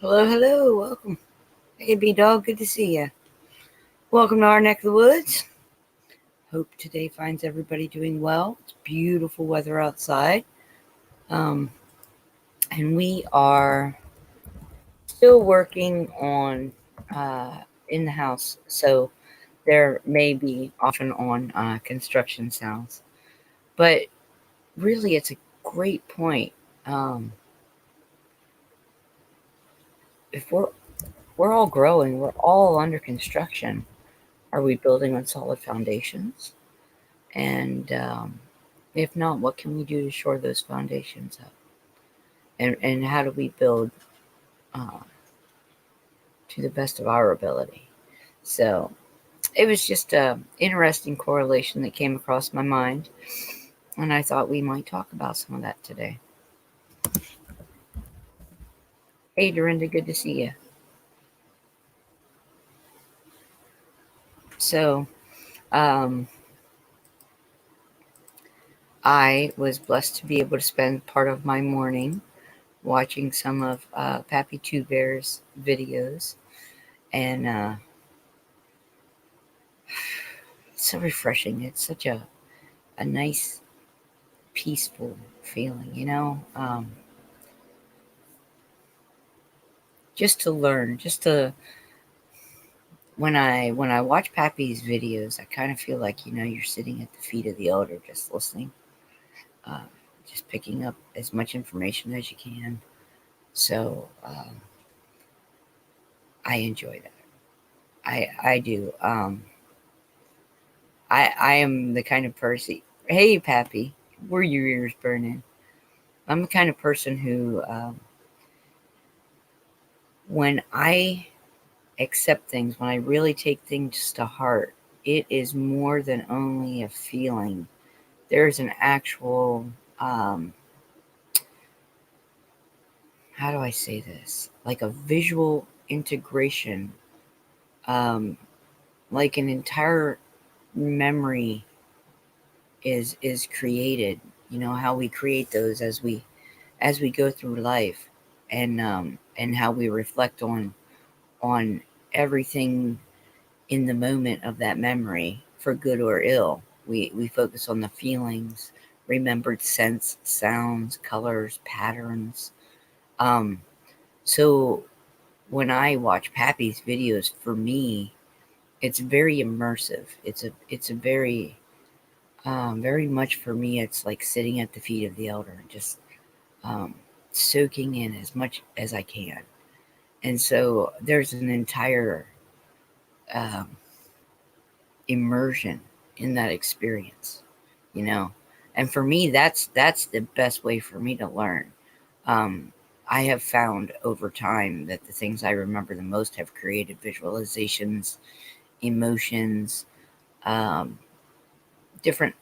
Hello, hello, welcome. Hey, B-Dog, good to see you. Welcome to our neck of the woods. Hope today finds everybody doing well. It's beautiful weather outside. And we are still working on in the house, so there may be off and on construction sounds. But really, it's a great point. If we're all growing, we're all under construction. Are we building on solid foundations? And if not, what can we do to shore those foundations up? And how do we build to the best of our ability? So it was just an interesting correlation that came across my mind, and I thought we might talk about some of that today. Hey, Dorinda, good to see you. So, I was blessed to be able to spend part of my morning watching some of Pappy Two Bear's videos, and it's so refreshing. It's such a nice, peaceful feeling, just to learn, when I watch Pappy's videos, I kind of feel like, you're sitting at the feet of the elder, just listening, just picking up as much information as you can. So I enjoy that. I do. I am the kind of person. Hey, Pappy, were your ears burning? I'm the kind of person who, when I accept things, when I really take things to heart, it is more than only a feeling. There's an actual, how do I say this? Like a visual integration, like an entire memory is created. How we create those as we go through life, and how we reflect on everything in the moment of that memory, for good or ill. We focus on the feelings, remembered scents, sounds, colors, patterns. So when I watch Pappy's videos, for me, it's very immersive. It's a very very much for me. It's like sitting at the feet of the elder and just soaking in as much as I can. And so there's an entire immersion in that experience, And for me, that's the best way for me to learn. I have found over time that the things I remember the most have created visualizations, emotions, different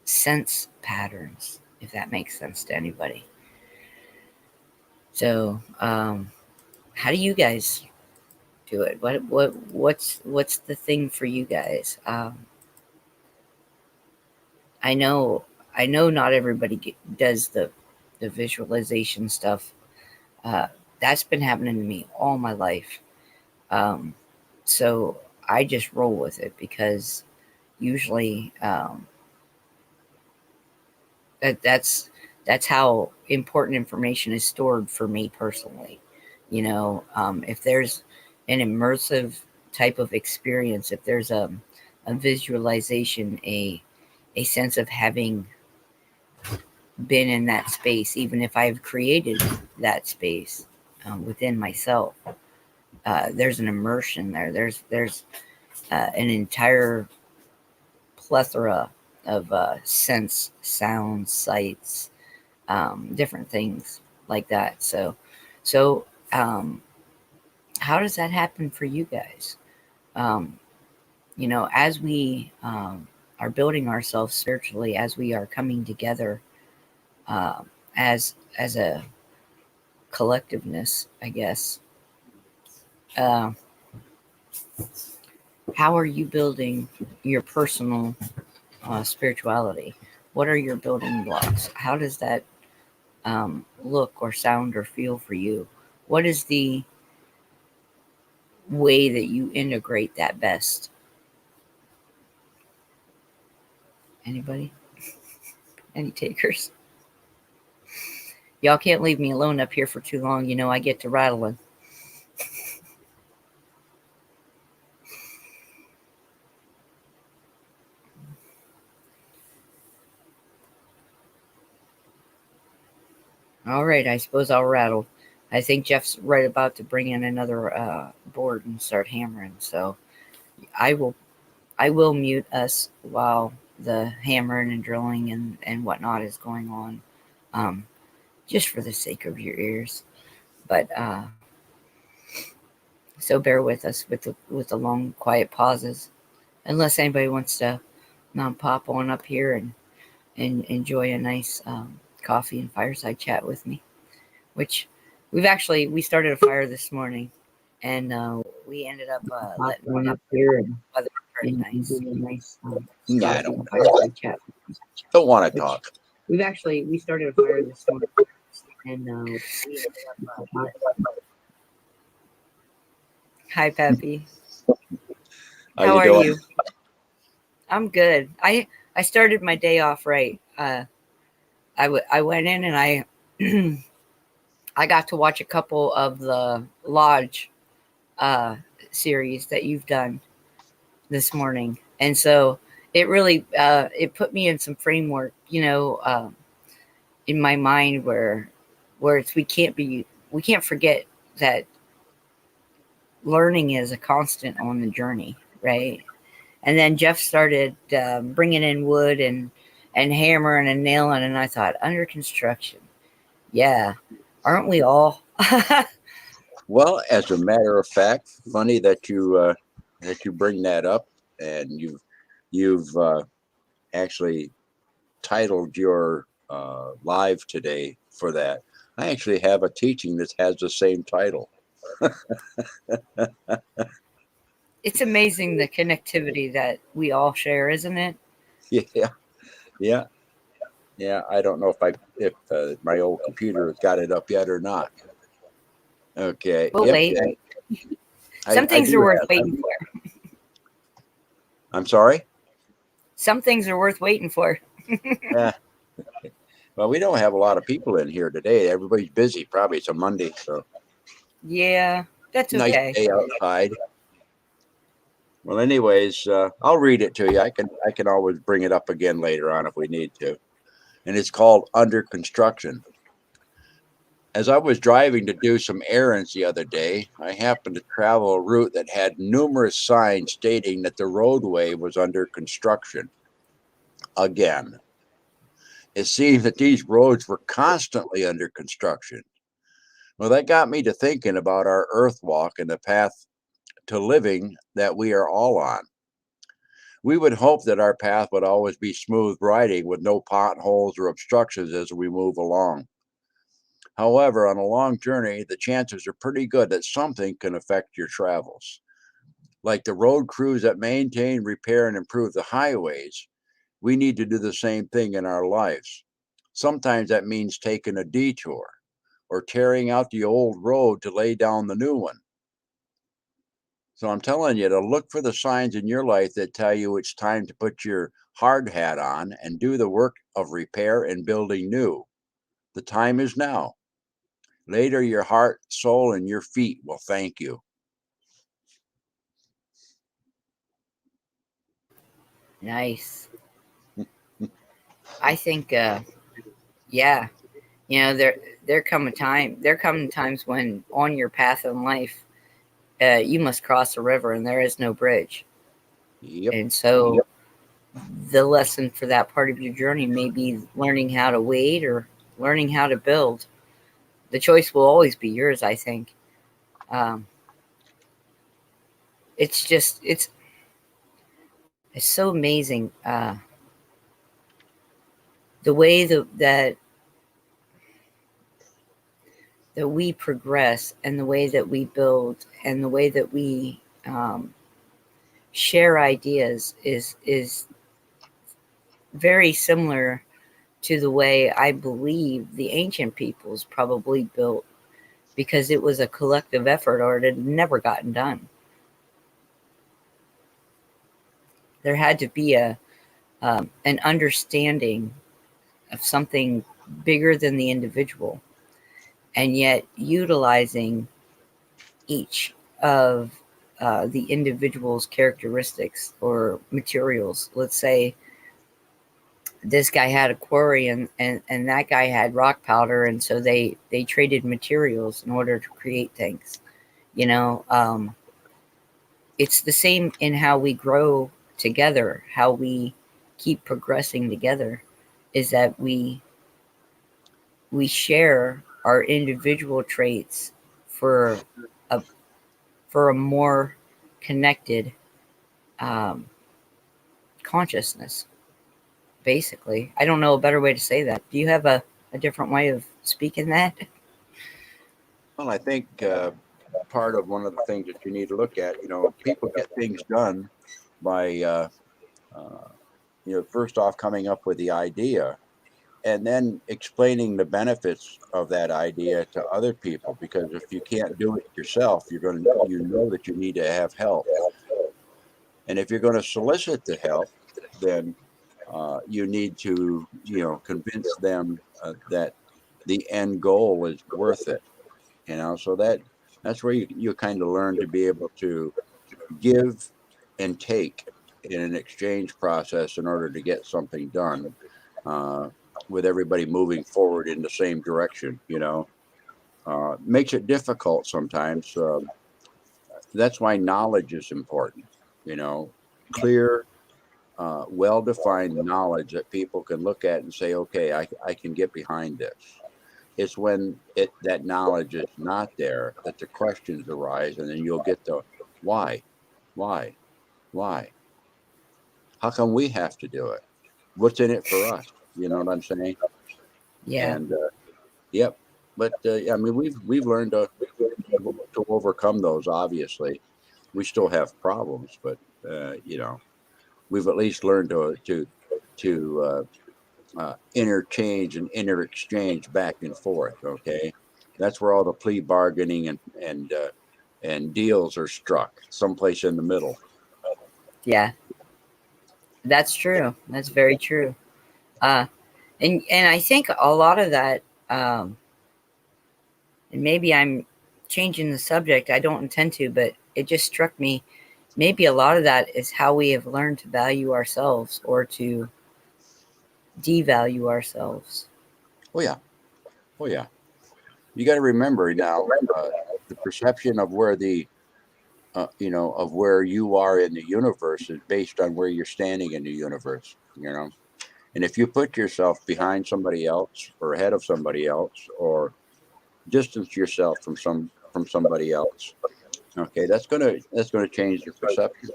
sense patterns, if that makes sense to anybody. So, how do you guys do it? What's the thing for you guys? I know not everybody does the visualization stuff. That's been happening to me all my life. So I just roll with it, because usually that's how important information is stored for me personally. If there's an immersive type of experience, if there's a visualization, a sense of having been in that space, even if I've created that space within myself, there's an immersion there. There's an entire plethora of sense, sounds, sights, different things like that. So how does that happen for you guys? As we are building ourselves spiritually, as we are coming together as a collectiveness, I guess. How are you building your personal spirituality? What are your building blocks? How does that look or sound or feel for you? What is the way that you integrate that best? Anybody? Any takers? Y'all can't leave me alone up here for too long. You know, I get to rattling. All right, I suppose I'll rattle. I think Jeff's right about to bring in another board and start hammering. So I will mute us while the hammering and drilling and whatnot is going on, just for the sake of your ears. But so bear with us with the long quiet pauses, unless anybody wants to pop on up here and enjoy a nice coffee and fireside chat with me, which we started a fire this morning, and we ended up letting one up here, and weather was very nice. I don't fireside chat. Don't want to talk. We started a fire this morning, and we ended up. Hi, Peppy. How are you? I'm good. I started my day off right. I went in and I got to watch a couple of the Lodge series that you've done this morning, and so it really it put me in some framework, in my mind where it's we can't forget that learning is a constant on the journey, right? And then Jeff started bringing in wood and hammering and nailing, and I thought, under construction. Yeah, aren't we all? Well, as a matter of fact, funny that you bring that up, and you've actually titled your live today for that. I actually have a teaching that has the same title. It's amazing the connectivity that we all share, isn't it? Yeah. I don't know if my old computer has got it up yet or not. Okay. We'll wait. Some things are worth waiting for. I'm sorry? Some things are worth waiting for. Yeah. Well, we don't have a lot of people in here today. Everybody's busy. Probably it's a Monday, so. Yeah, that's okay. Nice day outside. Well, anyways, I'll read it to you. I can always bring it up again later on if we need to. And it's called Under Construction. As I was driving to do some errands the other day, I happened to travel a route that had numerous signs stating that the roadway was under construction. Again, it seemed that these roads were constantly under construction. Well, that got me to thinking about our earth walk and the path to living that we are all on. We would hope that our path would always be smooth riding with no potholes or obstructions as we move along. However, on a long journey, the chances are pretty good that something can affect your travels. Like the road crews that maintain, repair, and improve the highways, we need to do the same thing in our lives. Sometimes that means taking a detour or tearing out the old road to lay down the new one. So I'm telling you to look for the signs in your life that tell you it's time to put your hard hat on and do the work of repair and building new. The time is now. Later, your heart, soul, and your feet will thank you. Nice. I think, yeah, there come times when on your path in life, you must cross a river and there is no bridge. Yep. And so the lesson for that part of your journey may be learning how to wait or learning how to build. The choice will always be yours, I think. It's so amazing the way that we progress and the way that we build and the way that we share ideas is very similar to the way I believe the ancient peoples probably built, because it was a collective effort or it had never gotten done. There had to be an understanding of something bigger than the individual, and yet utilizing each of the individual's characteristics or materials. Let's say this guy had a quarry, and that guy had rock powder, and so they traded materials in order to create things. You know, it's the same in how we grow together, how we keep progressing together, is that we share our individual traits for a for a more connected um, consciousness. Basically, I don't know a better way to say that. Do you have a different way of speaking that? Well, I think part of one of the things that you need to look at, people get things done by, uh, first off coming up with the idea and then explaining the benefits of that idea to other people. Because if you can't do it yourself, you know that you need to have help. And if you're going to solicit the help, then you need to, convince them that the end goal is worth it. So that's where you kind of learn to be able to give and take in an exchange process in order to get something done, with everybody moving forward in the same direction. Makes it difficult sometimes. That's why knowledge is important. Clear, well-defined knowledge that people can look at and say, okay, I can get behind this. It's when that knowledge is not there that the questions arise, and then you'll get the why, why, why? How come we have to do it? What's in it for us? You know what I'm saying? Yeah. And yep. But I mean, we've learned to overcome those. Obviously, we still have problems, but we've at least learned to interchange and inter-exchange back and forth. Okay, that's where all the plea bargaining and deals are struck, someplace in the middle. Yeah, that's true. That's very true. Uh, and I think a lot of that, and maybe I'm changing the subject. I don't intend to, but it just struck me. Maybe a lot of that is how we have learned to value ourselves or to devalue ourselves. Oh yeah, oh yeah. You got to remember now, the perception of where of where you are in the universe is based on where you're standing in the universe. And if you put yourself behind somebody else or ahead of somebody else, or distance yourself from somebody else, okay, that's gonna change your perception.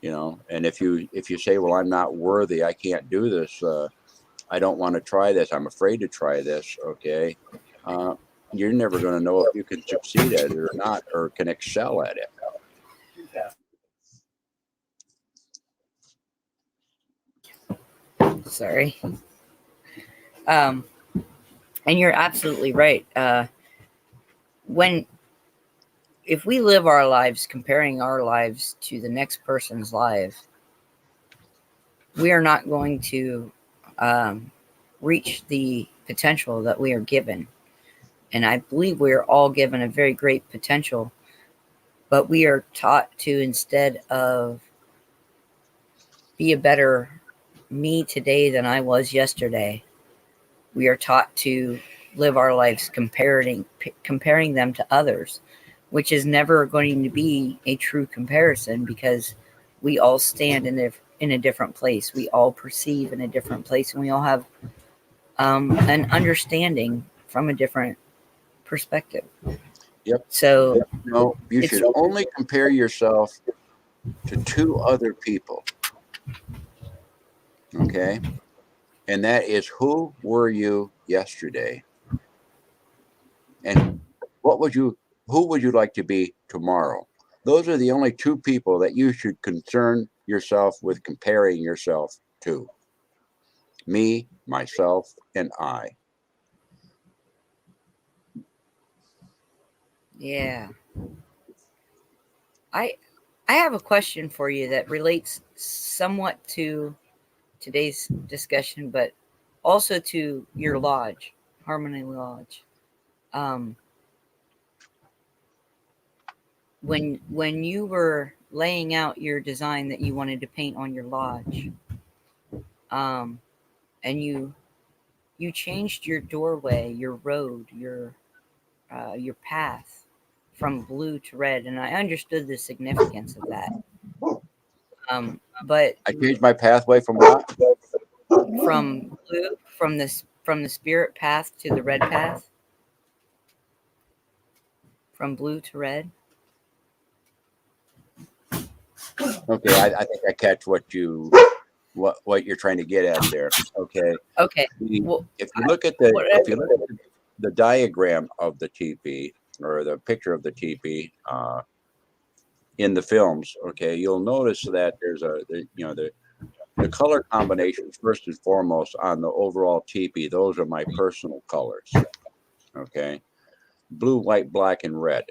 And if you say, well, I'm not worthy, I can't do this, I don't want to try this, I'm afraid to try this, okay, uh, you're never going to know if you can succeed at it or not, or can excel at it. Sorry. Um, and you're absolutely right. When if we live our lives comparing our lives to the next person's life, we are not going to reach the potential that we are given. And I believe we are all given a very great potential, but we are taught to, instead of be a better me today than I was yesterday, we are taught to live our lives comparing them to others, which is never going to be a true comparison, because we all stand in a different place. We all perceive in a different place, and we all have an understanding from a different perspective. Yep. So No, you should only compare yourself to two other people. Okay. And that is, who were you yesterday? And who would you like to be tomorrow? Those are the only two people that you should concern yourself with comparing yourself to. Me, myself, and I. Yeah. I I have a question for you that relates somewhat to today's discussion, but also to your lodge, Harmony Lodge. Um, when you were laying out your design that you wanted to paint on your lodge, um, and you changed your doorway, your road, your path from blue to red, and I understood the significance of that. But I changed my pathway from what? from blue, from the spirit path to the red path, from blue to red. Okay, I think I catch what you're trying to get at there. Okay, Okay. the, Well, if you look at the if whatever. you look at the diagram of the teepee or the picture of the teepee in the films, okay, you'll notice that there's the color combinations first and foremost on the overall teepee. Those are my personal colors. Okay, blue, white, black, and red.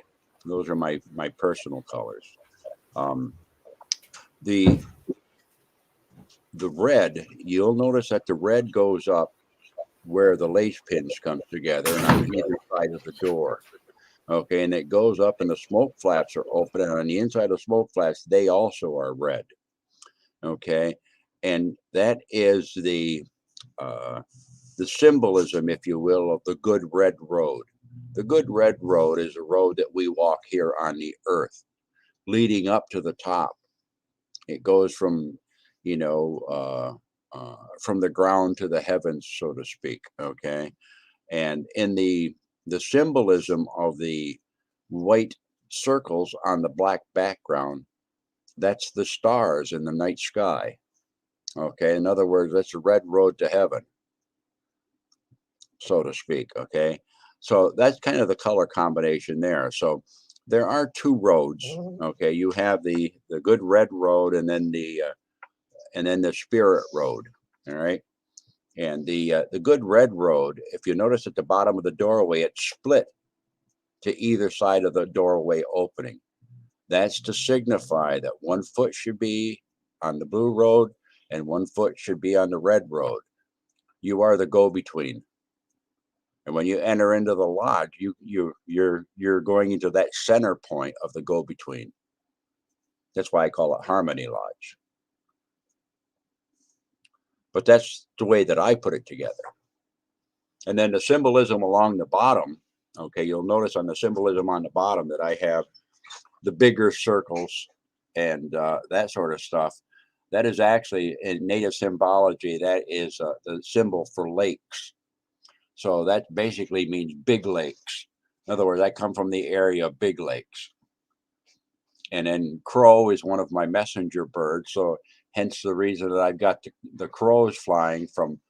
Those are my personal colors. Um, the the red, you'll notice that the red goes up where the lace pins come together and on either side of the door. Okay, and it goes up and the smoke flaps are open, and on the inside of smoke flaps, they also are red. Okay, and that is uh, the symbolism, if you will, of the good red road. The good red road is a road that we walk here on the earth, leading up to the top. It goes from, you know, from the ground to the heavens, so to speak. Okay, and in the symbolism of the white circles on the black background, that's the stars in the night sky. Okay, in other words, that's a red road to heaven, so to speak. Okay, so that's kind of the color combination there. So there are two roads. Okay, you have the good red road, and then the spirit road. All right. And the good red road, if you notice at the bottom of the doorway, it's split to either side of the doorway opening. That's to signify that one foot should be on the blue road and one foot should be on the red road. You are the go-between. And when you enter into the lodge, you're going into that center point of the go-between. That's why I call it Harmony Lodge. But that's the way that I put it together. And then the symbolism along the bottom, okay, you'll notice on the symbolism on the bottom that I have the bigger circles and that sort of stuff. That is actually in native symbology, that is the symbol for lakes. So that basically means big lakes. In other words, I come from the area of big lakes. And then crow is one of my messenger birds. So hence the reason that I've got the crows flying from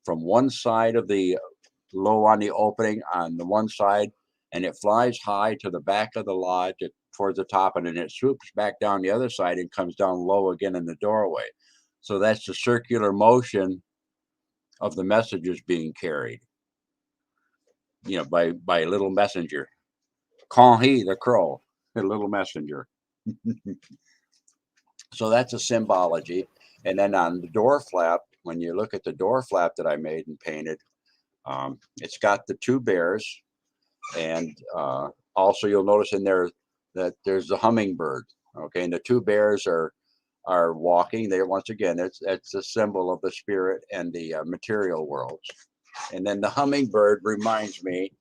one side of the low on the opening on the one side, and it flies high to the back of the lodge towards the top, and then it swoops back down the other side and comes down low again in the doorway. So that's the circular motion of the messages being carried, by a little messenger. Conhy the crow, a little messenger. So that's a symbology. And then on the door flap, when you look at the door flap that I made and painted, it's got the two bears. And also you'll notice in there that there's the hummingbird. Okay, and the two bears are walking. There once again, it's a symbol of the spirit and the material worlds. And then the hummingbird reminds me,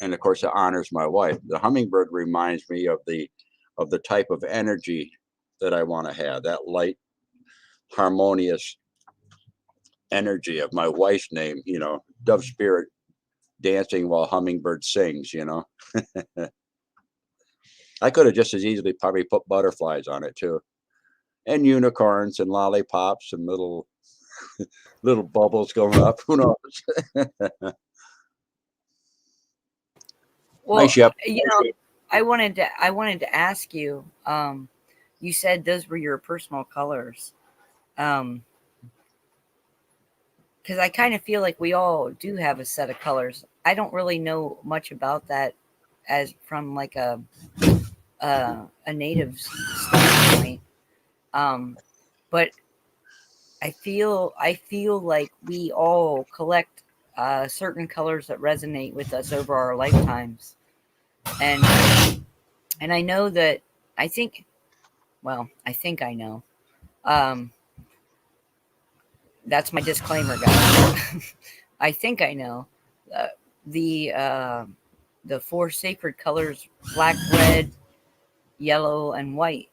and of course it honors my wife. The hummingbird reminds me of the type of energy that I want to have. That light, harmonious energy of my wife's name. Dove spirit dancing while hummingbird sings. I could have just as easily probably put butterflies on it too, and unicorns and lollipops and little bubbles going up. Who knows? Hi, Well, Shep. I wanted to ask you. You said those were your personal colors. Um, because I kind of feel like we all do have a set of colors. I don't really know much about that as from like a native standpoint, but I feel like we all collect certain colors that resonate with us over our lifetimes, and I know that I think I think I know. Um, that's my disclaimer, guys. I think I know uh, the uh, the four sacred colors: black, red, yellow, and white.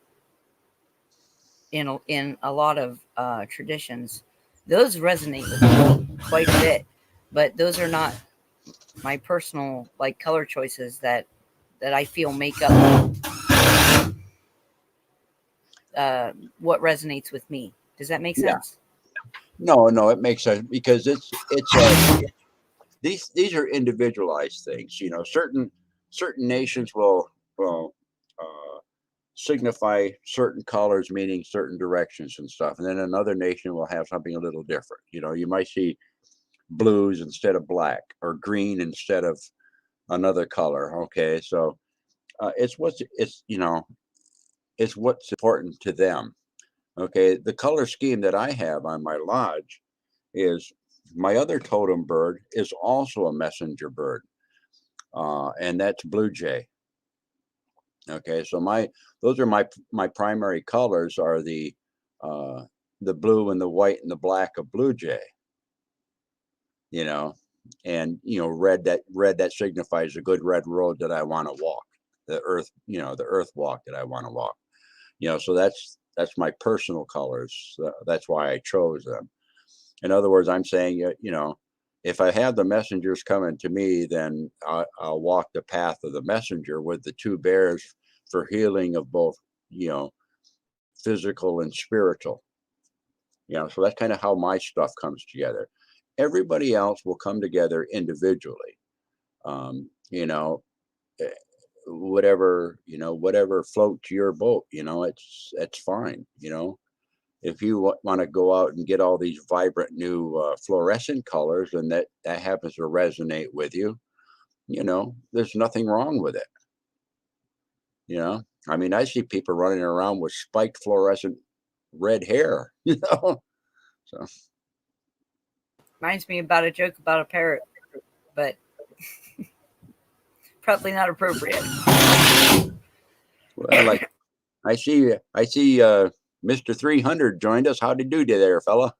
In a lot of traditions, those resonate with me quite a bit. But those are not my personal like color choices that I feel make up what resonates with me. Does that make Yeah. sense? No, it makes sense because it's these are individualized things. You know, certain nations will signify certain colors, meaning certain directions and stuff, and then another nation will have something a little different. You know, you might see blues instead of black or green instead of another color. Okay, so it's what's important to them. Okay, the color scheme that I have on my lodge is my other totem bird is also a messenger bird, and that's blue jay. Okay, so those are my primary colors are uh, the blue and the white and the black of blue jay. You know, and red that signifies a good red road that I want to walk, the earth walk that I want to walk. So that's my personal colors. That's why I chose them. In other words, I'm saying, if I have the messengers coming to me, then I'll walk the path of the messenger with the two bears for healing of both, physical and spiritual. So that's kind of how my stuff comes together. Everybody else will come together individually. Um, you know, eh, whatever floats your boat. It's fine. If you want to go out and get all these vibrant new fluorescent colors and that happens to resonate with you, there's nothing wrong with it. I mean, I see people running around with spiked fluorescent red hair, so Reminds me about a joke about a parrot, but probably not appropriate. well, like I see Mr. 300 joined us. How did you do there, fella?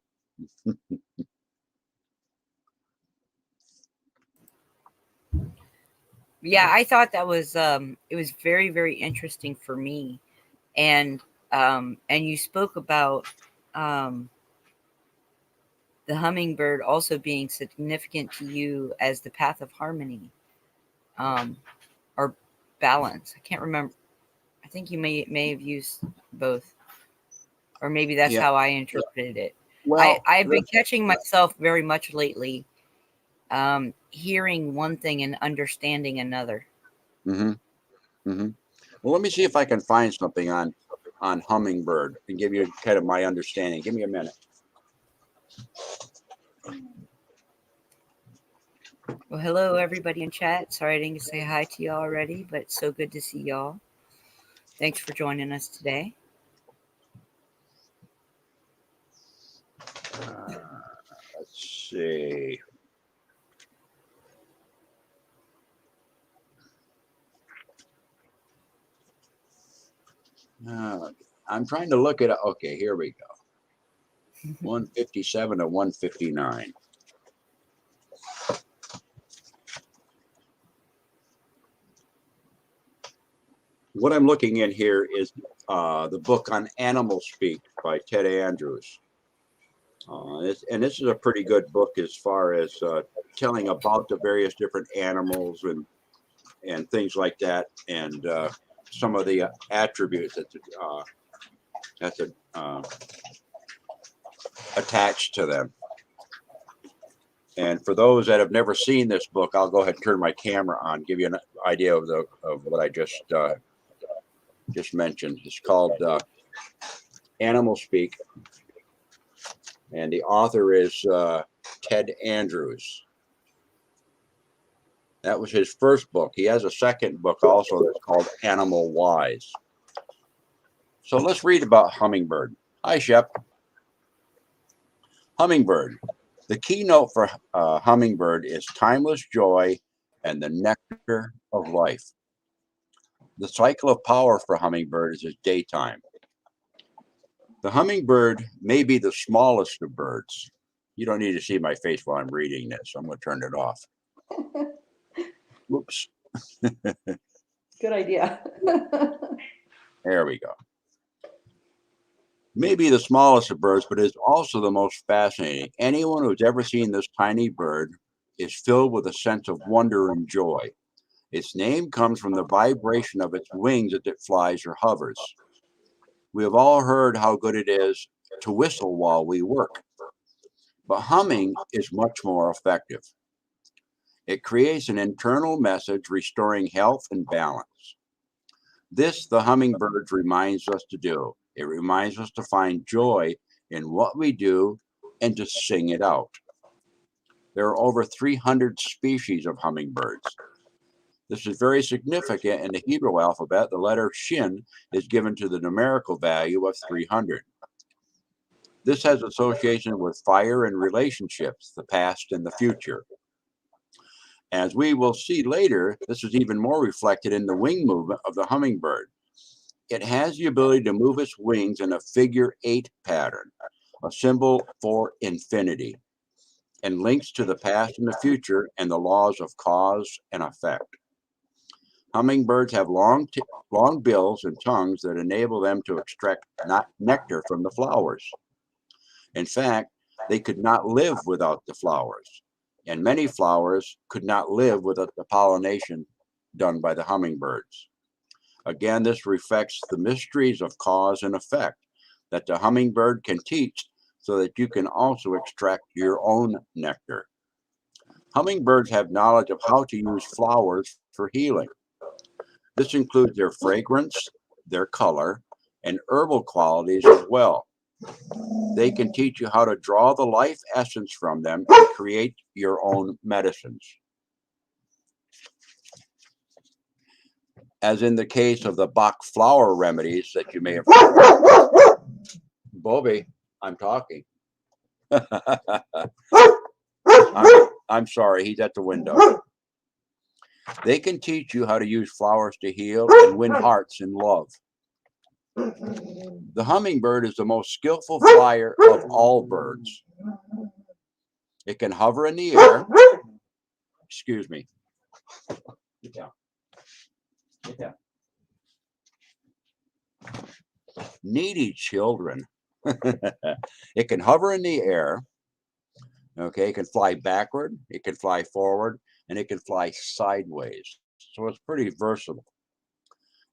Yeah, I thought that was it was very, very interesting for me, and you spoke about um, the hummingbird also being significant to you as the path of harmony, um, or balance. I can't remember. I think you may have used both, or maybe that's Yeah. how I interpreted it. Well, I've been catching myself very much lately, hearing one thing and understanding another. hmm hmm well, let me see if I can find something on hummingbird and give you kind of my understanding. Give me a minute. Well, hello everybody in chat. Sorry I didn't say hi to y'all already, but it's so good to see y'all. Thanks for joining us today. Let's see. I'm trying to look it up. Okay, here we go. 157 to 159. What I'm looking at here is the book on animal speak by Ted Andrews. And this is a pretty good book as far as telling about the various different animals and things like that, and some of the attributes that's attached to them. And for those that have never seen this book, I'll go ahead and turn my camera on, give you an idea of what I just mentioned. It's called Animal Speak, and the author is Ted Andrews. That was his first book. He has a second book also that's called Animal Wise. So let's read about hummingbird. Hi, Shep. Hummingbird. The keynote for hummingbird is timeless joy and the nectar of life. The cycle of power for hummingbirds is daytime. The hummingbird may be the smallest of birds. You don't need to see my face while I'm reading this. I'm going to turn it off. Whoops. Good idea. There we go. May be the smallest of birds, but is also the most fascinating. Anyone who's ever seen this tiny bird is filled with a sense of wonder and joy. Its name comes from the vibration of its wings as it flies or hovers. We have all heard how good it is to whistle while we work, but humming is much more effective. It creates an internal message restoring health and balance. This, the hummingbird reminds us to do. It reminds us to find joy in what we do and to sing it out. There are over 300 species of hummingbirds. This is very significant. In the Hebrew alphabet, the letter Shin is given to the numerical value of 300. This has association with fire and relationships, the past and the future. As we will see later, this is even more reflected in the wing movement of the hummingbird. It has the ability to move its wings in a figure 8 pattern, a symbol for infinity, and links to the past and the future and the laws of cause and effect. Hummingbirds have long bills and tongues that enable them to extract nectar from the flowers. In fact, they could not live without the flowers, and many flowers could not live without the pollination done by the hummingbirds. Again, this reflects the mysteries of cause and effect that the hummingbird can teach so that you can also extract your own nectar. Hummingbirds have knowledge of how to use flowers for healing. This includes their fragrance, their color, and herbal qualities as well. They can teach you how to draw the life essence from them and create your own medicines. As in the case of the Bach flower remedies that you may have heard. Bobby, I'm talking. I'm sorry, he's at the window. They can teach you how to use flowers to heal and win hearts in love. The hummingbird is the most skillful flyer of all birds. It can hover in the air. Excuse me. Get down. Get down. Needy children. It can hover in the air. Okay, it can fly backward, it can fly forward, and it can fly sideways. So it's pretty versatile.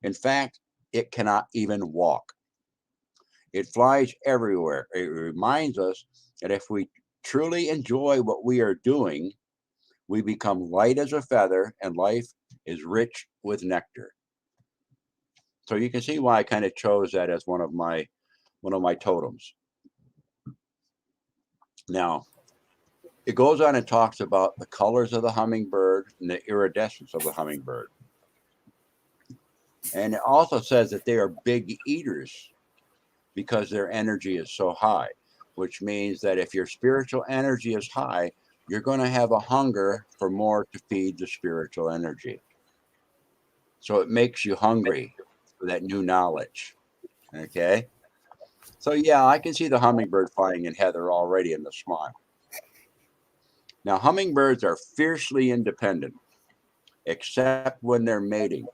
In fact, it cannot even walk. It flies everywhere. It reminds us that if we truly enjoy what we are doing, we become light as a feather and life is rich with nectar. So you can see why I kind of chose that as one of my totems. Now, it goes on and talks about the colors of the hummingbird and the iridescence of the hummingbird. And it also says that they are big eaters because their energy is so high, which means that if your spiritual energy is high, you're going to have a hunger for more to feed the spiritual energy. So it makes you hungry for that new knowledge. Okay? So yeah, I can see the hummingbird flying in Heather already in the smile. Now, hummingbirds are fiercely independent, except when they're mating.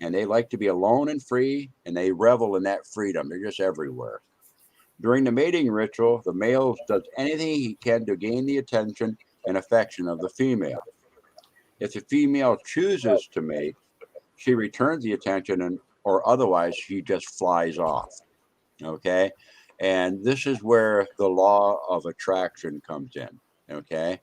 And they like to be alone and free, and they revel in that freedom. They're just everywhere. During the mating ritual, the male does anything he can to gain the attention and affection of the female. If the female chooses to mate, she returns the attention, or otherwise she just flies off. Okay? And this is where the law of attraction comes in. Okay?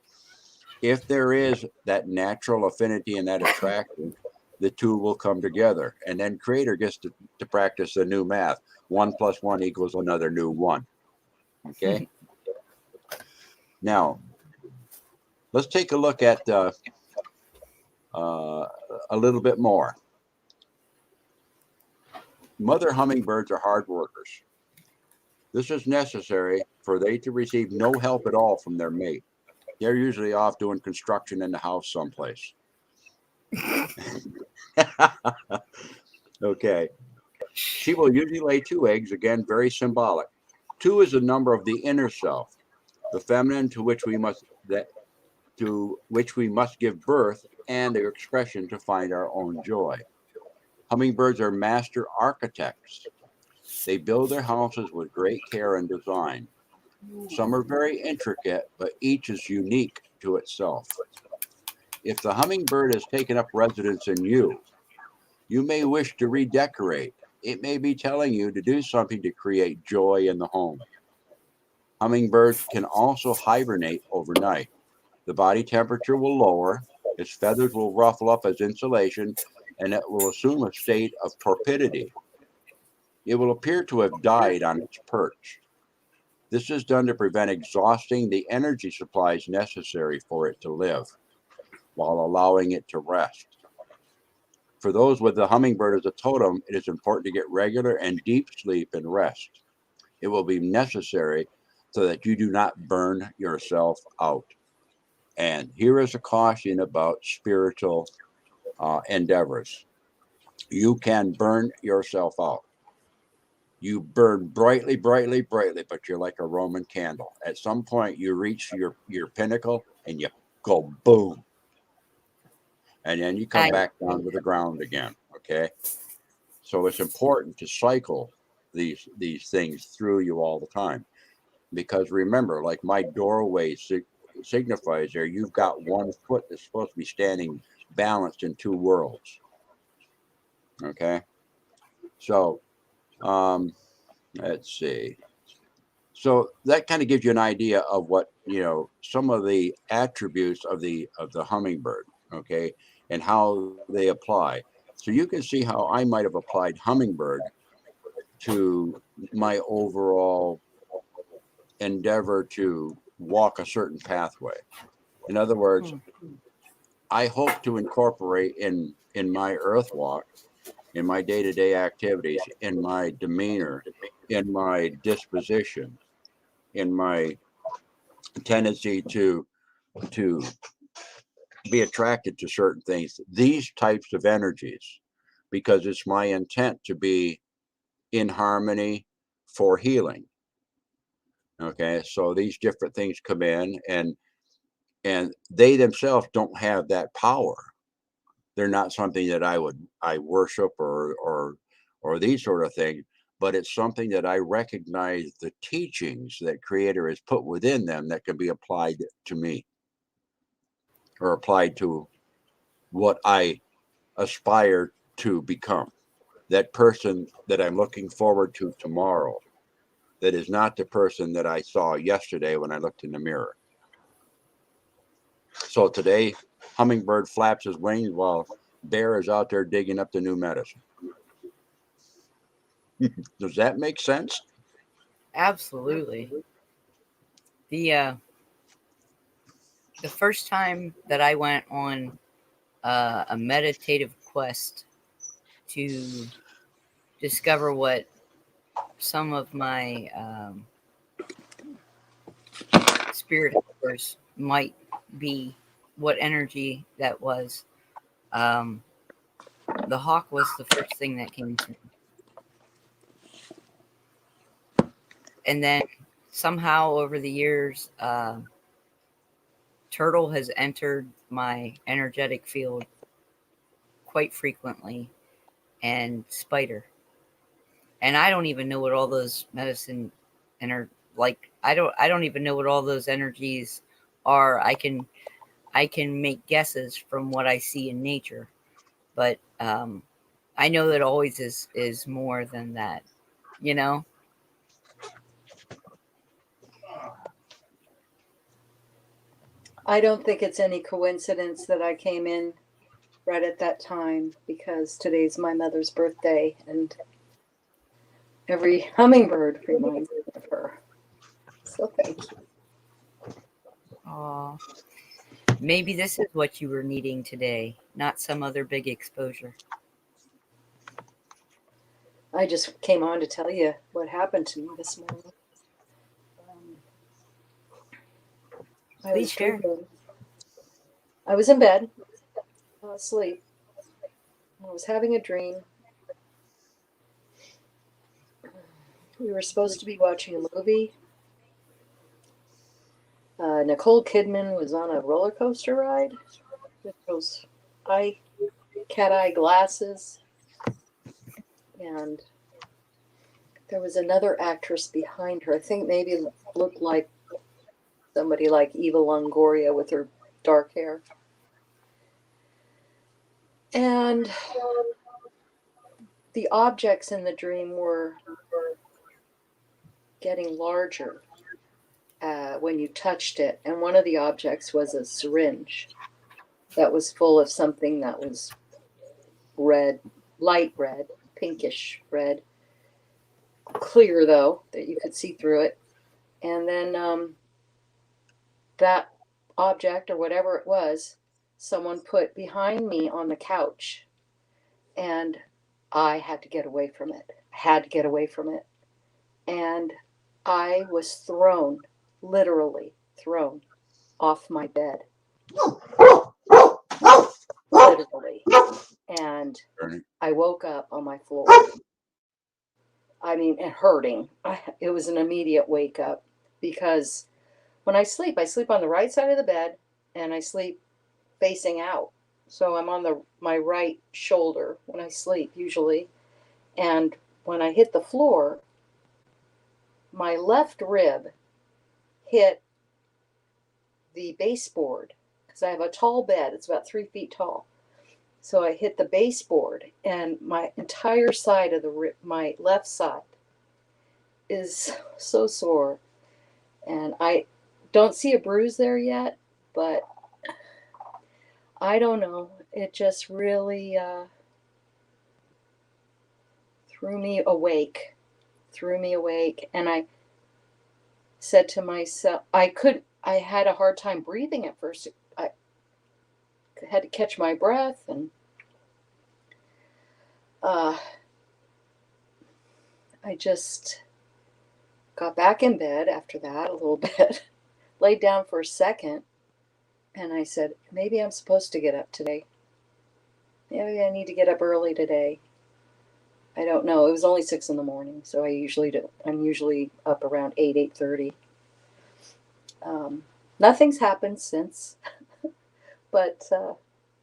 If there is that natural affinity and that attraction, the two will come together. And then Creator gets to practice the new math. 1 + 1 = another new 1. Okay? Now, let's take a look at a little bit more. Mother hummingbirds are hard workers. This is necessary for they to receive no help at all from their mate. They're usually off doing construction in the house someplace. Okay. She will usually lay 2 eggs, again, very symbolic. 2 is the number of the inner self, the feminine to which we must give birth, and their expression to find our own joy. Hummingbirds are master architects. They build their houses with great care and design. Some are very intricate, but each is unique to itself. If the hummingbird has taken up residence in you, you may wish to redecorate. It may be telling you to do something to create joy in the home. Hummingbirds can also hibernate overnight. The body temperature will lower, its feathers will ruffle up as insulation, and it will assume a state of torpidity. It will appear to have died on its perch. This is done to prevent exhausting the energy supplies necessary for it to live, while allowing it to rest. For those with the hummingbird as a totem, it is important to get regular and deep sleep and rest. It will be necessary so that you do not burn yourself out. And here is a caution about spiritual endeavors. You can burn yourself out. You burn brightly, brightly, brightly, but you're like a Roman candle. At some point, you reach your pinnacle and you go boom. And then you come back down to the ground again. Okay. So it's important to cycle these things through you all the time. Because remember, like my doorway signifies there, you've got one foot that's supposed to be standing balanced in 2 worlds. Okay. So let's see. So that kind of gives you an idea of what, some of the attributes of the hummingbird, okay, and how they apply. So you can see how I might have applied hummingbird to my overall endeavor to walk a certain pathway. In other words, I hope to incorporate in my earth walk, in my day-to-day activities, in my demeanor, in my disposition, in my tendency to be attracted to certain things, these types of energies, because it's my intent to be in harmony for healing. Okay, so these different things come in, and they themselves don't have that power. They're not something that I worship or these sort of things, but it's something that I recognize the teachings that Creator has put within them that can be applied to me, or applied to what I aspire to become. That person that I'm looking forward to tomorrow, that is not the person that I saw yesterday when I looked in the mirror. So today, hummingbird flaps his wings while bear is out there digging up the new medicine. Does that make sense? Absolutely. The first time that I went on a meditative quest to discover what some of my spirit helpers might be, what energy that was, the hawk was the first thing that came to me. And then somehow over the years, turtle has entered my energetic field quite frequently, and spider. And I don't even know what all those medicine like. I don't even know what all those energies are. I can make guesses from what I see in nature, but I know that always is more than that, you know. I don't think it's any coincidence that I came in right at that time, because today's my mother's birthday, and every hummingbird reminds me of her. So thank you. Oh, Maybe this is what you were needing today, not some other big exposure. I just came on to tell you what happened to me this morning. I Please was share. sleeping. I was in bed, asleep. I was having a dream. We were supposed to be watching a movie. Nicole Kidman was on a roller coaster ride with those cat eye glasses. And there was another actress behind her. I think maybe looked like somebody like Eva Longoria with her dark hair. And the objects in the dream were getting larger when you touched it. And one of the objects was a syringe that was full of something that was red, light red, pinkish red, clear though, that you could see through it. And then that object or whatever it was, someone put behind me on the couch, and I had to get away from it. And I was thrown, literally thrown off my bed. Literally. And I woke up on my floor. I mean, and hurting. It was an immediate wake up, because when I sleep on the right side of the bed, and I sleep facing out. So I'm on my right shoulder when I sleep usually. And when I hit the floor, my left rib hit the baseboard, because I have a tall bed. It's about 3 feet tall. So I hit the baseboard, and my entire side of the rib, my left side, is so sore. And I don't see a bruise there yet, but I don't know. It just really threw me awake. And I said to myself, I had a hard time breathing at first. I had to catch my breath, and I just got back in bed after that a little bit, laid down for a second, and I said, maybe I'm supposed to get up today. Maybe I need to get up early today. I don't know. It was only 6 a.m, so I'm usually up around 8:30. Nothing's happened since, but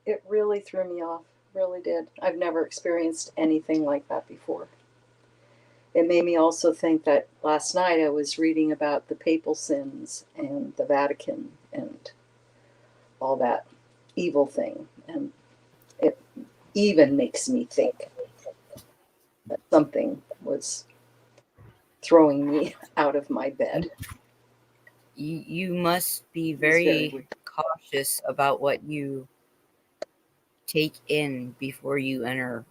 it really threw me off. Really did. I've never experienced anything like that before. It made me also think that last night I was reading about the papal sins and the Vatican and all that evil thing, and it even makes me think that something was throwing me out of my bed. You must be very cautious about what you take in before you enter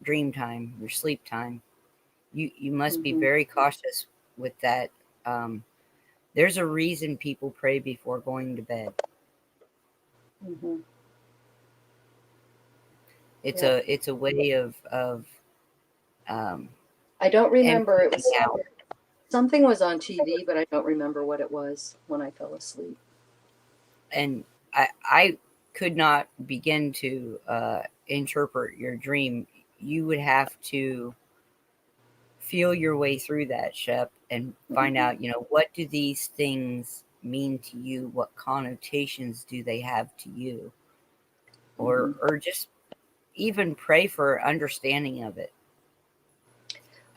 dream time, your sleep time. You must be very cautious with that. There's a reason people pray before going to bed. It's a way of I don't remember. It was something was on TV, but I don't remember what it was when I fell asleep. And I could not begin to interpret your dream. You would have to feel your way through that, Shep, and find out, what do these things mean to you? What connotations do they have to you? Or just even pray for understanding of it.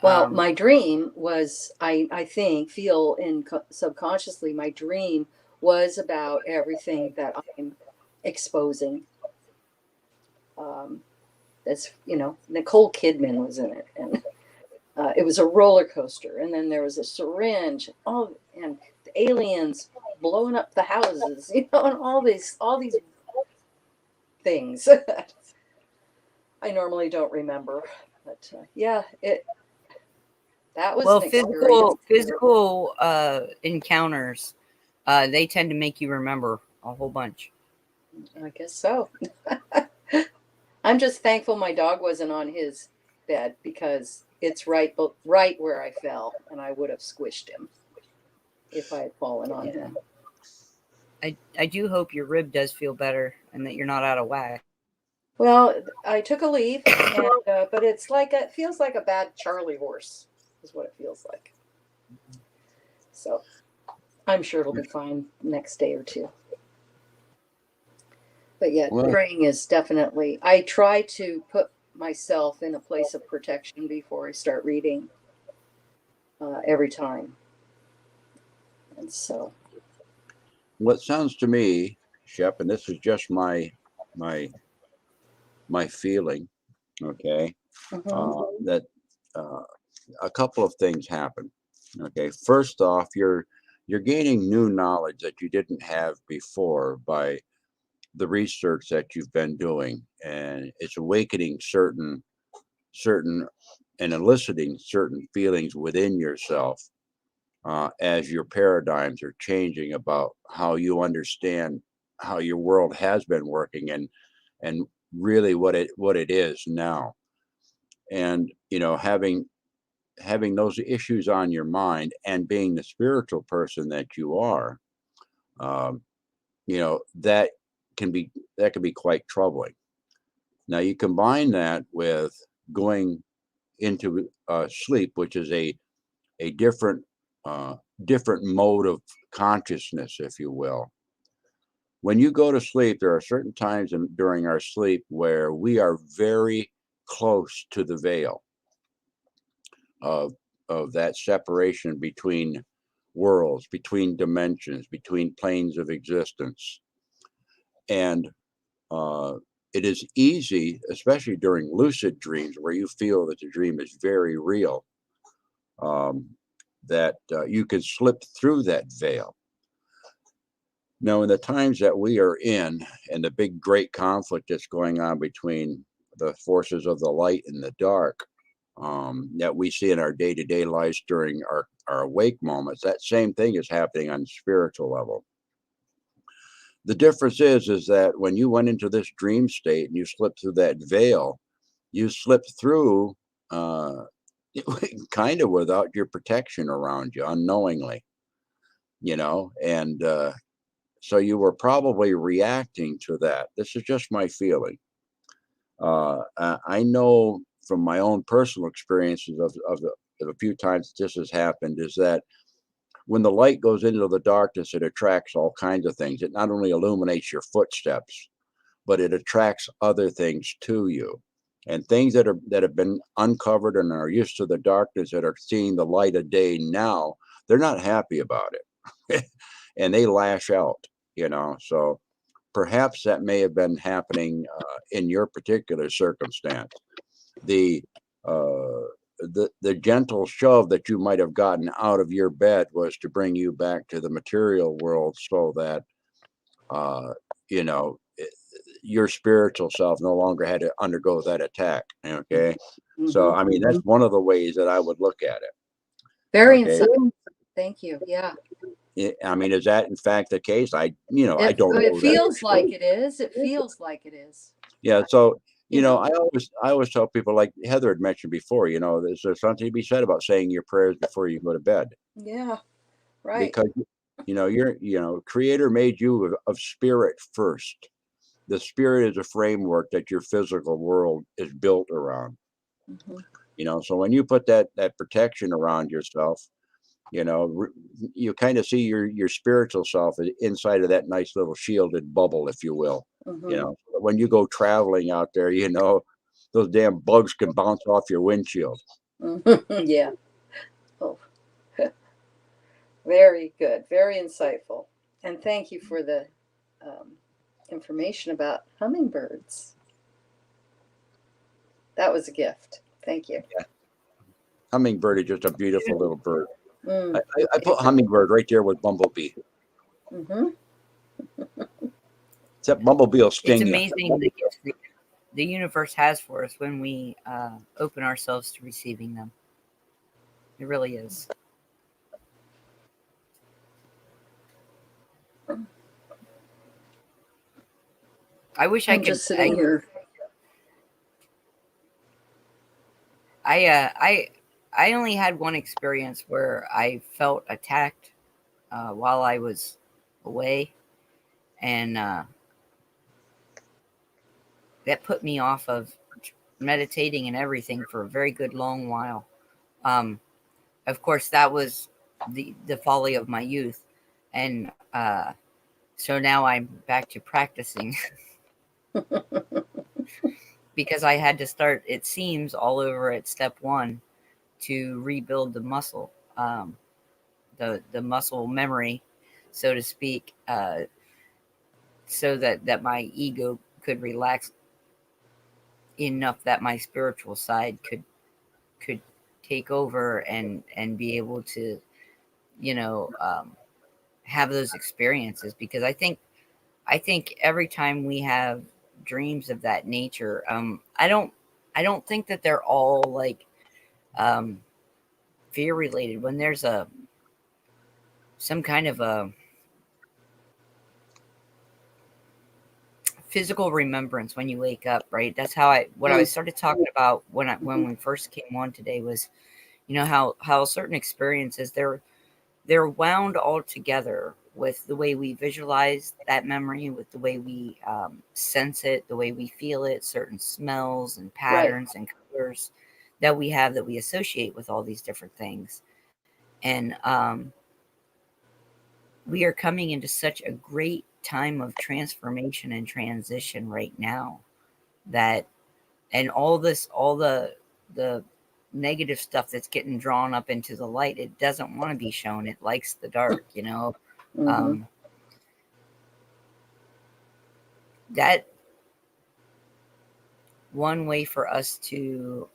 Well, my dream was, I think, subconsciously, my dream was about everything that I'm exposing. As Nicole Kidman was in it, and it was a roller coaster, and then there was a syringe, and the aliens blowing up the houses, and all these things. I normally don't remember, but that was physical encounters. They tend to make you remember a whole bunch. I guess so. I'm just thankful my dog wasn't on his bed because it's right where I fell, and I would have squished him if I had fallen on him. I do hope your rib does feel better and that you're not out of whack. Well, I took a leave, and but it feels like a bad Charlie horse, is what it feels like. So I'm sure it'll be fine next day or two. But yeah, Well, praying is definitely. I try to put myself in a place of protection before I start reading every time, and so. what sounds to me, Shep, and this is just my my feeling, okay, that a couple of things happen. Okay, first off, you're gaining new knowledge that you didn't have before by the research that you've been doing, and it's awakening certain and eliciting certain feelings within yourself as your paradigms are changing about how you understand how your world has been working and really what it is now. And having those issues on your mind and being the spiritual person that you are, um, that that can be quite troubling. Now you combine that with going into sleep, which is a uh, different mode of consciousness, if you will. When you go to sleep, there are certain times during our sleep where we are very close to the veil of that separation between worlds, between dimensions, between planes of existence, and uh, it is easy, especially during lucid dreams, where you feel that the dream is very real, um, that you can slip through that veil. Now, in the times that we are in, and the big great conflict that's going on between the forces of the light and the dark, that we see in our day-to-day lives during our awake moments, that same thing is happening on the spiritual level. The difference is that when you went into this dream state and you slipped through that veil, you slipped through uh, kind of without your protection around you, unknowingly, and so you were probably reacting to that. This is just my feeling. I know from my own personal experiences of a few times this has happened, is that when the light goes into the darkness, it attracts all kinds of things. It not only illuminates your footsteps, but it attracts other things to you. And things that have been uncovered and are used to the darkness that are seeing the light of day now, they're not happy about it. And they lash out, So perhaps that may have been happening in your particular circumstance. The uh, the gentle shove that you might have gotten out of your bed was to bring you back to the material world, so that uh, you know your spiritual self no longer had to undergo that attack. Okay, so I mean that's one of the ways that I would look at it. Very Okay, insightful. Thank you. Yeah. I mean, is that in fact the case? I It, don't it know that. feels like it is. It feels like it is. Yeah, so You know. I always tell people, like Heather had mentioned before, there's something to be said about saying your prayers before you go to bed, Yeah. Right. because Creator made you of spirit first. The spirit is a framework that your physical world is built around. So when you put that protection around yourself, you kind of see your spiritual self inside of that nice little shielded bubble, if you will. When you go traveling out there, those damn bugs can bounce off your windshield. Yeah. Oh, very good. Very insightful. And thank you for the information about hummingbirds. That was a gift. Thank you. Yeah. Hummingbird is just a beautiful little bird. Mm. I put hummingbird right there with bumblebee. Except bumblebee will sting It's you. amazing the gifts the universe has for us when we open ourselves to receiving them. It really is. I wish I I'm could. just sitting here. I only had one experience where I felt attacked while I was away, and that put me off of meditating and everything for a very good long while. Of course, that was the folly of my youth, and so now I'm back to practicing because I had to start. It seems all over at step one to rebuild the muscle, the muscle memory, so to speak, so that my ego could relax enough that my spiritual side could take over and be able to, you know, have those experiences. Because I think every time we have dreams of that nature, I don't think that they're all like um, fear related. When there's some kind of a physical remembrance when you wake up, right? That's how I started talking about when we first came on today was, how certain experiences they're wound all together with the way we visualize that memory, with the way we sense it, the way we feel it, certain smells and patterns and colors that we have that we associate with all these different things. And we are coming into such a great time of transformation and transition right now that, and all the negative stuff that's getting drawn up into the light, it doesn't want to be shown. It likes the dark, that one way for us to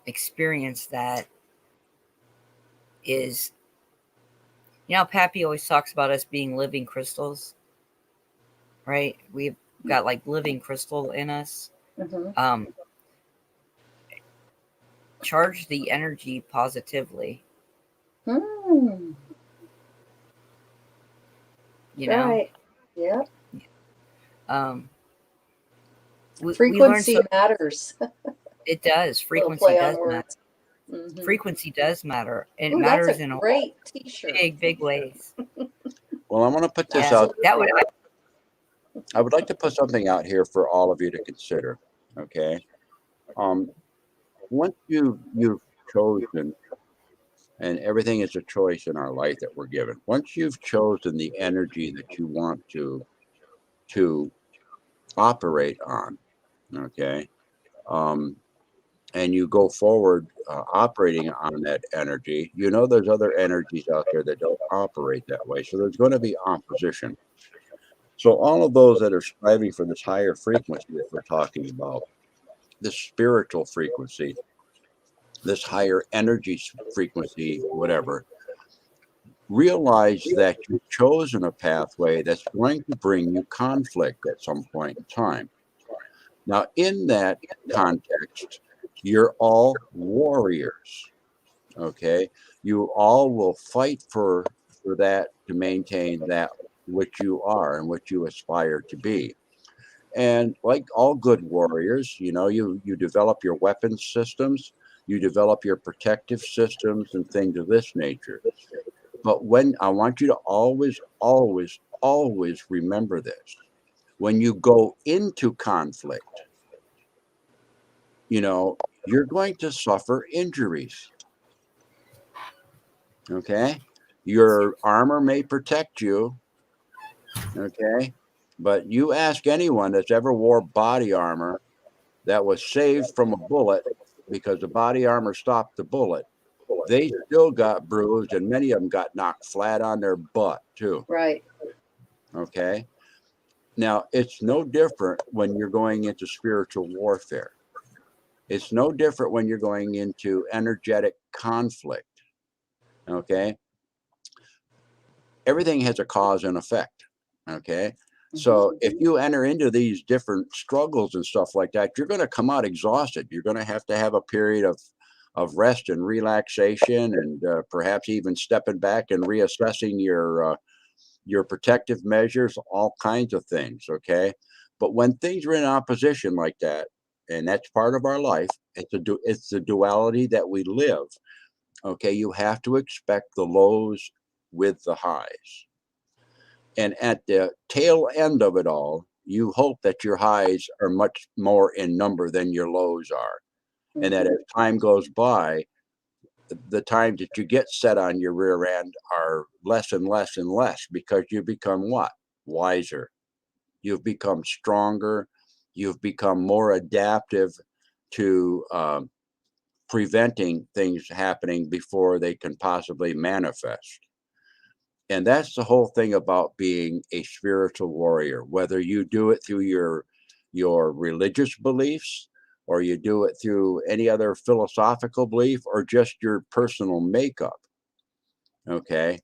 experience that is, Pappy always talks about us being living crystals, right? We've got like living crystal in us. Charge the energy positively. Right. Yeah. Frequency matters. It does. Frequency does matter. Mm-hmm. Frequency does matter, and it matters in a great t-shirt. Big ways. Well, I'm going to put this out. I would like to put something out here for all of you to consider. Okay. Once you've chosen, and everything is a choice in our life that we're given. Once you've chosen the energy that you want to operate on, okay, and you go forward operating on that energy, there's other energies out there that don't operate that way. So there's going to be opposition. So all of those that are striving for this higher frequency that we're talking about, this spiritual frequency, this higher energy frequency, whatever, realize that you've chosen a pathway that's going to bring you conflict at some point in time. Now, in that context, you're all warriors, okay? You all will fight for that, to maintain that which you are and what you aspire to be. And like all good warriors, you develop your weapon systems, you develop your protective systems and things of this nature. But when I want you to always, always, always remember this, when you go into conflict, you're going to suffer injuries. Okay. Your armor may protect you. Okay. But you ask anyone that's ever wore body armor that was saved from a bullet because the body armor stopped the bullet, they still got bruised, and many of them got knocked flat on their butt too. Right. Okay. Now, it's no different when you're going into spiritual warfare. It's no different when you're going into energetic conflict. Okay. Everything has a cause and effect. Okay. So if you enter into these different struggles and stuff like that, you're going to come out exhausted. You're going to have a period of rest and relaxation, and perhaps even stepping back and reassessing your protective measures, all kinds of things. Okay. But when things are in opposition like that, and that's part of our life, it's the duality that we live. Okay. You have to expect the lows with the highs. And at the tail end of it all, you hope that your highs are much more in number than your lows are. Mm-hmm. And that as time goes by, the times that you get set on your rear end are less and less and less, because you become what? Wiser. You've become stronger. You've become more adaptive to preventing things happening before they can possibly manifest. And that's the whole thing about being a spiritual warrior, whether you do it through your religious beliefs, or you do it through any other philosophical belief, or just your personal makeup. Okay.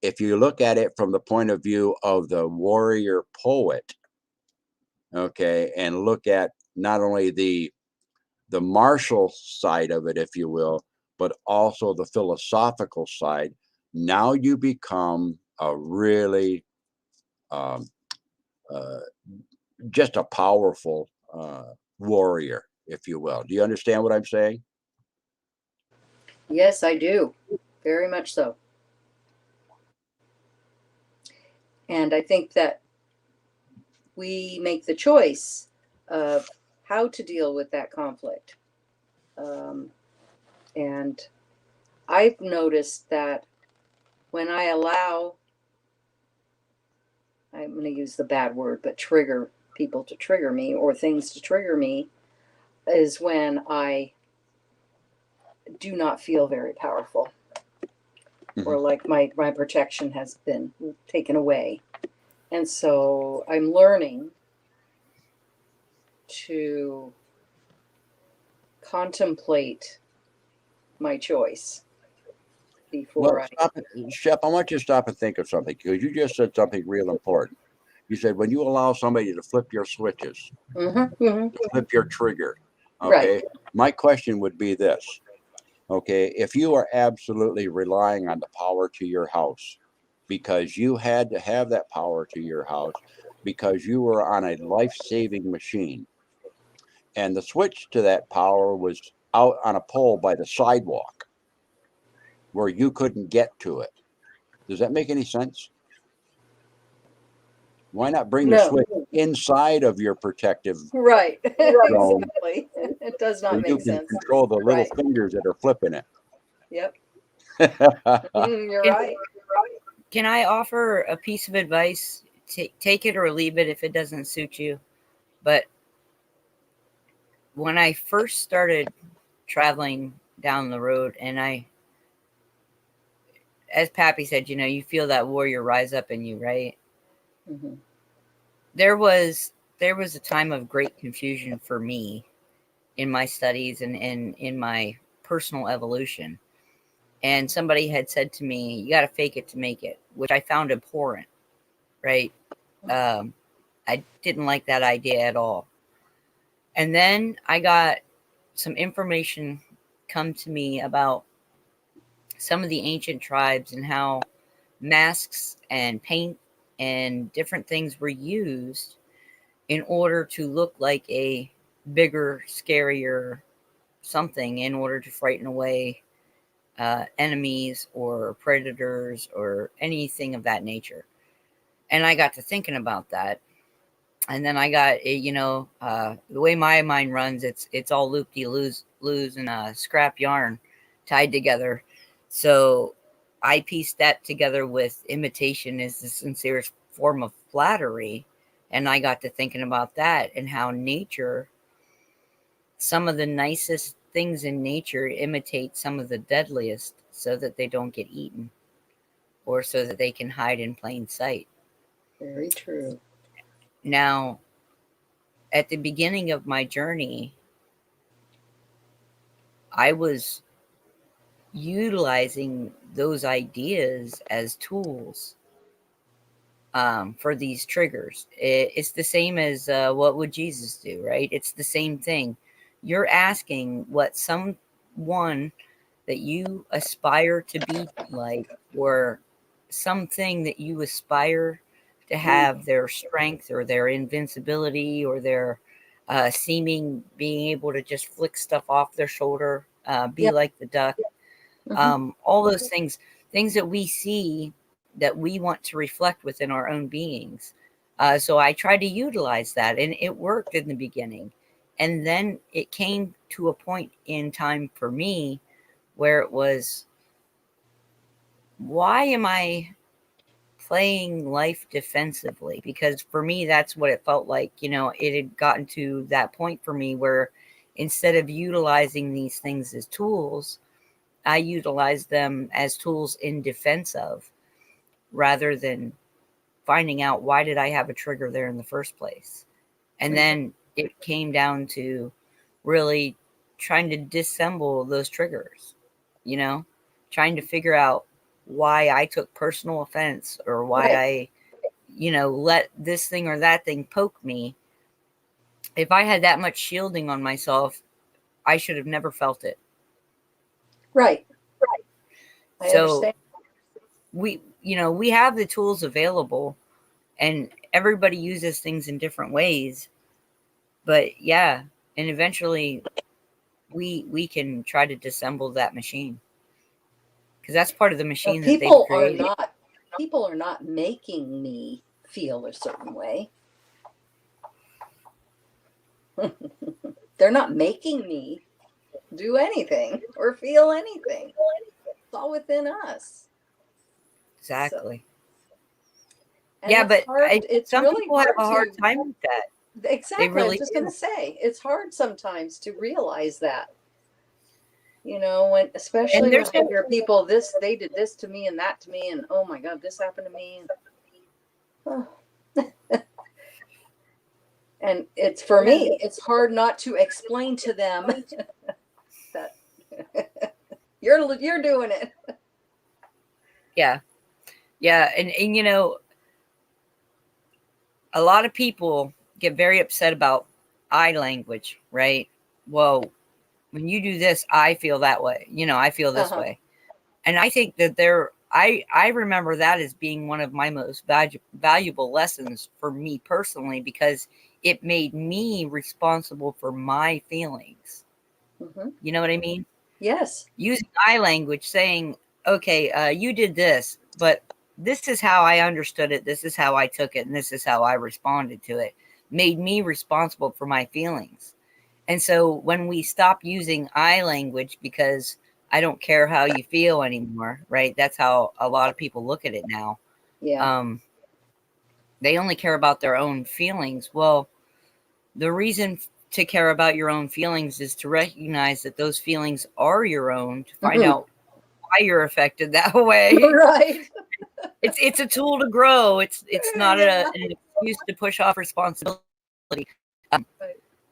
If you look at it from the point of view of the warrior poet, okay, and look at not only the martial side of it, if you will, but also the philosophical side, now you become a really just a powerful warrior, if you will. Do you understand what I'm saying? Yes, I do. Very much so. And I think that we make the choice of how to deal with that conflict. And I've noticed that when I allow, I'm going to use the bad word, but trigger people to trigger me, or things to trigger me, is when I do not feel very powerful. Mm-hmm. Or like my protection has been taken away. And so I'm learning to contemplate my choice before Shep, I want you to stop and think of something, because you just said something real important. You said when you allow somebody to flip your switches, to flip your trigger. Okay. Right. My question would be this. Okay. If you are absolutely relying on the power to your house, because you had to have that power to your house because you were on a life-saving machine, and the switch to that power was out on a pole by the sidewalk where you couldn't get to it. Does that make any sense? Why not bring the switch inside of your protective right zone? Exactly. It does not make sense. You can control the little fingers that are flipping it. Yep. You're right. Can I offer a piece of advice? Take it or leave it if it doesn't suit you. But when I first started traveling down the road, and as Pappy said, you feel that warrior rise up in you, right? Mm-hmm. There was a time of great confusion for me in my studies and in my personal evolution. And somebody had said to me, you got to fake it to make it, which I found abhorrent, right? I didn't like that idea at all. And then I got some information come to me about some of the ancient tribes and how masks and paint and different things were used in order to look like a bigger, scarier something, in order to frighten away enemies or predators or anything of that nature. And I got to thinking about that. And then I got, the way my mind runs, it's all loop-de-loos and scrap yarn tied together. So I pieced that together with imitation is the sincerest form of flattery. And I got to thinking about that, and how nature, some of the nicest things in nature imitate some of the deadliest so that they don't get eaten, or so that they can hide in plain sight. Very true. Now, at the beginning of my journey, I was utilizing those ideas as tools for these triggers. It's the same as what would Jesus do, right? It's the same thing. You're asking what someone that you aspire to be like, or something that you aspire to have, their strength or their invincibility or their seeming being able to just flick stuff off their shoulder, be Yep. like the duck, Mhm. all those things that we see that we want to reflect within our own beings. So I tried to utilize that, and it worked in the beginning. And then it came to a point in time for me where it was, why am I playing life defensively? Because for me, that's what it felt like. It had gotten to that point for me where instead of utilizing these things as tools, I utilized them as tools in defense of, rather than finding out why did I have a trigger there in the first place. And then it came down to really trying to disassemble those triggers, trying to figure out why I took personal offense, or why Right. I, let this thing or that thing poke me. If I had that much shielding on myself, I should have never felt it. Right. I So understand. we have the tools available, and everybody uses things in different ways. But yeah, and eventually we can try to disassemble that machine, because that's part of the Well, machine that they've created. people are not making me feel a certain way. They're not making me do anything or feel anything. It's all within us. Exactly. And Yeah, it's but hard. It's some really people have hard a hard to time with that. They exactly. I was really just going do. to say it's hard sometimes to realize that. When And especially when there's I no, hear people they did this to me and that to me, and oh my God, this happened to me. Oh. And it's for me, it's hard not to explain to them that you're doing it. yeah, yeah, and a lot of people get very upset about I language, right? Well, when you do this, I feel that way. I feel this Uh-huh. way. And I think that I remember that as being one of my most valuable lessons for me personally, because it made me responsible for my feelings. Mm-hmm. You know what I mean? Yes. Using I language, saying, okay, you did this, but this is how I understood it. This is how I took it. And this is how I responded to it. Made me responsible for my feelings. And so when we stop using I language because I don't care how you feel anymore, right? That's how a lot of people look at it now. Yeah. They only care about their own feelings. Well, the reason to care about your own feelings is to recognize that those feelings are your own, to find Mm-hmm. out why you're affected that way. Right. It's a tool to grow. It's not Yeah. an excuse to push off responsibility. Right.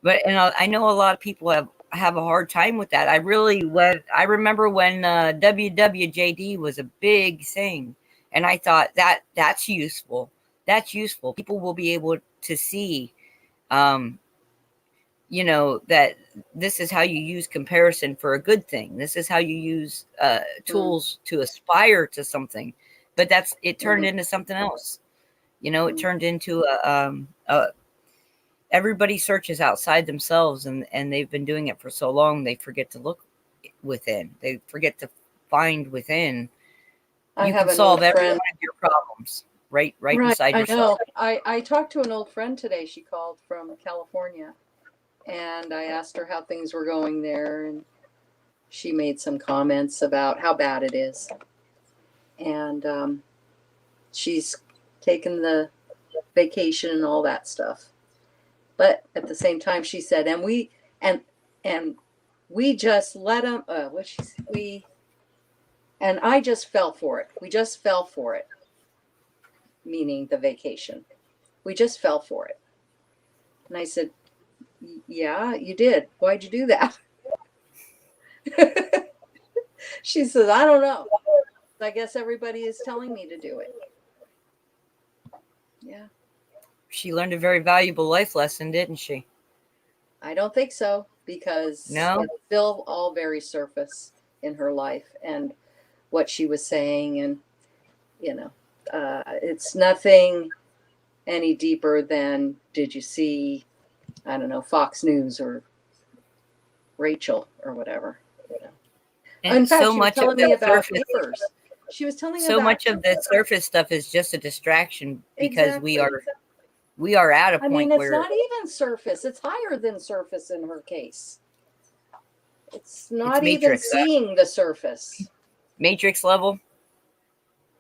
But I know a lot of people have a hard time with that. I remember when WWJD was a big thing, and I thought that's useful. That's useful. People will be able to see, um, that this is how you use comparison for a good thing. This is how you use tools to aspire to something. But it turned Mm-hmm. into something else. It Mm-hmm. turned into everybody searches outside themselves, and they've been doing it for so long they forget to look within. They forget to find within. I You have can an old solve every one friend. of your problems right Right. inside I yourself. know. I talked to an old friend today. She called from California, and I asked her how things were going there, and she made some comments about how bad it is. And she's taken the vacation and all that stuff. But at the same time, she said, and and we just let them. And I just fell for it. We just fell for it, meaning the vacation. We just fell for it. And I said, yeah, you did. Why'd you do that? She says, I don't know. I guess everybody is telling me to do it. Yeah. She learned a very valuable life lesson, didn't she? I don't think so, because No. it's still all very surface in her life and what she was saying. And you know, it's nothing any deeper than, did you see, I don't know, Fox News or Rachel or whatever. You know. And In fact, so she was much of telling the me about surface, neighbors. She was telling me so about much of the surface stuff is just a distraction because exactly. we are at a I mean, point it's where not even surface. It's higher than surface in her case. It's not even Matrix, seeing the surface. Matrix level.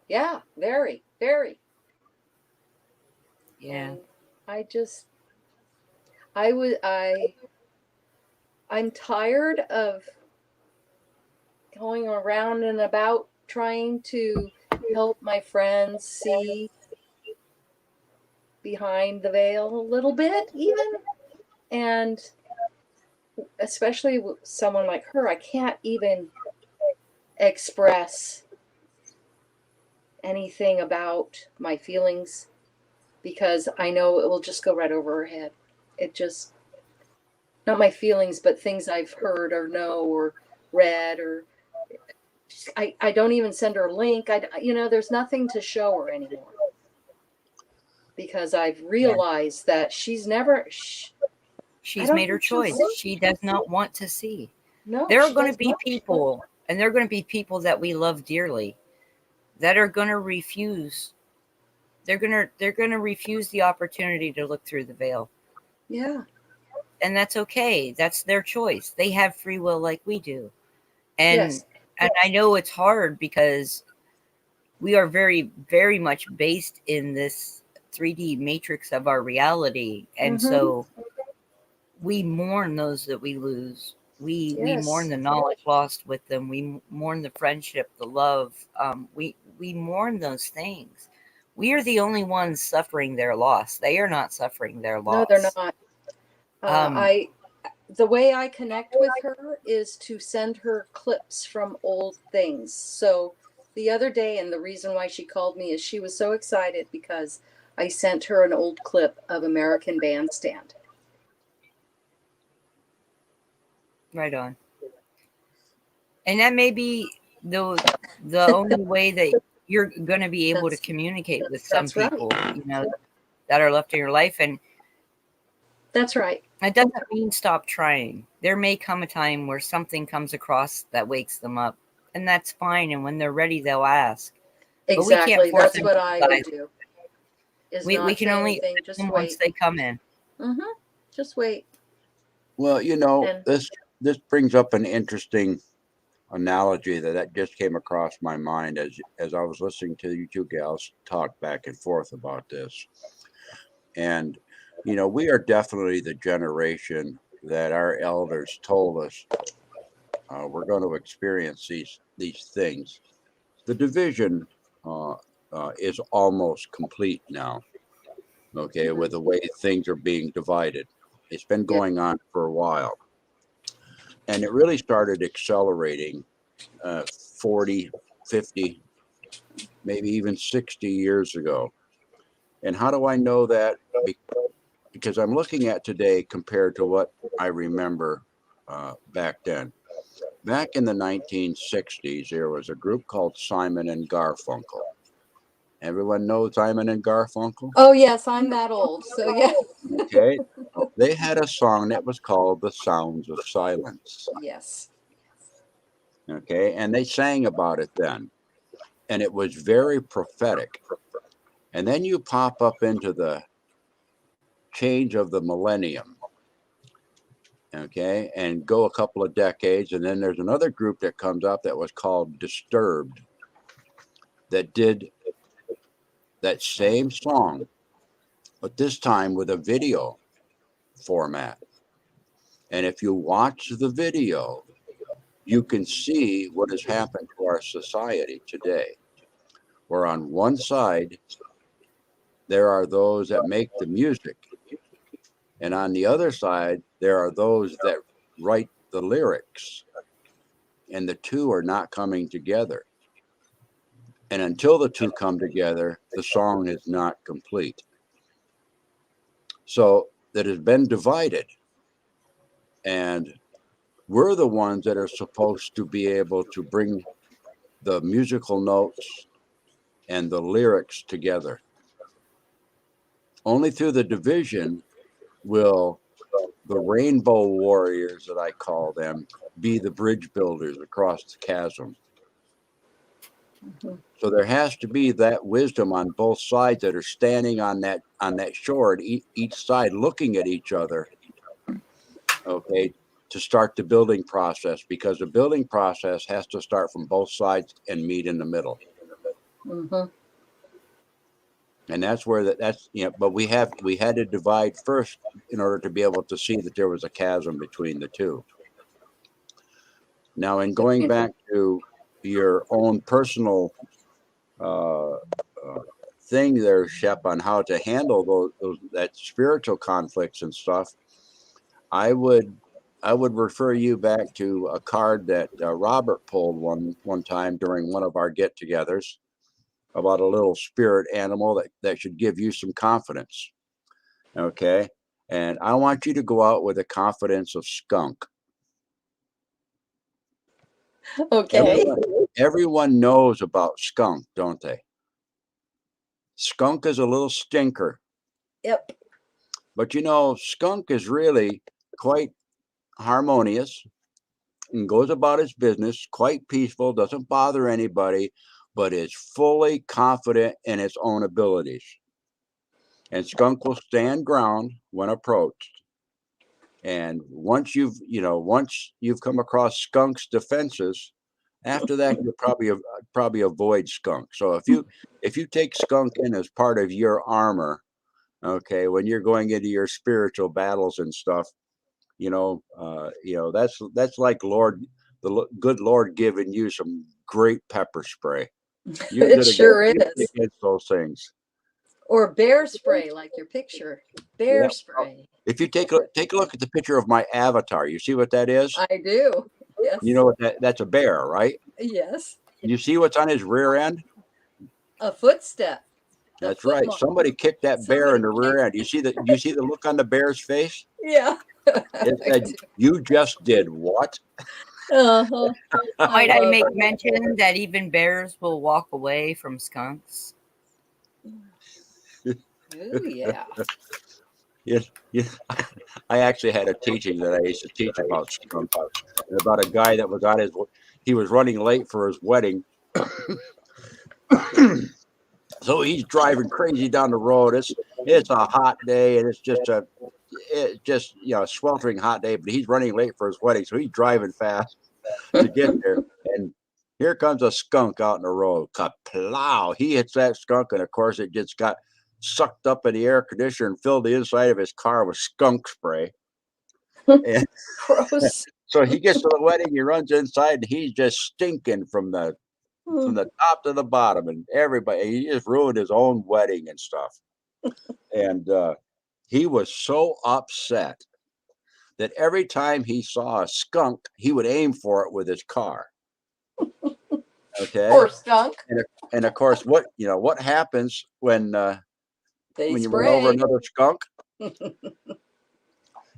Yeah, very, very. Yeah. And I just, I'm tired of going around and about trying to help my friends see behind the veil a little bit, even. And especially with someone like her, I can't even express anything about my feelings because I know it will just go right over her head. It just, not my feelings, but things I've heard or know or read, or I don't even send her a link. There's nothing to show her anymore because I've realized that she's never. She's made her choice. She does not want to see. No, there are going to be people, and there are going to be people that we love dearly that are going to refuse. They're going to refuse the opportunity to look through the veil. Yeah. And that's okay. That's their choice. They have free will like we do. And Yes. And I know it's hard because we are very, very much based in this 3D matrix of our reality. And so we mourn those that we lose. We mourn the knowledge lost with them. We mourn the friendship, the love. We mourn those things. We are the only ones suffering their loss. They are not suffering their loss. No, they're not. The way I connect with her is to send her clips from old things. So the other day, and the reason why she called me is she was so excited because I sent her an old clip of American Bandstand. Right on. And that may be the only way that you're going to be able to communicate with some people, that are left in your life. And that's right. That doesn't mean stop trying. There may come a time where something comes across that wakes them up, and that's fine. And when they're ready, they'll ask. Exactly. That's what I would do. We can only just wait once they come in. Just wait. Well, this brings up an interesting analogy that just came across my mind as I was listening to you two gals talk back and forth about this. And we are definitely the generation that our elders told us we're going to experience these things. The division is almost complete now. Okay, with the way things are being divided, it's been going on for a while, and it really started accelerating 40, 50, maybe even 60 years ago. And how do I know that? Because I'm looking at today compared to what I remember back then. Back in the 1960s, there was a group called Simon and Garfunkel. Everyone knows Simon and Garfunkel? Oh, yes, I'm that old, so yeah. Okay. They had a song that was called The Sounds of Silence. Yes. Okay, and they sang about it then. And it was very prophetic. And then you pop up into the change of the millennium. Okay, and go a couple of decades, and then there's another group that comes up that was called Disturbed that did that same song, but this time with a video format. And if you watch the video, you can see what has happened to our society today. Where on one side, there are those that make the music, and on the other side, there are those that write the lyrics, and the two are not coming together. And until the two come together, the song is not complete. So that has been divided. And we're the ones that are supposed to be able to bring the musical notes and the lyrics together. Only through the division will the rainbow warriors, that I call them, be the bridge builders across the chasm. Mhm. So there has to be that wisdom on both sides that are standing on that shore at each side, looking at each other, okay, to start the building process, because the building process has to start from both sides and meet in the middle. Mhm. And that's where that's, you know, but we had to divide first in order to be able to see that there was a chasm between the two. Now, in going back to your own personal uh, thing there, Shep, on how to handle that spiritual conflicts and stuff, I would refer you back to a card that Robert pulled one time during one of our get-togethers about a little spirit animal that should give you some confidence. Okay, and I want you to go out with the confidence of skunk. Okay. Everyone knows about skunk, don't they? Skunk is a little stinker. Yep. But you know, skunk is really quite harmonious and goes about its business, quite peaceful, doesn't bother anybody, but is fully confident in its own abilities. And skunk will stand ground when approached. And once you've come across skunk's defenses, after that you'll probably avoid skunk. So if you take skunk in as part of your armor, okay, when you're going into your spiritual battles and stuff, that's like good Lord giving you some great pepper spray. You're It good sure is. against those things. Or bear spray, like your picture. Bear Yeah. spray. If you take a look at the picture of my avatar, you see what that is? I do. Yes. You know what that's a bear, right? Yes. You see what's on his rear end? A footstep. That's right. Footmark. Somebody kicked that bear in the rear end. You see the look on the bear's face? Yeah. It said, "You just did what?" Uh-huh. Might I make mention that even bears will walk away from skunks? Oh, yeah. Yes, yes. I actually had a teaching that I used to teach about skunk, and about a guy that was he was running late for his wedding. So he's driving crazy down the road. It's a hot day, and it's just a sweltering hot day. But he's running late for his wedding, so he's driving fast to get there. And here comes a skunk out in the road. Kaplow! He hits that skunk, and of course, it just got sucked up in the air conditioner and filled the inside of his car with skunk spray. And Gross. so he gets to the wedding, he runs inside, and he's just stinking from the top to the bottom, and everybody. He just ruined his own wedding and stuff. And he was so upset that every time he saw a skunk, he would aim for it with his car. Okay. Poor skunk. And of course, what happens when you run over another skunk?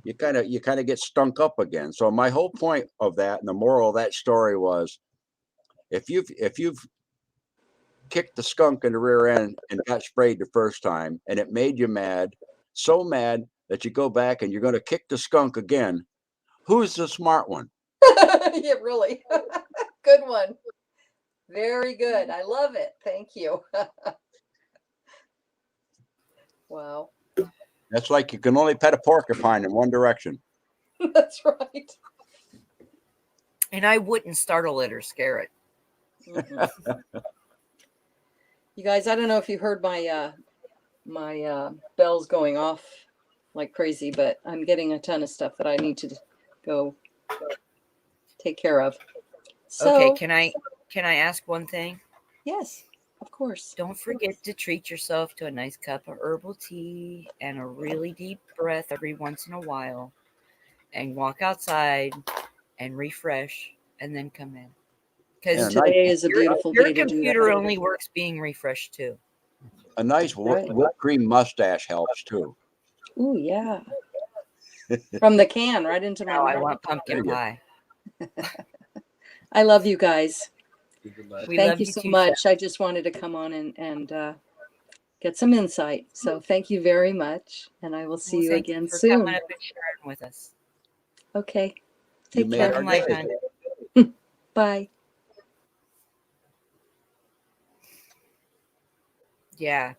You kind of get stunk up again. So my whole point of that, and the moral of that story was, if you've kicked the skunk in the rear end and got sprayed the first time, and it made you mad, so mad that you go back and you're going to kick the skunk again, who's the smart one? Yeah, really. Good one. Very good. I love it. Thank you. Wow. That's like you can only pet a porcupine in one direction. That's right. And I wouldn't startle it or scare it. You guys, I don't know if you heard my bells going off like crazy, but I'm getting a ton of stuff that I need to go take care of. So, Okay, can I ask one thing? Yes, of course. Don't forget to treat yourself to a nice cup of herbal tea and a really deep breath every once in a while, and walk outside and refresh and then come in. Because today is a beautiful day your to do that. computer only works being refreshed too. A nice whipped cream mustache helps too. Ooh, yeah. From the can right into my Now I mouth. want pumpkin pie. I love you guys. We Thank love you you so too, much. I just wanted to come on and get some insight. So thank you very much. And I will see Well, you thank you again for soon. coming up and sharing with us. Okay. You Take made care. Love our and light, day. hon. Bye. Yeah.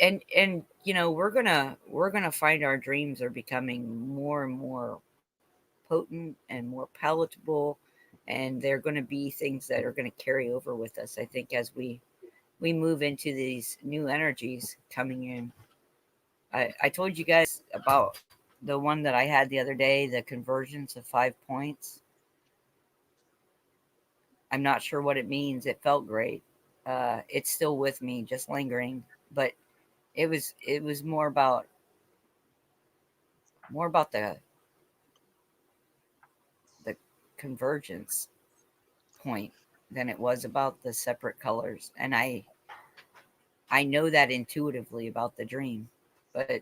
And you know, we're gonna find our dreams are becoming more and more potent and more palatable, and they're going to be things that are going to carry over with us, I think, as we move into these new energies coming in. I told you guys about the one that I had the other day, the convergence of 5 points. I'm not sure what it means. It felt great. It's still with me, just lingering, but it was more about the convergence point than it was about the separate colors. And I know that intuitively about the dream, but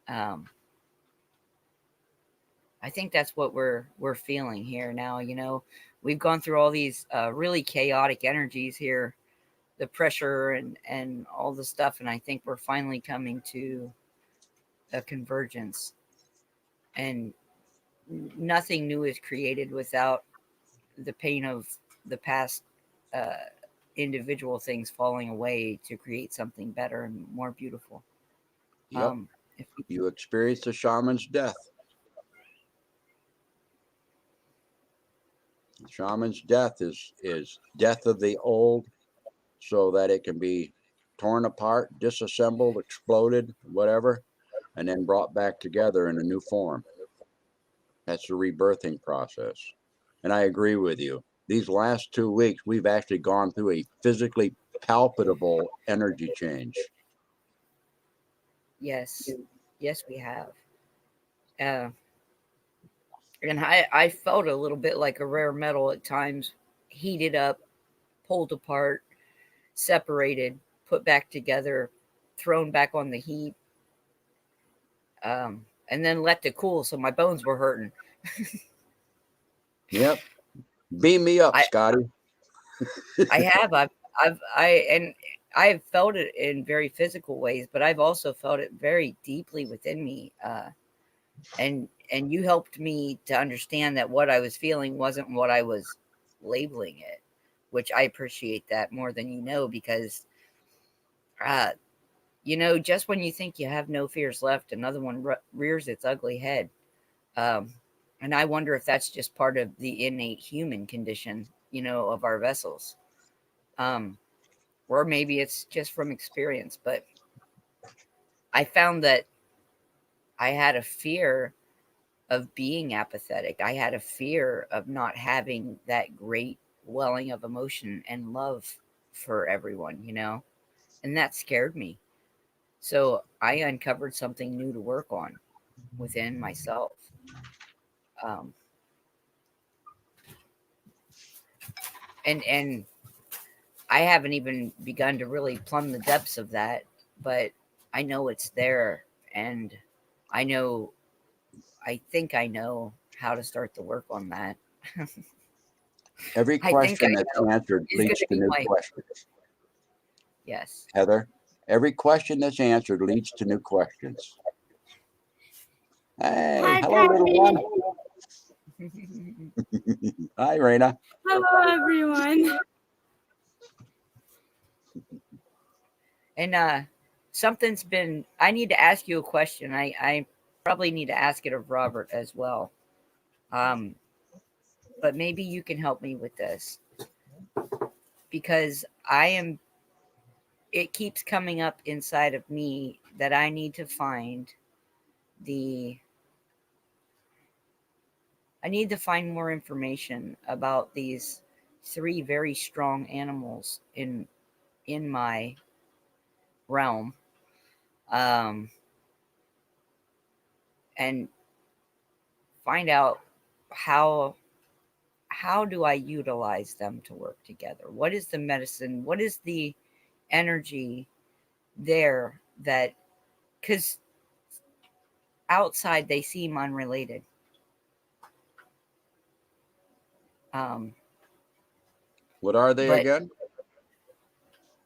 um, I think that's what we're feeling here now. You know, we've gone through all these really chaotic energies here, the pressure and all the stuff, and I think we're finally coming to a convergence. And nothing new is created without the pain of the past uh, individual things falling away to create something better and more beautiful. Yep. If You experienced a shaman's death. The shaman's death is death of the old so that it can be torn apart, disassembled, exploded, whatever, and then brought back together in a new form. That's the rebirthing process. And I agree with you. These last 2 weeks, we've actually gone through a physically palpable energy change. Yes, yes, we have. Uh, and I felt a little bit like a rare metal at times, heated up, pulled apart, separated, put back together, thrown back on the heat, and then let it cool. So my bones were hurting. Yep. Beam me up, I Scotty. I have I've felt it in very physical ways, but I've also felt it very deeply within me. And you helped me to understand that what I was feeling wasn't what I was labeling it, which I appreciate that more than you know, because uh you know, just when you think you have no fears left, another one rears its ugly head. um and I wonder if that's just part of the innate human condition, you know, of our vessels. um or maybe it's just from experience, but I found that I had a fear of being apathetic. I had a fear of not having that great welling of emotion and love for everyone, you know, and that scared me. So I uncovered something new to work on within myself. Um, and I haven't even begun to really plumb the depths of that, but I know it's there, and I know, I think I know how to start the work on that. Every I think I question that's know answered is going leads to to be new my questions. yes. Heather, every question that's answered leads to new questions. Hey, Hi, hello, little one. Patty. Hi, Raina. Hello, everyone. And something's been. I need to ask you a question. I probably need to ask it of Robert as well. Um, but maybe you can help me with this, because I am. It keeps coming up inside of me that I need to find the. I need to find more information about these three very strong animals in my realm, um, and find out how do I utilize them to work together? What is the medicine? What is the energy there that, because outside they seem unrelated. Um, What are they But again?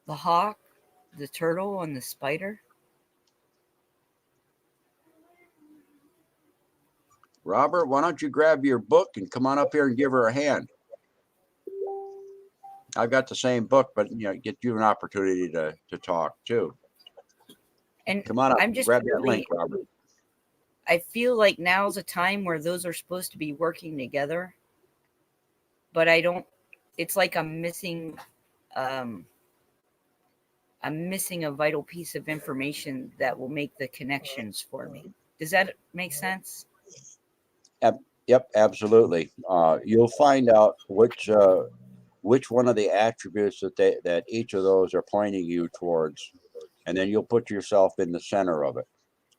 the hawk, the turtle, and the spider. Robert, why don't you grab your book and come on up here and give her a hand? I've got the same book, but get you an opportunity to talk too. And Come on up, I'm just grab that really, link, Robert. I feel like now's a time where those are supposed to be working together, but I don't. It's like I'm missing a vital piece of information that will make the connections for me. Does that make sense? Yep, absolutely. You'll find out which one of the attributes that each of those are pointing you towards, and then you'll put yourself in the center of it.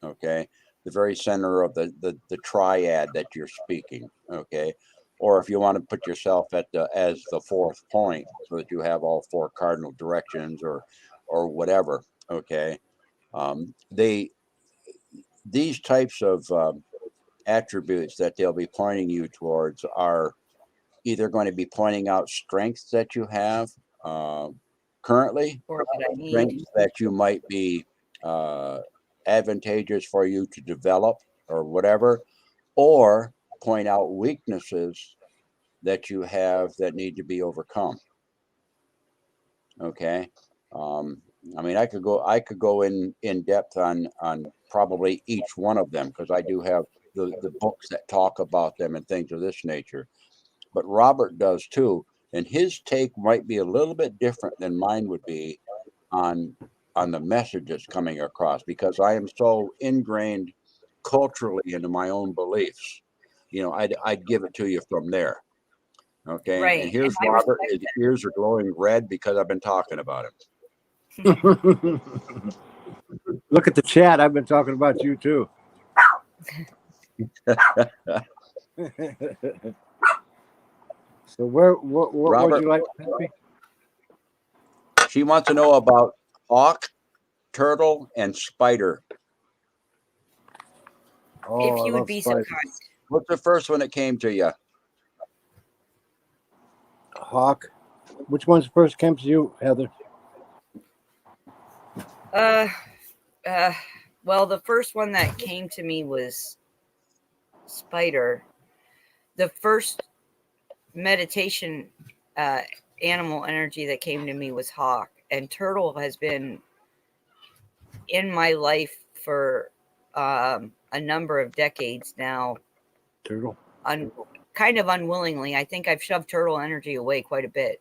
Okay, the very center of the triad that you're speaking. Okay, or if you want to put yourself as the fourth point, so that you have all four cardinal directions or whatever. Okay, these types of attributes that they'll be pointing you towards are either going to be pointing out strengths that you have currently, Or that I need? strengths that you might be advantageous for you to develop or whatever, or point out weaknesses that you have that need to be overcome. Okay. I mean, I could go in depth on probably each one of them, because I do have the books that talk about them and things of this nature. But Robert does too, and his take might be a little bit different than mine would be on the messages coming across, because I am so ingrained culturally into my own beliefs. I'd give it to you from there. Okay, Right. and here's And I Robert. respect His ears are glowing red because I've been talking about him. Look at the chat. I've been talking about you too. So what Robert, would you like, Peppy? She wants to know about hawk, turtle, and spider. Oh, if I you would love be spiders. so kind. What's the first one that came to you? Hawk. Which one's first came to you, Heather? Well, the first one that came to me was spider. The first meditation animal energy that came to me was hawk, and turtle has been in my life for a number of decades now. Turtle. Kind of unwillingly. I think I've shoved turtle energy away quite a bit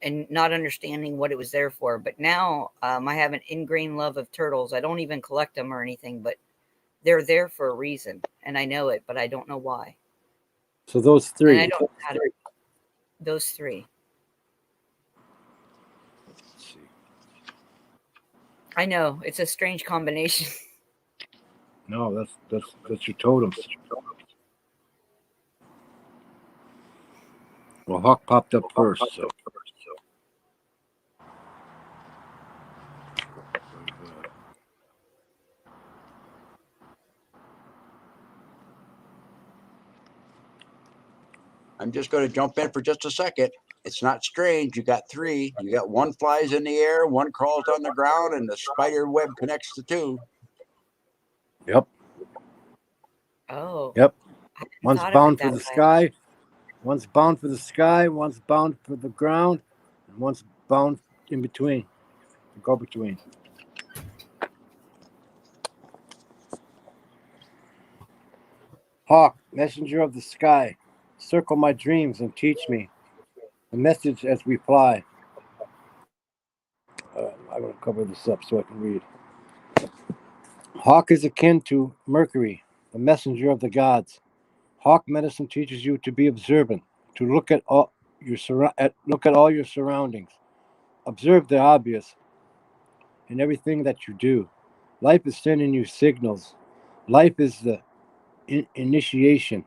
and not understanding what it was there for. But now I have an ingrained love of turtles. I don't even collect them or anything, but they're there for a reason, and I know it, but I don't know why. So those three. And I don't know how to, those three. Let's see. I know it's a strange combination. No, that's your totems. Well, Hawk popped up first, so. I'm just going to jump in for just a second. It's not strange. You got three. You got one flies in the air, one crawls on the ground, and the spider web connects the two. Yep. Oh. Yep. One's bound for the way. sky. One's bound for the sky. One's bound for the ground. And one's bound in between. Go between. Hawk, messenger of the sky, circle my dreams and teach me a message as we fly. I'm going to cover this up so I can read. Hawk is akin to Mercury, the messenger of the gods. Hawk medicine teaches you to be observant, to look at all your surroundings. Observe the obvious in everything that you do. Life is sending you signals. Life is the initiation.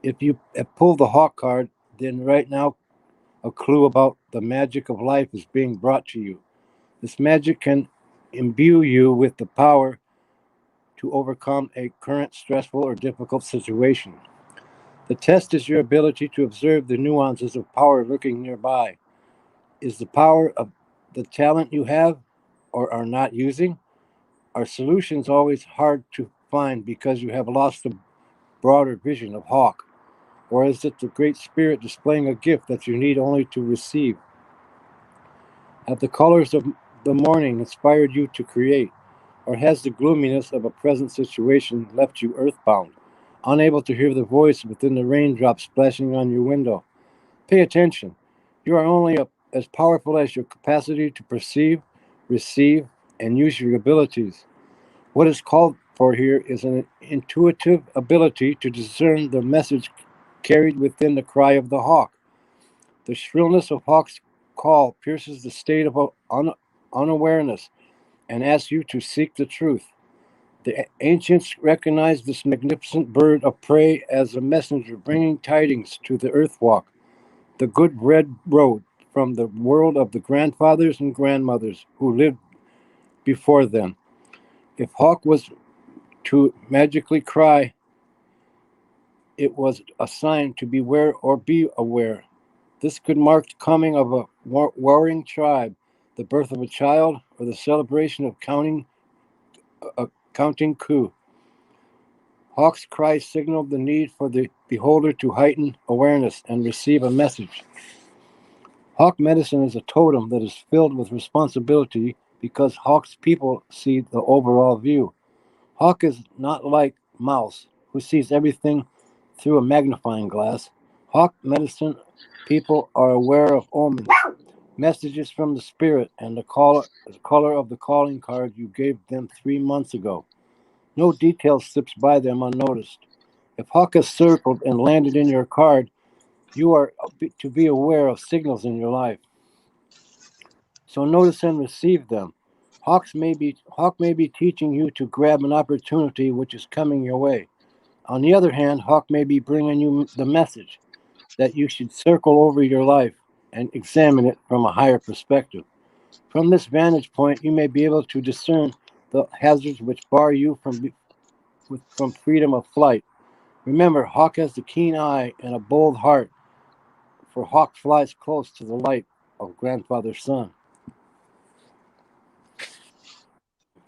If you pull the Hawk card, then right now a clue about the magic of life is being brought to you. This magic can imbue you with the power to overcome a current stressful or difficult situation. The test is your ability to observe the nuances of power lurking nearby. is the power of the talent you have or are not using? Are solutions always hard to find because you have lost the broader vision of Hawk? Or is it the Great Spirit displaying a gift that you need only to receive? Have the colors of the morning inspired you to create? Or has the gloominess of a present situation left you earthbound, unable to hear the voice within the raindrops splashing on your window? Pay attention. You are only as powerful as your capacity to perceive, receive, and use your abilities. What is called for here is an intuitive ability to discern the message carried within the cry of the hawk. The shrillness of Hawk's call pierces the state of unawareness and asks you to seek the truth. The ancients recognized this magnificent bird of prey as a messenger bringing tidings to the earthwalk, the good red road from the world of the grandfathers and grandmothers who lived before them. If Hawk was to magically cry, it was a sign to beware or be aware. This could mark the coming of a warring tribe, the birth of a child, or the celebration of a counting coup. Hawk's cry signaled the need for the beholder to heighten awareness and receive a message. Hawk medicine is a totem that is filled with responsibility because Hawk's people see the overall view. Hawk is not like Mouse, who sees everything through a magnifying glass. Hawk medicine people are aware of omens, messages from the spirit, and the color of the calling card you gave them 3 months ago. No detail slips by them unnoticed. If Hawk has circled and landed in your card, you are to be aware of signals in your life. So notice and receive them. Hawk may be teaching you to grab an opportunity which is coming your way. On the other hand, Hawk may be bringing you the message that you should circle over your life and examine it from a higher perspective. From this vantage point, you may be able to discern the hazards which bar you from freedom of flight. Remember, Hawk has the keen eye and a bold heart, for Hawk flies close to the light of Grandfather's Son.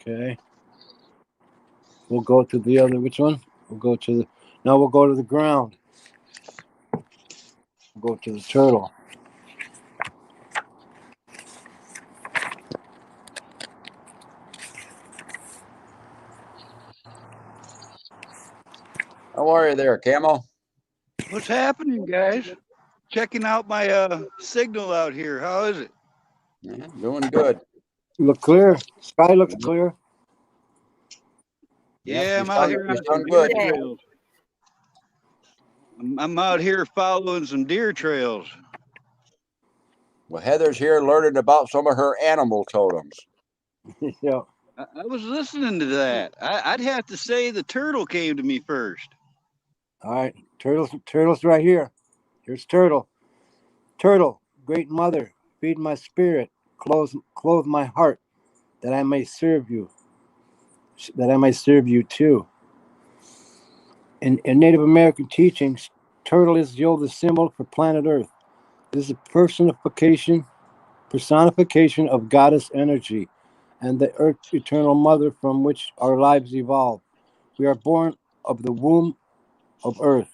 Okay. We'll go to the other, which one? Now we'll go to the ground. We'll go to the turtle. How are you there, Camo? What's happening, guys? Checking out my signal out here. How is it? Yeah, doing good. You look clear. Sky looks clear. Yeah, you I'm out here on you some sound deer good. trails. I'm out here following some deer trails. Well, Heather's here learning about some of her animal totems. Yeah. I was listening to that. I'd have to say the turtle came to me first. All right. Turtle's right here. Here's Turtle. Turtle, great mother, feed my spirit, clothe my heart, that I may serve you too. In Native American teachings, turtle is the oldest symbol for planet Earth. It is a personification of goddess energy and the Earth eternal mother from which our lives evolve. We are born of the womb of Earth,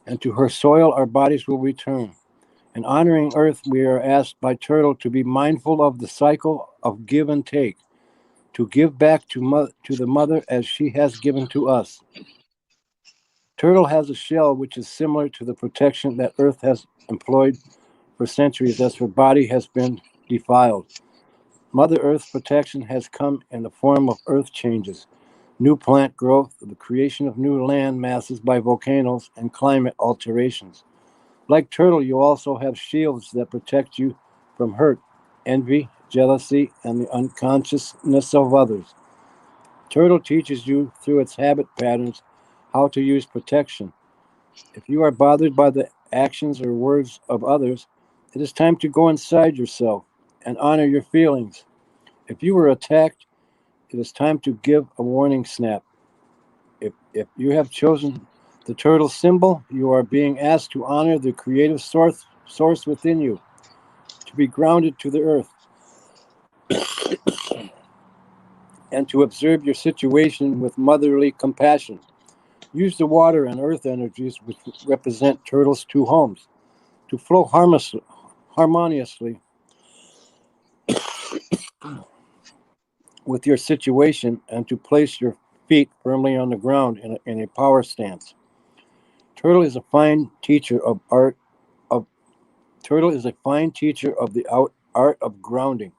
and to her soil our bodies will return. In honoring Earth, we are asked by Turtle to be mindful of the cycle of give and take, to give back to the mother as she has given to us. Turtle has a shell which is similar to the protection that Earth has employed for centuries as her body has been defiled. Mother Earth's protection has come in the form of earth changes, new plant growth, the creation of new land masses by volcanoes, and climate alterations. Like Turtle, you also have shields that protect you from hurt, envy, jealousy, and the unconsciousness of others. Turtle teaches you through its habit patterns how to use protection. If you are bothered by the actions or words of others, it is time to go inside yourself and honor your feelings. If you were attacked, it is time to give a warning snap. If you have chosen the turtle symbol, you are being asked to honor the creative source within you, to be grounded to the earth and to observe your situation with motherly compassion. Use the water and earth energies, which represent turtles' two homes, to flow harmoniously with your situation and to place your feet firmly on the ground in a power stance. Turtle is a fine teacher of art of Turtle is a fine teacher of the art of grounding.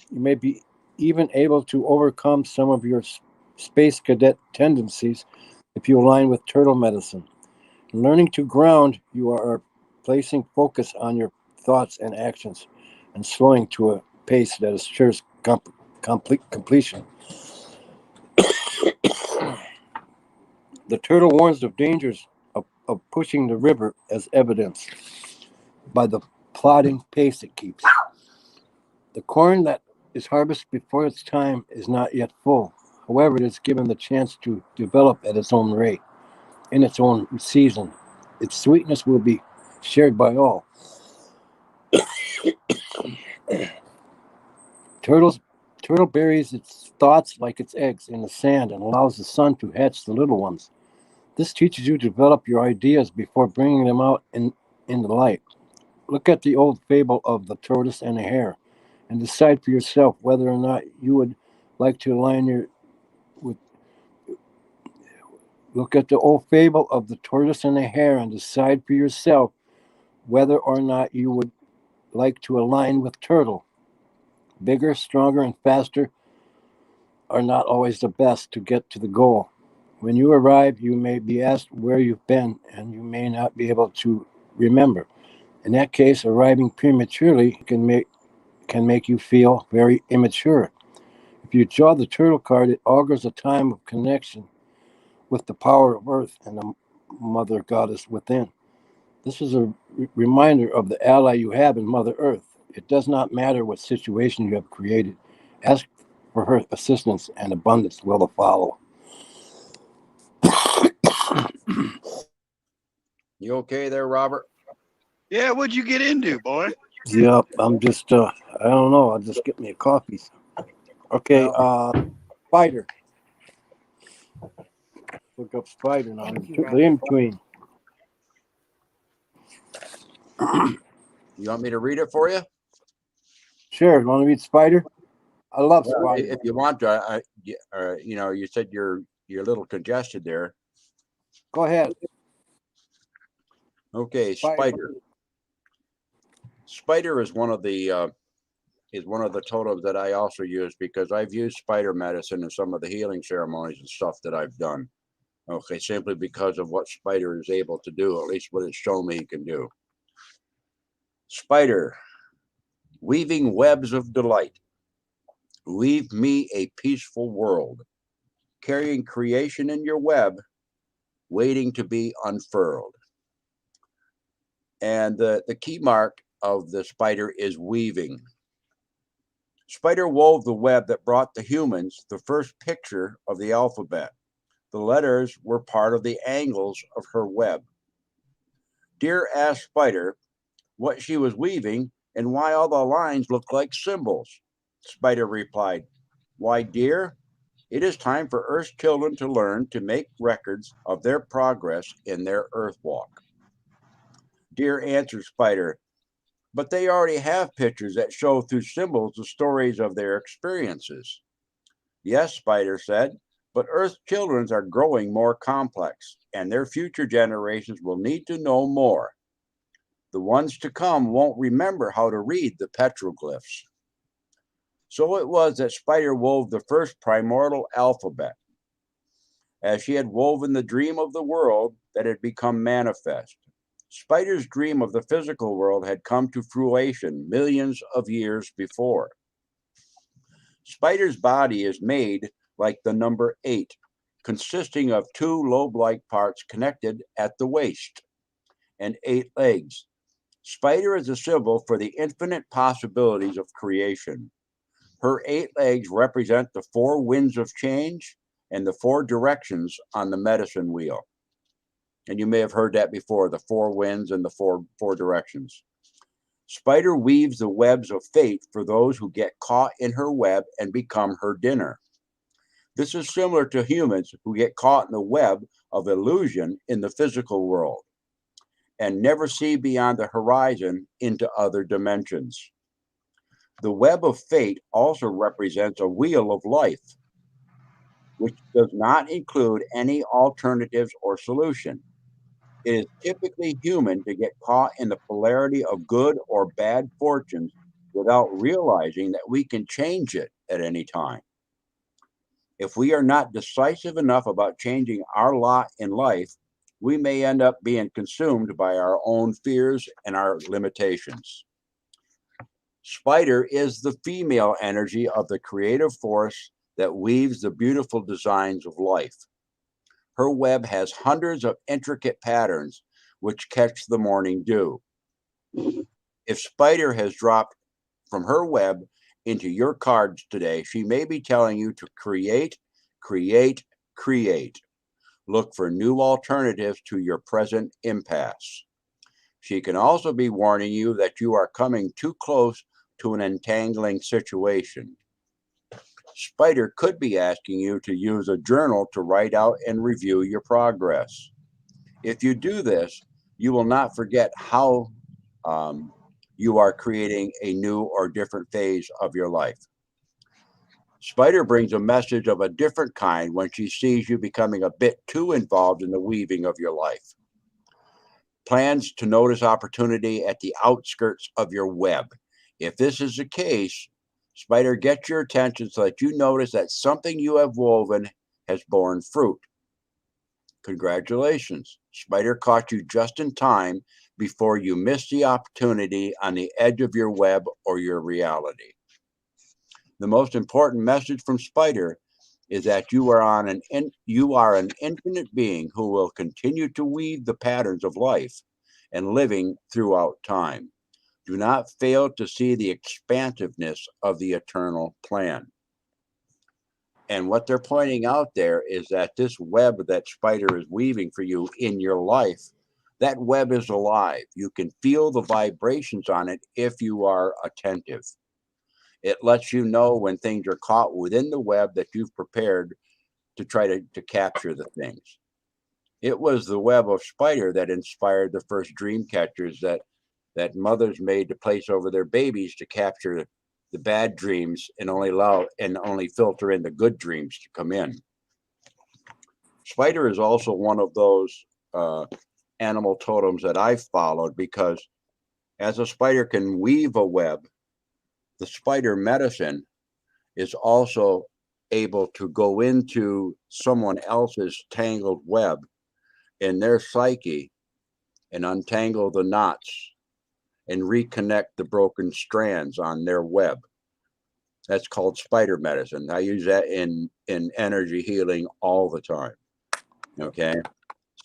You may be even able to overcome some of your space cadet tendencies if you align with turtle medicine. In learning to ground, you are placing focus on your thoughts and actions and slowing to a pace that assures complete completion. The turtle warns of dangers of pushing the river as evidenced by the plodding pace it keeps. The corn that is harvested before its time is not yet full. However, it is given the chance to develop at its own rate, in its own season. Its sweetness will be shared by all. Turtle buries its thoughts like its eggs in the sand and allows the sun to hatch the little ones. This teaches you to develop your ideas before bringing them out in the light. Look at the old fable of the tortoise and the hare and decide for yourself whether or not you would like to align your with look at the old fable of the tortoise and the hare and decide for yourself whether or not you would like to align with turtle. Bigger, stronger, and faster are not always the best to get to the goal. When you arrive, you may be asked where you've been, and you may not be able to remember. In that case, arriving prematurely can make you feel very immature. If you draw the turtle card, it augurs a time of connection with the power of earth and the mother goddess within. This is a reminder of the ally you have in Mother Earth. It does not matter what situation you have created. Ask for her assistance, and abundance will follow. You okay there, Robert? Yeah, what'd you get into, boy? Yep, I'm just, I don't know. I'll just get me a coffee. Okay, spider. Look up spider now. Thank you, The Robert. in between. You want me to read it for you? Sure, you want to read spider? I love Well, spider. if you want to, you said you're a little congested there. Go ahead. Okay, spider. Spider is one of the totems that I also use because I've used spider medicine in some of the healing ceremonies and stuff that I've done. Okay, simply because of what spider is able to do, at least what it's shown me he can do. Spider, weaving webs of delight. Weave me a peaceful world, carrying creation in your web, waiting to be unfurled. And the key mark of the spider is weaving. Spider wove the web that brought the humans the first picture of the alphabet. The letters were part of the angles of her web. Deer asked Spider what she was weaving and why all the lines looked like symbols. Spider replied, "Why, dear, it is time for Earth's children to learn to make records of their progress in their Earth walk." Deer answered Spider, "But they already have pictures that show through symbols the stories of their experiences." "Yes," Spider said, "but Earth's children are growing more complex, and their future generations will need to know more. The ones to come won't remember how to read the petroglyphs." So it was that Spider wove the first primordial alphabet. As she had woven the dream of the world that had become manifest, Spider's dream of the physical world had come to fruition millions of years before. Spider's body is made like the number 8, consisting of 2 lobe-like parts connected at the waist, and 8 legs. Spider is a symbol for the infinite possibilities of creation. Her 8 legs represent the 4 winds of change and the 4 directions on the medicine wheel. And you may have heard that before, the 4 winds and the four directions. Spider weaves the webs of fate for those who get caught in her web and become her dinner. This is similar to humans who get caught in the web of illusion in the physical world and never see beyond the horizon into other dimensions. The web of fate also represents a wheel of life, which does not include any alternatives or solution. It is typically human to get caught in the polarity of good or bad fortunes without realizing that we can change it at any time. If we are not decisive enough about changing our lot in life, we may end up being consumed by our own fears and our limitations. Spider is the female energy of the creative force that weaves the beautiful designs of life. Her web has hundreds of intricate patterns which catch the morning dew. If Spider has dropped from her web into your cards today, she may be telling you to create, create, create. Look for new alternatives to your present impasse. She can also be warning you that you are coming too close to an entangling situation. Spider could be asking you to use a journal to write out and review your progress. If you do this, you will not forget how you are creating a new or different phase of your life. Spider brings a message of a different kind when she sees you becoming a bit too involved in the weaving of your life. Plans to notice opportunity at the outskirts of your web. If this is the case, Spider gets your attention so that you notice that something you have woven has borne fruit. Congratulations. Spider caught you just in time before you missed the opportunity on the edge of your web or your reality. The most important message from Spider is that you are an infinite being who will continue to weave the patterns of life and living throughout time. Do not fail to see the expansiveness of the eternal plan. And what they're pointing out there is that this web that Spider is weaving for you in your life, that web is alive. You can feel the vibrations on it if you are attentive. It lets you know when things are caught within the web that you've prepared to try to capture the things. It was the web of Spider that inspired the first dream catchers that mothers made to place over their babies to capture the bad dreams and only filter in the good dreams to come in. Spider is also one of those animal totems that I've followed because as a spider can weave a web, the spider medicine is also able to go into someone else's tangled web in their psyche and untangle the knots and reconnect the broken strands on their web. That's called spider medicine. I use that in energy healing all the time. Okay.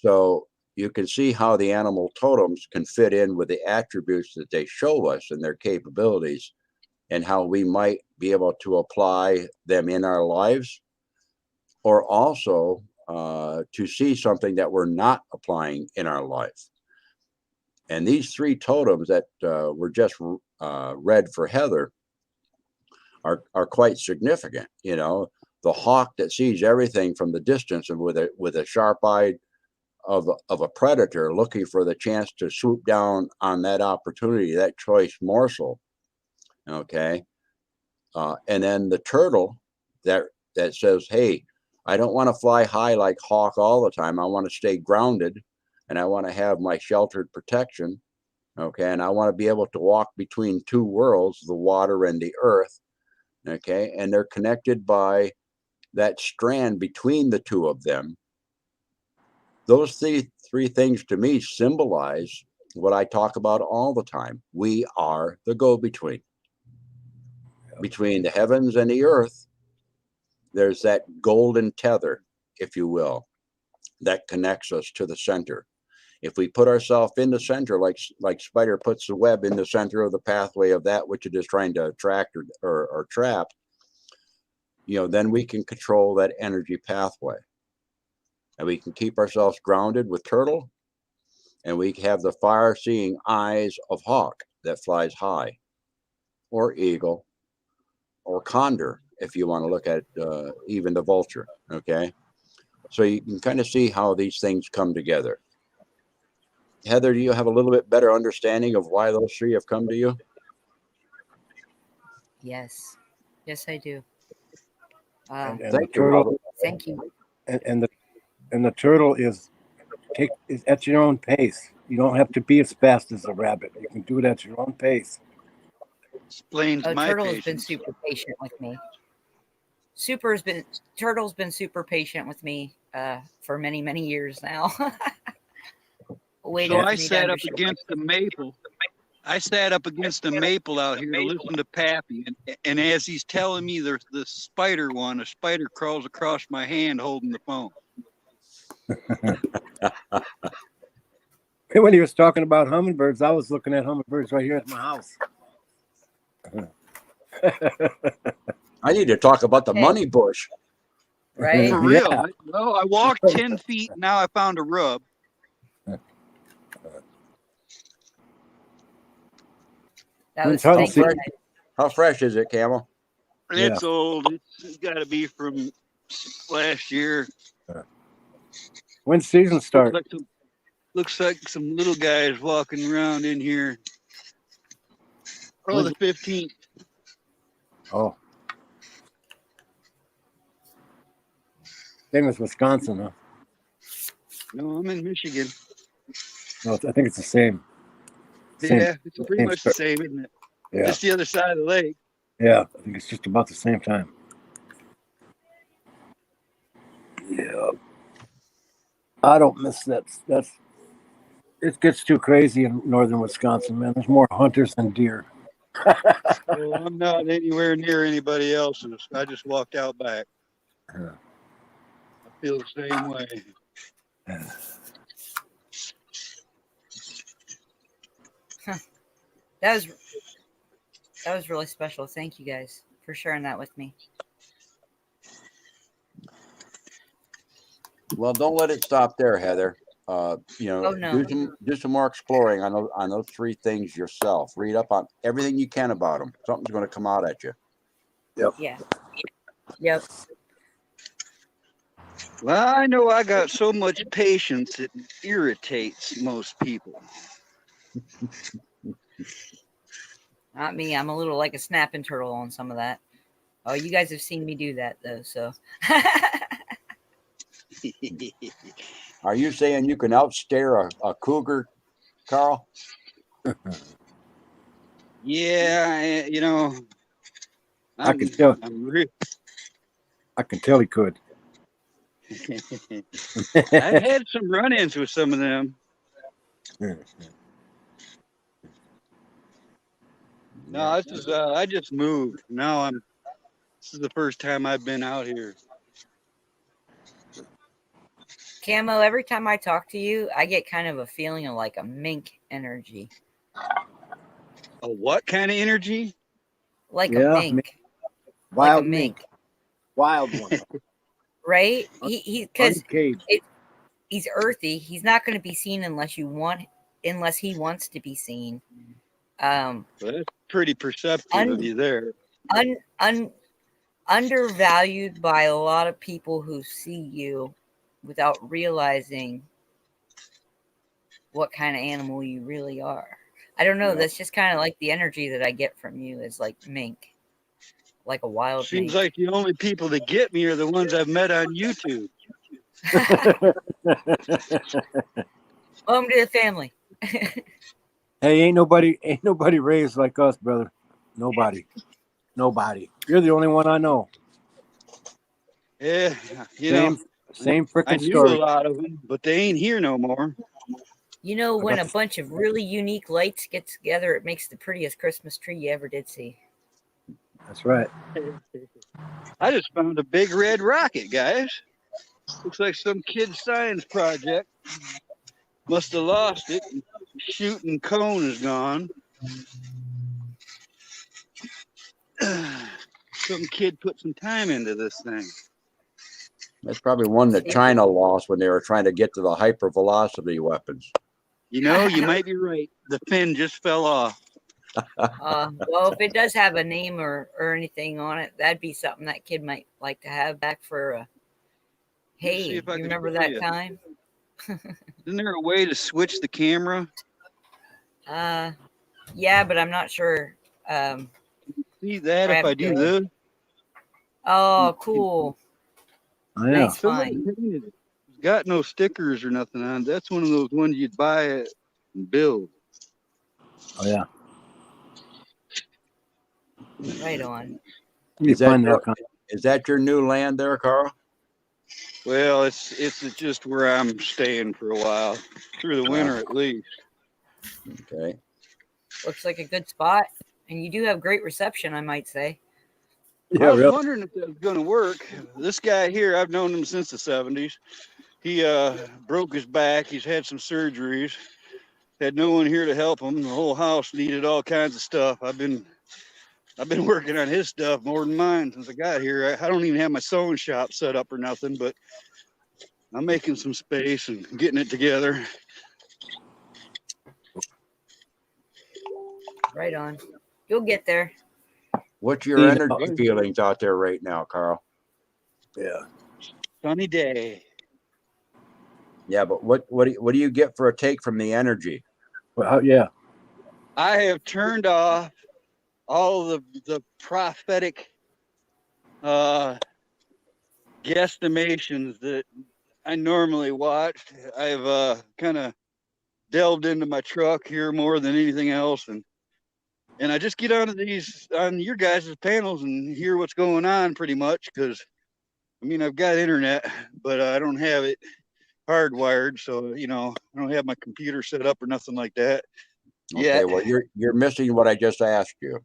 So you can see how the animal totems can fit in with the attributes that they show us and their capabilities and how we might be able to apply them in our lives or also to see something that we're not applying in our life. And these three totems that were just read for Heather are quite significant. You know, the hawk that sees everything from the distance and with a sharp eye of a predator looking for the chance to swoop down on that opportunity, that choice morsel. Okay. And then the turtle that says, hey, I don't want to fly high like hawk all the time. I want to stay grounded and I want to have my sheltered protection. Okay. And I want to be able to walk between two worlds, the water and the earth. Okay. And they're connected by that strand between the two of them. Those three things to me symbolize what I talk about all the time. We are the go-between. Between the heavens and the earth, there's that golden tether, if you will, that connects us to the center. If we put ourselves in the center, like Spider puts the web in the center of the pathway of that which it is trying to attract or trap, you know, then we can control that energy pathway. And we can keep ourselves grounded with turtle, and we have the far-seeing eyes of hawk. that flies high, or eagle, or condor, if you want to look at even the vulture. Okay. So you can kind of see how these things come together. Heather, do you have a little bit better understanding of why those three have come to you? Yes. Yes, I do. And the Thank you, turtle, Robert. Thank you. and the turtle is at your own pace. You don't have to be as fast as a rabbit. You can do it at your own pace. Explains my Turtle has been patience. super patient with me. Turtle's been super patient with me for many, many years now. So I sat up against the maple. I sat up against the maple out here to listen to Pappy, and as he's telling me the spider one, a spider crawls across my hand holding the phone. When he was talking about hummingbirds, I was looking at hummingbirds right here at my house. I need to talk about the money bush. Right? For real. Yeah. Well, I walked 10 feet. Now I found a rub. That was How thank you, fresh, guys. how fresh is it, Camel? It's old. It's got to be from last year. When season starts? Looks like some little guys walking around in here. Oh, the 15th. Oh. Same as Wisconsin, huh? No, I'm in Michigan. No, I think it's the same. Yeah, it's pretty same much the same, isn't it? Yeah. Just the other side of the lake. Yeah, I think it's just about the same time. Yeah. I don't miss that. It gets too crazy in northern Wisconsin, man. There's more hunters than deer. Well, I'm not anywhere near anybody else's. I just walked out back. Yeah. I feel the same way. That was really special. Thank you guys for sharing that with me. Well, don't let it stop there, Heather. No. do some more exploring on those three things yourself. Read up on everything you can about them. Something's going to come out at you. Yep. Yeah. Yep. Well, I know I got so much patience it irritates most people. Not me. I'm a little like a snapping turtle on some of that. Oh, you guys have seen me do that though, so. Are you saying you can outstare a cougar, Carl? Yeah, I can tell. I can tell he could. I've had some run-ins with some of them. No, I just moved. Now this is the first time I've been out here. Camo, every time I talk to you, I get kind of a feeling of like a mink energy. A what kind of energy? Like a mink. Wild like a mink. Wild one. Right? Because Uncaged. He's earthy. He's not going to be seen unless he wants to be seen. Well, that's pretty perceptive of you there. Undervalued by a lot of people who see you without realizing what kind of animal you really are. I don't know. Yep. That's just kind of like the energy that I get from you is like mink, like a wild Seems mink. like the only people that get me are the ones I've met on YouTube. Welcome to the family. Hey, ain't nobody raised like us, brother. Nobody. You're the only one I know. Yeah, Same I freaking knew story. a lot of them, but they ain't here no more. You know, when a bunch of really unique lights get together, it makes the prettiest Christmas tree you ever did see. That's right. I just found a big red rocket, guys. Looks like some kid's science project. Must have lost it. Shooting cone is gone. Some kid put some time into this thing. That's probably one that China lost when they were trying to get to the hypervelocity weapons. You know, you might be right. The fin just fell off. Well, if it does have a name or anything on it, that'd be something that kid might like to have back for a. Let's see Hey, if I you can remember show that you. time? Isn't there a way to switch the camera? Yeah, but I'm not sure. See that I if have I do to. this? Oh, cool. Oh, yeah. Nice Somebody find. painted it. It's got no stickers or nothing on it. That's one of those ones you'd buy it and build. Oh, yeah. Right on. You Is that find your, all kinds. is that your new land there, Carl? Well, it's just where I'm staying for a while, through the winter at least. Okay. Looks like a good spot, and you do have great reception, I might say. Yeah, I was really. wondering if that was going to work. This guy here, I've known him since the 70s. He broke his back. He's had some surgeries. Had no one here to help him. The whole house needed all kinds of stuff. I've been working on his stuff more than mine since I got here. I don't even have my sewing shop set up or nothing, but I'm making some space and getting it together. Right on. You'll get there. What's your You energy know, feelings out there right now, Carl? yeah. Sunny day. Yeah, but what do you get for a take from the energy? Well, yeah. I have turned off all the prophetic guesstimations that I normally watch. I've kind of delved into my truck here more than anything else, and I just get on your guys' panels and hear what's going on pretty much, because I mean I've got internet, but I don't have it hardwired, so I don't have my computer set up or nothing like that. Okay, Yeah, well you're missing what I just asked you.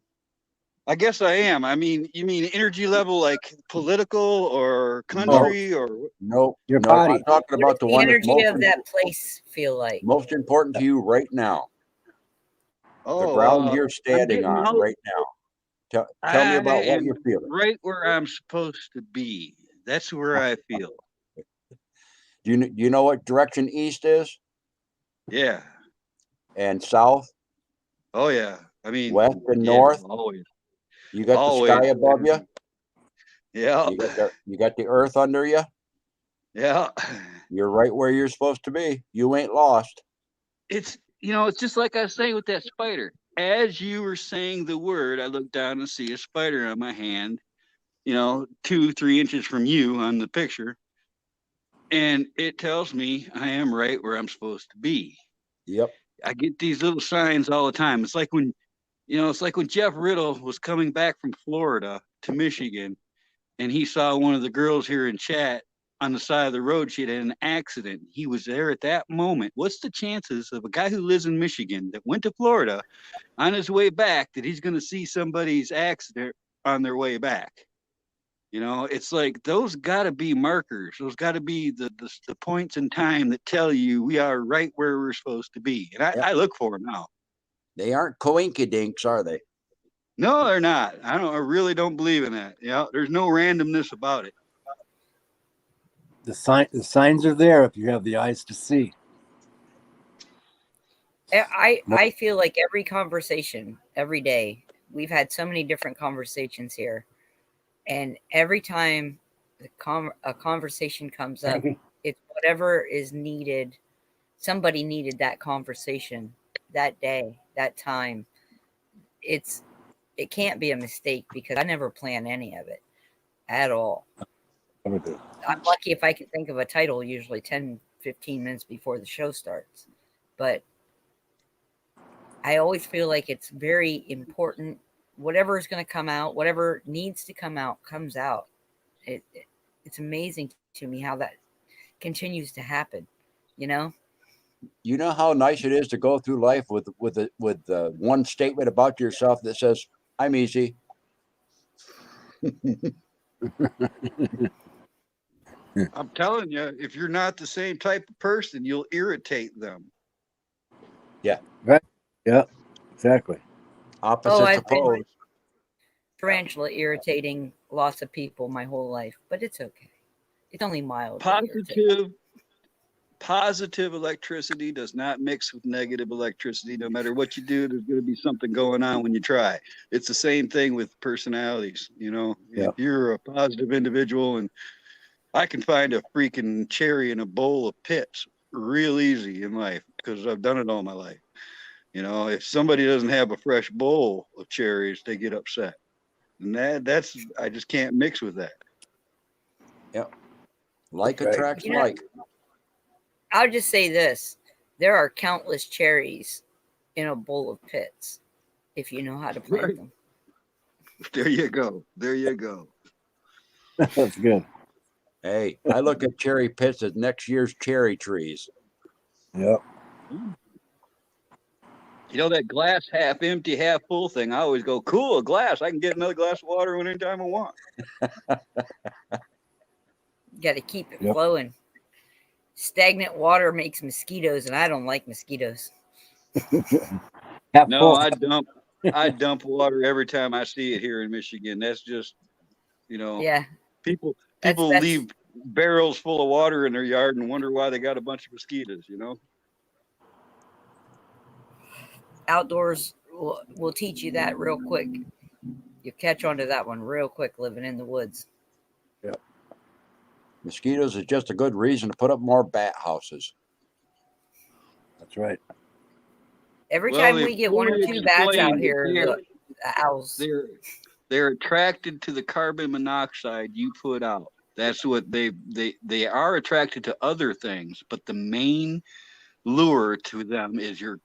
I guess I am. I mean, you mean energy level like political or country or Nope. Your No, body. I'm talking What about does the the one that's energy of that place feel like? most important to you right now. The oh, ground you're I'm standing getting on out. right now. Tell me I about what am you're feeling. right where I'm supposed to be. That's where I feel. Do you know what direction east is Yeah. and south, Oh yeah. I mean, west and yeah, north? always. You got the Always. sky above you. Yeah. You got the earth under you. Yeah. You're right where you're supposed to be. You ain't lost. It's just like I was saying with that spider. As you were saying the word, I looked down and see a spider on my hand, 2-3 inches from you on the picture. And it tells me I am right where I'm supposed to be. Yep. I get these little signs all the time. It's like when Jeff Riddle was coming back from Florida to Michigan, and he saw one of the girls here in chat on the side of the road. She had an accident. He was there at that moment. What's the chances of a guy who lives in Michigan that went to Florida on his way back that he's going to see somebody's accident on their way back? It's like those got to be markers. Those got to be the points in time that tell you we are right where we're supposed to be. And Yep. I look for them now. They aren't coinkydinks, are they? No, they're not. I really don't believe in that. There's no randomness about it. The signs are there if you have the eyes to see. I feel like every conversation, every day, we've had so many different conversations here. And every time a conversation comes up, it's whatever is needed. Somebody needed that conversation that day, that time. It can't be a mistake because I never plan any of it at all. I'm lucky if I can think of a title usually 10, 15 minutes before the show starts. But I always feel like it's very important. Whatever is going to come out, whatever needs to come out, comes out. It's amazing to me how that continues to happen. You know how nice it is to go through life with one statement about yourself that says, "I'm easy." I'm telling you, if you're not the same type of person, you'll irritate them. Yeah. Right. Yeah. Exactly. Opposites I've been opposed. tarantula irritating lots of people my whole life, but it's okay. It's only mild. Positive positive electricity does not mix with negative electricity. No matter what you do, there's going to be something going on when you try. It's the same thing with personalities. You know, Yeah. if you're a positive individual, and I can find a freaking cherry in a bowl of pits real easy in life because I've done it all my life. You know, if somebody doesn't have a fresh bowl of cherries, they get upset. And that's I just can't mix with that. Yep. Like Right. attracts You know- like. I'll just say this: there are countless cherries in a bowl of pits if you know how to plant Right. them. There you go. There you go. That's good. Hey, I look at cherry pits as next year's cherry trees. Yep. You know, that glass half empty, half full thing. I always go, cool, a glass. I can get another glass of water anytime I want. You got to keep it Yep. flowing. Stagnant water makes mosquitoes, and I don't like mosquitoes. Half No, full. I dump water every time I see it here in Michigan. That's just, you know, Yeah, people that's- leave barrels full of water in their yard and wonder why they got a bunch of mosquitoes, you know? outdoors will teach you that real quick. You catch on to that one real quick living in the woods. Mosquitoes is just a good reason to put up more bat houses. That's right. Every Well, time they we get one or fully two bats out explained here, that the owls. They're attracted to the carbon monoxide you put out. That's what they are attracted to other things, but the main lure to them is your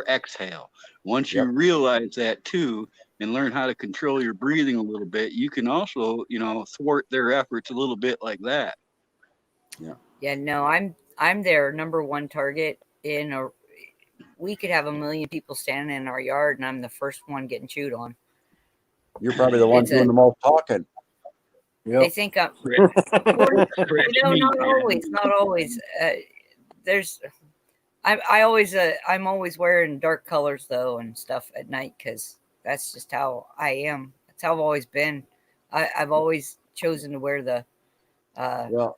exhale. Once you Yep. realize that too, and learn how to control your breathing a little bit, you can also, you know, thwart their efforts a little bit like that. Yeah, no, I'm their number one target. We could have 1 million people standing in our yard, and I'm the first one getting chewed on. You're probably the one It's doing the most talking. They Yep. think I'm. Fresh No, meat, not man. always. Not always. I'm always wearing dark colors though and stuff at night because that's just how I am. That's how I've always been. I've always chosen to wear the. Well,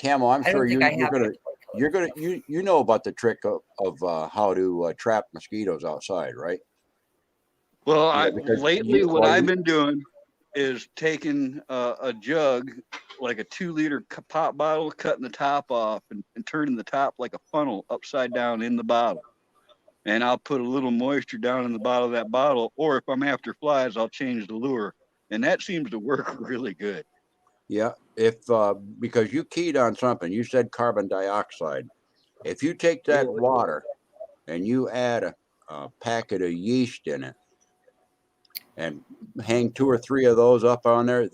Camo, I'm I sure don't think you're gonna you know about the trick of how to trap mosquitoes outside, right? Well, Yeah, because lately you- what well, I've you- been doing is taking a jug, like a 2-liter pop bottle, cutting the top off and turning the top like a funnel upside down in the bottle. And I'll put a little moisture down in the bottom of that bottle, or if I'm after flies, I'll change the lure. And that seems to work really good. Yeah, if because you keyed on something, you said carbon dioxide. If you take that water and you add a packet of yeast in it and hang 2 or 3 of those up on there,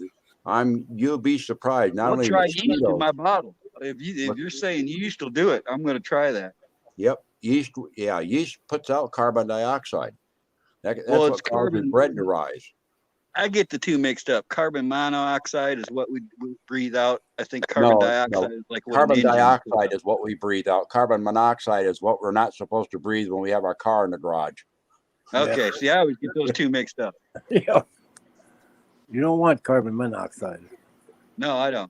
you'll be surprised. Not I'll only try yeast in mosquitoes. my bottle. If you're saying yeast will do it, I'm going to try that. Yep, yeast. Yeah, yeast puts out carbon dioxide. That's Well, what it's causes carbon. bread to rise. I get the two mixed up. Carbon monoxide is what we breathe out. I think carbon dioxide is like what carbon an engine dioxide is what we breathe out. Carbon monoxide is what we're not supposed to breathe when we have our car in the garage. Okay, see, I always get those two mixed up. Yeah. You don't want carbon monoxide. No, I don't.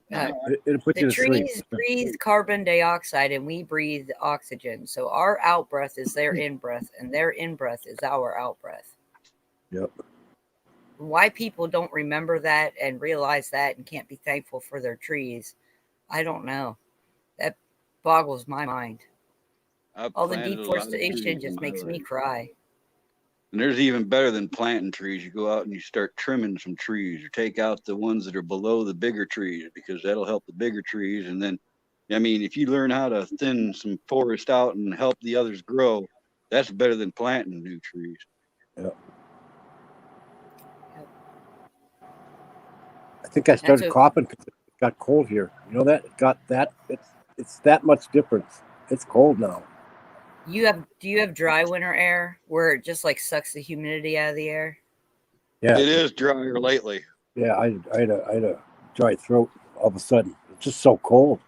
It'll put you The to sleep. trees breathe carbon dioxide and we breathe oxygen. So our out breath is their in breath, and their in breath is our out breath. Yep. Why people don't remember that and realize that and can't be thankful for their trees, I don't know. That boggles my mind. I've All the planted a lot of trees deforestation in just my makes me life. cry. And there's even better than planting trees. You go out and you start trimming some trees, or take out the ones that are below the bigger trees, because that'll help the bigger trees. And then, I mean, if you learn how to thin some forest out and help the others grow, that's better than planting new trees. Yep. I think I started coughing because it got cold here. You know that? It got that. It's that much difference. It's cold now. Do you have dry winter air where it just like sucks the humidity out of the air? Yeah. It is drier lately. Yeah, I had a dry throat all of a sudden. It's just so cold.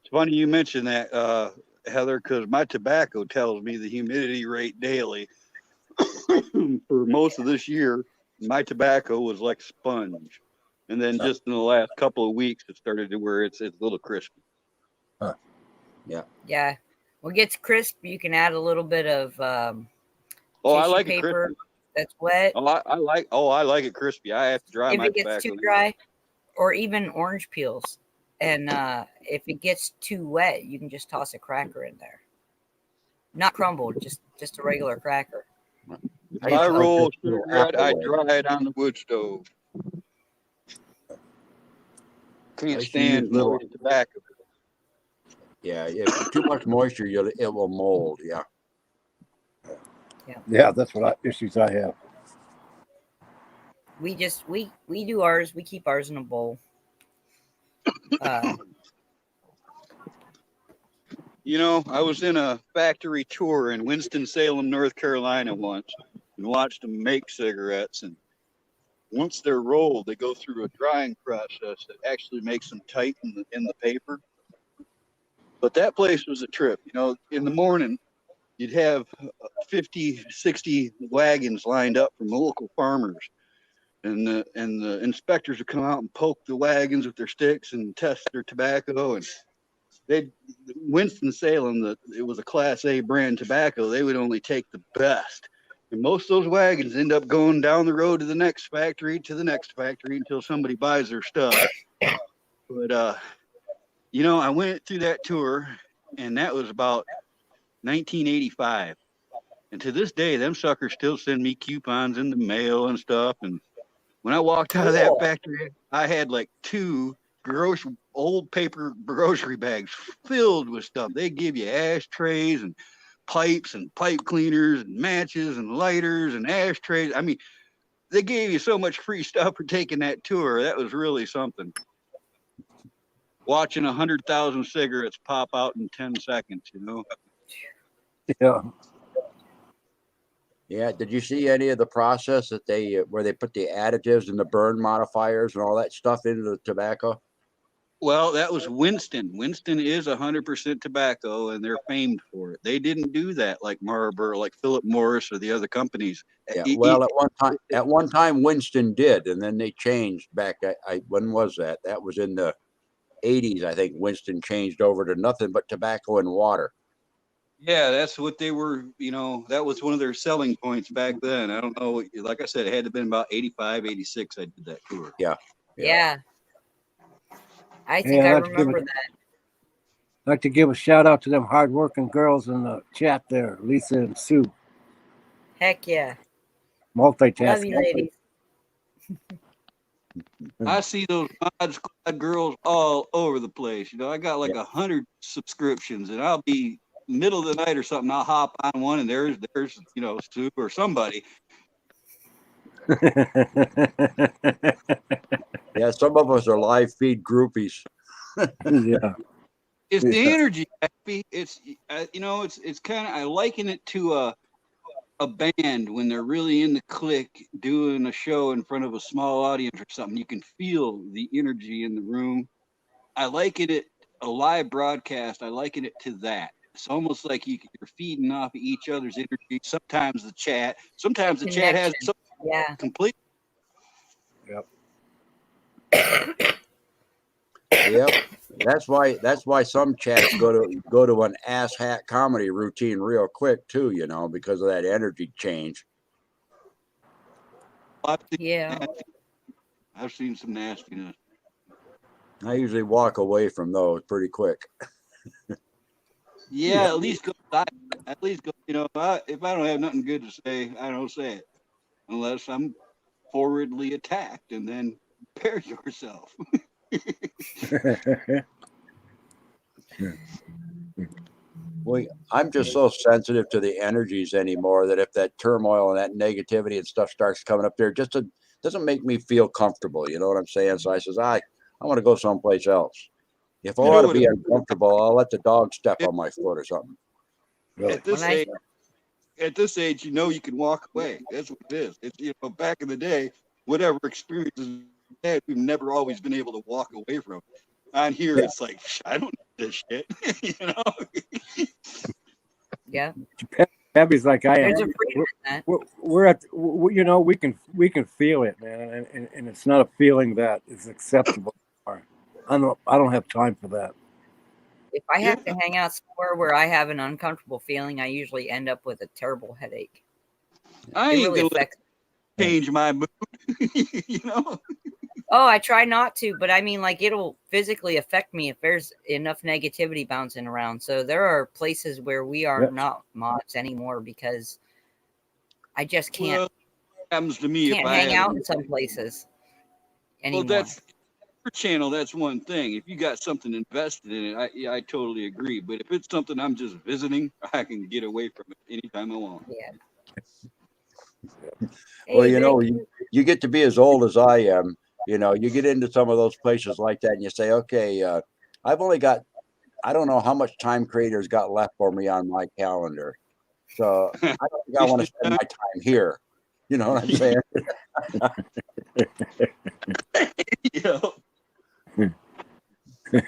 It's funny you mentioned that, Heather, because my tobacco tells me the humidity rate daily. For most of this year, my tobacco was like sponge. And then just in the last couple of weeks, it started to where it's a little crispy. Yeah. When it gets crisp, you can add a little bit of Oh, I tissue like it paper crispy. that's wet. Oh, I like it crispy. I have to dry If my it gets tobacco. too dry, or even orange peels. And if it gets too wet, you can just toss a cracker in there. Not crumbled, just a regular cracker. If I roll a little cigarette, I apple dry it on the wood stove. Can't used to stand use little- moist tobacco. Yeah, if too much moisture, it will mold. Yeah. Yeah, that's what issues I have. We do ours. We keep ours in a bowl. You know, I was in a factory tour in Winston-Salem, North Carolina once and watched them make cigarettes. And once they're rolled, they go through a drying process that actually makes them tight in the paper. But that place was a trip. You know, in the morning, you'd have 50, 60 wagons lined up from local farmers. And the inspectors would come out and poke the wagons with their sticks and test their tobacco. And Winston-Salem, it was a Class A brand tobacco. They would only take the best. And most of those wagons end up going down the road to the next factory until somebody buys their stuff. But, you know, I went through that tour, and that was about 1985. And to this day, them suckers still send me coupons in the mail and stuff. And when I walked out of that factory, I had like 2 old paper grocery bags filled with stuff. They give you ashtrays and pipes and pipe cleaners and matches and lighters and ashtrays. I mean, they gave you so much free stuff for taking that tour. That was really something. Watching 100,000 cigarettes pop out in 10 seconds, you know? Yeah. Yeah. Did you see any of the process that where they put the additives and the burn modifiers and all that stuff into the tobacco? Well, that was Winston. Winston is 100% tobacco, and they're famed for it. They didn't do that like Marlboro, like Philip Morris, or the other companies. Yeah. Well, at one time, Winston did, and then they changed back. When was that? That was in the 80s, I think. Winston changed over to nothing but tobacco and water. Yeah, that's what they were. You know, that was one of their selling points back then. I don't know. Like I said, it had to have been about 85, 86. I did that tour. Yeah. I think I remember that. I'd like to give a shout out to them hardworking girls in the chat there, Lisa and Sue. Heck yeah. Multitasking. Love you, ladies. I see those Mod Squad girls all over the place. You know, I got like 100 subscriptions, and I'll be middle of the night or something. I'll hop on one, and there's you know, Sue or somebody. Yeah, some of us are live feed groupies. Yeah. It's the energy, Happy. It's you know, it's kind of, I liken it to a band when they're really in the clique doing a show in front of a small audience or something. You can feel the energy in the room. I liken it a live broadcast. I liken it to that. It's almost like you're feeding off of each other's energy. Sometimes the chat has Yeah. complete. Yep. That's why some chats go to an ass hat comedy routine real quick too, you know, because of that energy change. Yeah. I've seen some nastiness. I usually walk away from those pretty quick. Yeah, at least go. You know, if I don't have nothing good to say, I don't say it unless I'm forwardly attacked, and then prepare yourself. Well, I'm just so sensitive to the energies anymore that if that turmoil and that negativity and stuff starts coming up there, just doesn't make me feel comfortable. You know what I'm saying? So I says, I want to go someplace else. If I want to be uncomfortable, I'll let the dog step on my foot or something. Really? At this age, you know, you can walk away. That's what it is. It's, you know, back in the day, whatever experiences we had, we've never always been able to walk away from. On here, it's like, I don't need this shit, you know? Yeah. Pappy's like I am. There's a freedom in that. We're at, you know, we can feel it, man, and it's not a feeling that is acceptable. I don't have time for that. If I have to hang out somewhere where I have an uncomfortable feeling, I usually end up with a terrible headache. I It ain't really gonna affects. change my mood. You know. Oh, I try not to, but I mean, like, it'll physically affect me if there's enough negativity bouncing around. So there are places where we are not mods anymore because I just can't. Well, happens to me if Can't I hang have. out in some places anymore. Well, that's your channel. That's one thing. If you got something invested in it, I totally agree. But if it's something I'm just visiting, I can get away from it anytime I want. Yeah. Well, Hey, you know, Vic. you get to be as old as I am. You know, you get into some of those places like that, and you say, okay, I've only got, I don't know how much time Creator's got left for me on my calendar. So I don't think I want to spend my time here. You know what I'm saying? I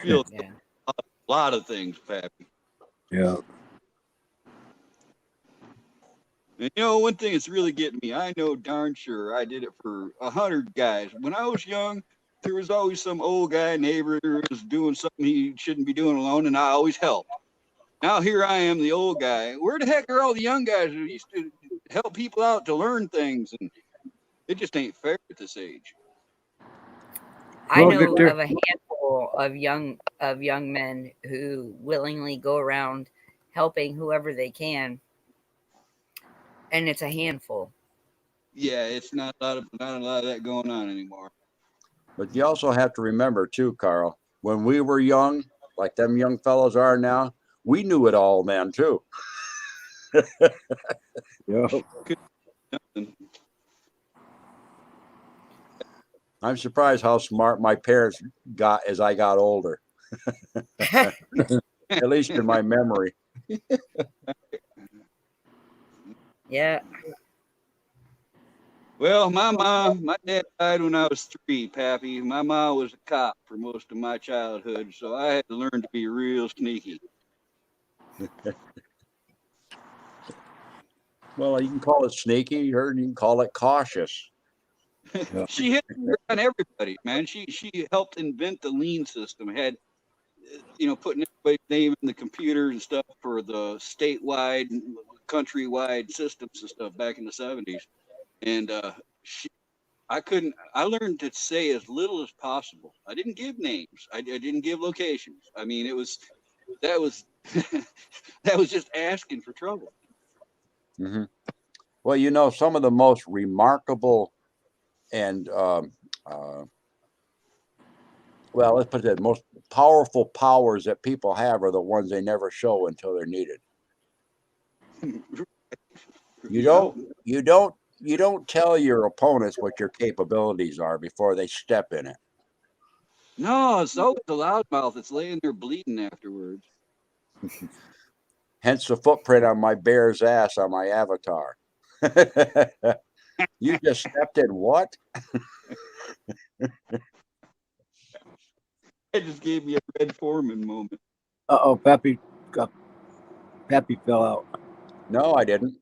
feel Yeah. a lot of things, Pappy. Yeah. And you know, one thing that's really getting me, I know darn sure I did it for 100 guys. When I was young, there was always some old guy neighbor who was doing something he shouldn't be doing alone, and I always helped. Now here I am, the old guy. Where the heck are all the young guys who used to help people out to learn things? And it just ain't fair at this age. I Well, know Victor- of a handful of young men who willingly go around helping whoever they can, and it's a handful. Yeah, it's not a lot of that going on anymore. But you also have to remember too, Carl, when we were young, like them young fellows are now, we knew it all then too. Yeah. I'm surprised how smart my parents got as I got older, at least in my memory. Yeah. Well, my dad died when I was 3, Pappy. My mom was a cop for most of my childhood, so I had to learn to be real sneaky. Well, you can call it sneaky, or you can call it cautious. She hit on everybody, man. She helped invent the lean system. Had putting everybody's name in the computer and stuff for the statewide, countrywide systems and stuff back in the 70s. And I learned to say as little as possible. I didn't give names. I didn't give locations. I mean, that was that was just asking for trouble. Mm-hmm. Well, you know, some of the most remarkable and well, let's put it, the most powerful powers that people have are the ones they never show until they're needed. You don't tell your opponents what your capabilities are before they step in it. No, it's always the loudmouth that's laying there bleeding afterwards. Hence the footprint on my bear's ass on my avatar. You just stepped in what? It just gave me a Red Foreman moment. Uh-oh, Pappy fell out. No, I didn't.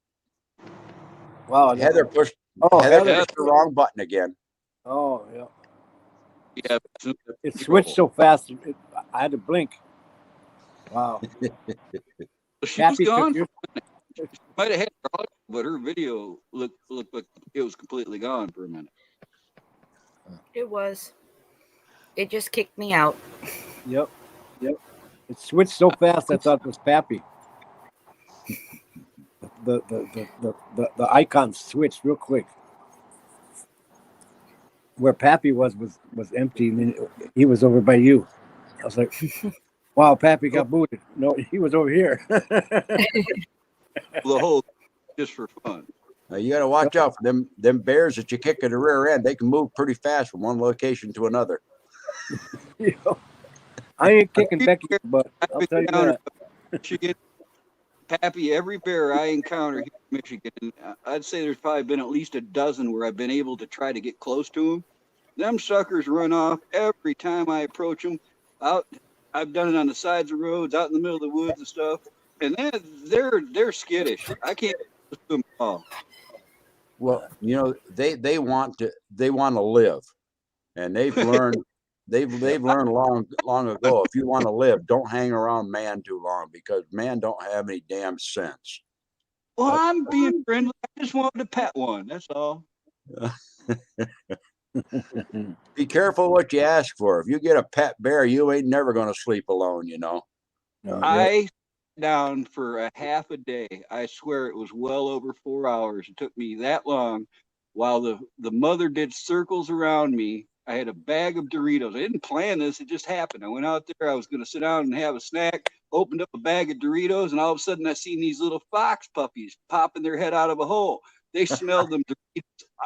Wow. Heather pushed Heather. pushed the wrong button again. Oh, yeah. Yeah, It switched so fast, I had to blink. Wow. she was Pappy gone. took Might have had her audio, but her video looked like it was completely gone for a minute. It was. It just kicked me out. Yep. It switched so fast, I thought it was Pappy. The icon switched real quick. Where Pappy was empty, and then he was over by you. I was like, wow, Pappy got booted. No, he was over here. The whole just for fun. Now you got to watch out for them bears that you kick at the rear end. They can move pretty fast from one location to another. You know, I ain't kicking Becky, but I'll tell you that. Michigan, Pappy, every bear I encounter here in Michigan, I'd say there's probably been at least a dozen where I've been able to try to get close to them. Them suckers run off every time I approach them. I've done it on the sides of roads, out in the middle of the woods and stuff. and then they're skittish. I can't swim at all. Well, you know, they want to live, and they've learned long ago. If you want to live, don't hang around man too long, because man don't have any damn sense. Well, I'm being friendly. I just wanted to pet one. That's all. Be careful what you ask for. If you get a pet bear, you ain't never going to sleep alone, you know. I sat down for a half a day. I swear it was well over 4 hours. It took me that long while the mother did circles around me. I had a bag of Doritos. I didn't plan this. It just happened. I went out there. I was going to sit down and have a snack, opened up a bag of Doritos, and all of a sudden I seen these little fox puppies popping their head out of a hole. They smelled them.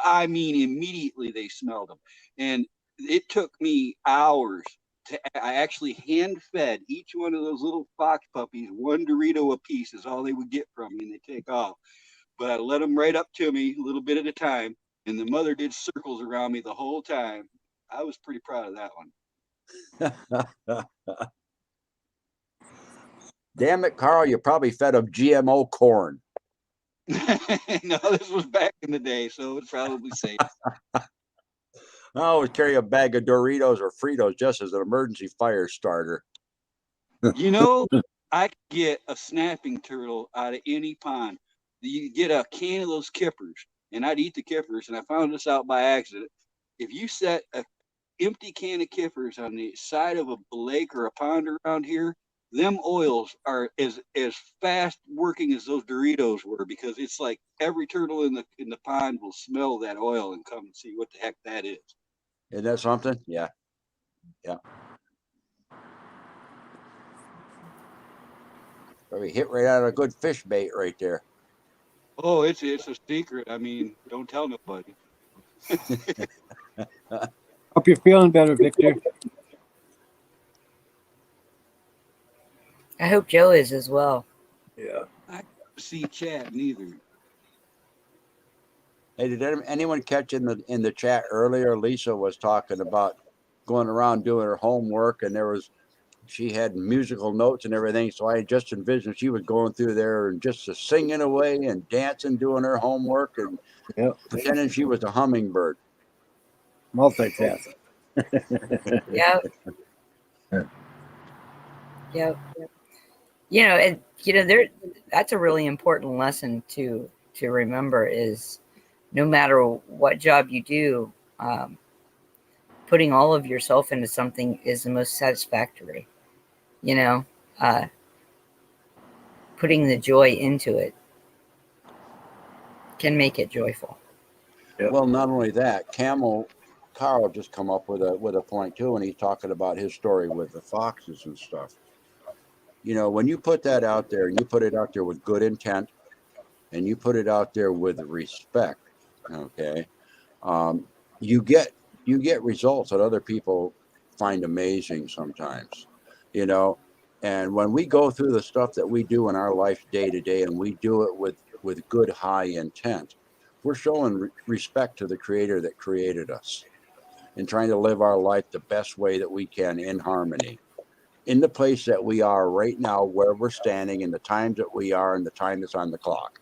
I mean, immediately they smelled them. And it took me hours. I actually hand fed each one of those little fox puppies one Dorito a piece is all they would get from me, and they take off. But I let them right up to me a little bit at a time, and the mother did circles around me the whole time. I was pretty proud of that one. Damn it, Carl, you probably fed them GMO corn. No, this was back in the day, so it's probably safe. I always carry a bag of Doritos or Fritos just as an emergency fire starter. You know, I could get a snapping turtle out of any pond. You get a can of those kippers, and I'd eat the kippers, and I found this out by accident. If you set a empty can of kippers on the side of a lake or a pond around here, them oils are as fast working as those Doritos were, because it's like every turtle in the pond will smell that oil and come and see what the heck that is. Isn't that something? Yeah. Probably hit right out of a good fish bait right there. Oh, it's a secret. I mean, don't tell nobody. Hope you're feeling better, Victor. I hope Joe is as well. Yeah. I don't see chat neither. Hey, did anyone catch in the chat earlier? Lisa was talking about going around doing her homework, and she had musical notes and everything. So I just envisioned she was going through there and just singing away and dancing, doing her homework, and pretending she was a hummingbird. Multitasking. Yep. Yep. That's a really important lesson to remember, is no matter what job you do, putting all of yourself into something is the most satisfactory. Putting the joy into it can make it joyful. Yep. Well, not only that, Carl just come up with a point too, and he's talking about his story with the foxes and stuff. When you put that out there, and you put it out there with good intent, and you put it out there with respect, okay, you get results that other people find amazing sometimes, and when we go through the stuff that we do in our life day to day, and we do it with good high intent, we're showing respect to the Creator that created us, and trying to live our life the best way that we can in harmony, in the place that we are right now, where we're standing, in the times that we are, and the time that's on the clock.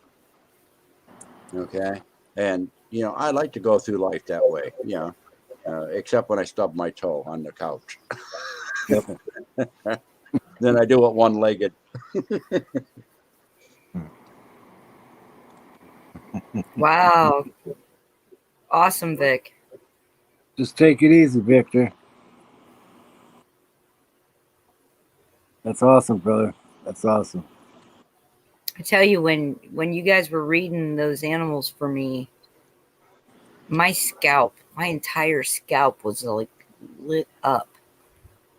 Okay. And, I like to go through life that way, except when I stub my toe on the couch. Yep. Then I do it one-legged. Wow. Awesome, Vic. Just take it easy, Victor. That's awesome, brother. That's awesome. I tell you, when you guys were reading those animals for me, my entire scalp was like lit up.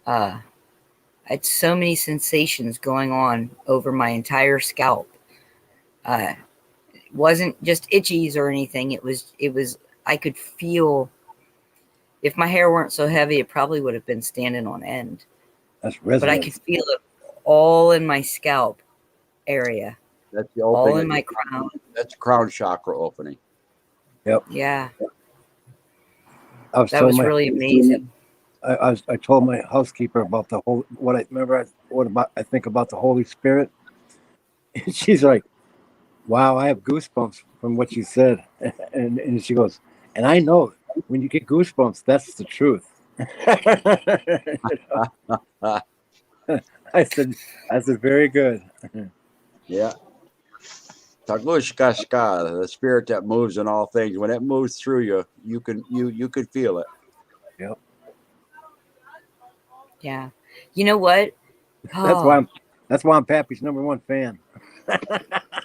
I had so many sensations going on over my entire scalp. It wasn't just itchies or anything. It was, I could feel, if my hair weren't so heavy, it probably would have been standing on end. That's resonance. But I could feel it all in my scalp area. That's the opening. All in my crown. That's crown chakra opening. Yep. Yeah. That was really amazing. I told my housekeeper about the whole, I think about the Holy Spirit. And she's like, wow, I have goosebumps from what you said. And she goes, and I know when you get goosebumps, that's the truth. I said, very good. Yeah. Tagushkashka, the spirit that moves in all things. When it moves through you, you can feel it. Yep. Yeah. You know what? That's why I'm Pappy's #1 fan.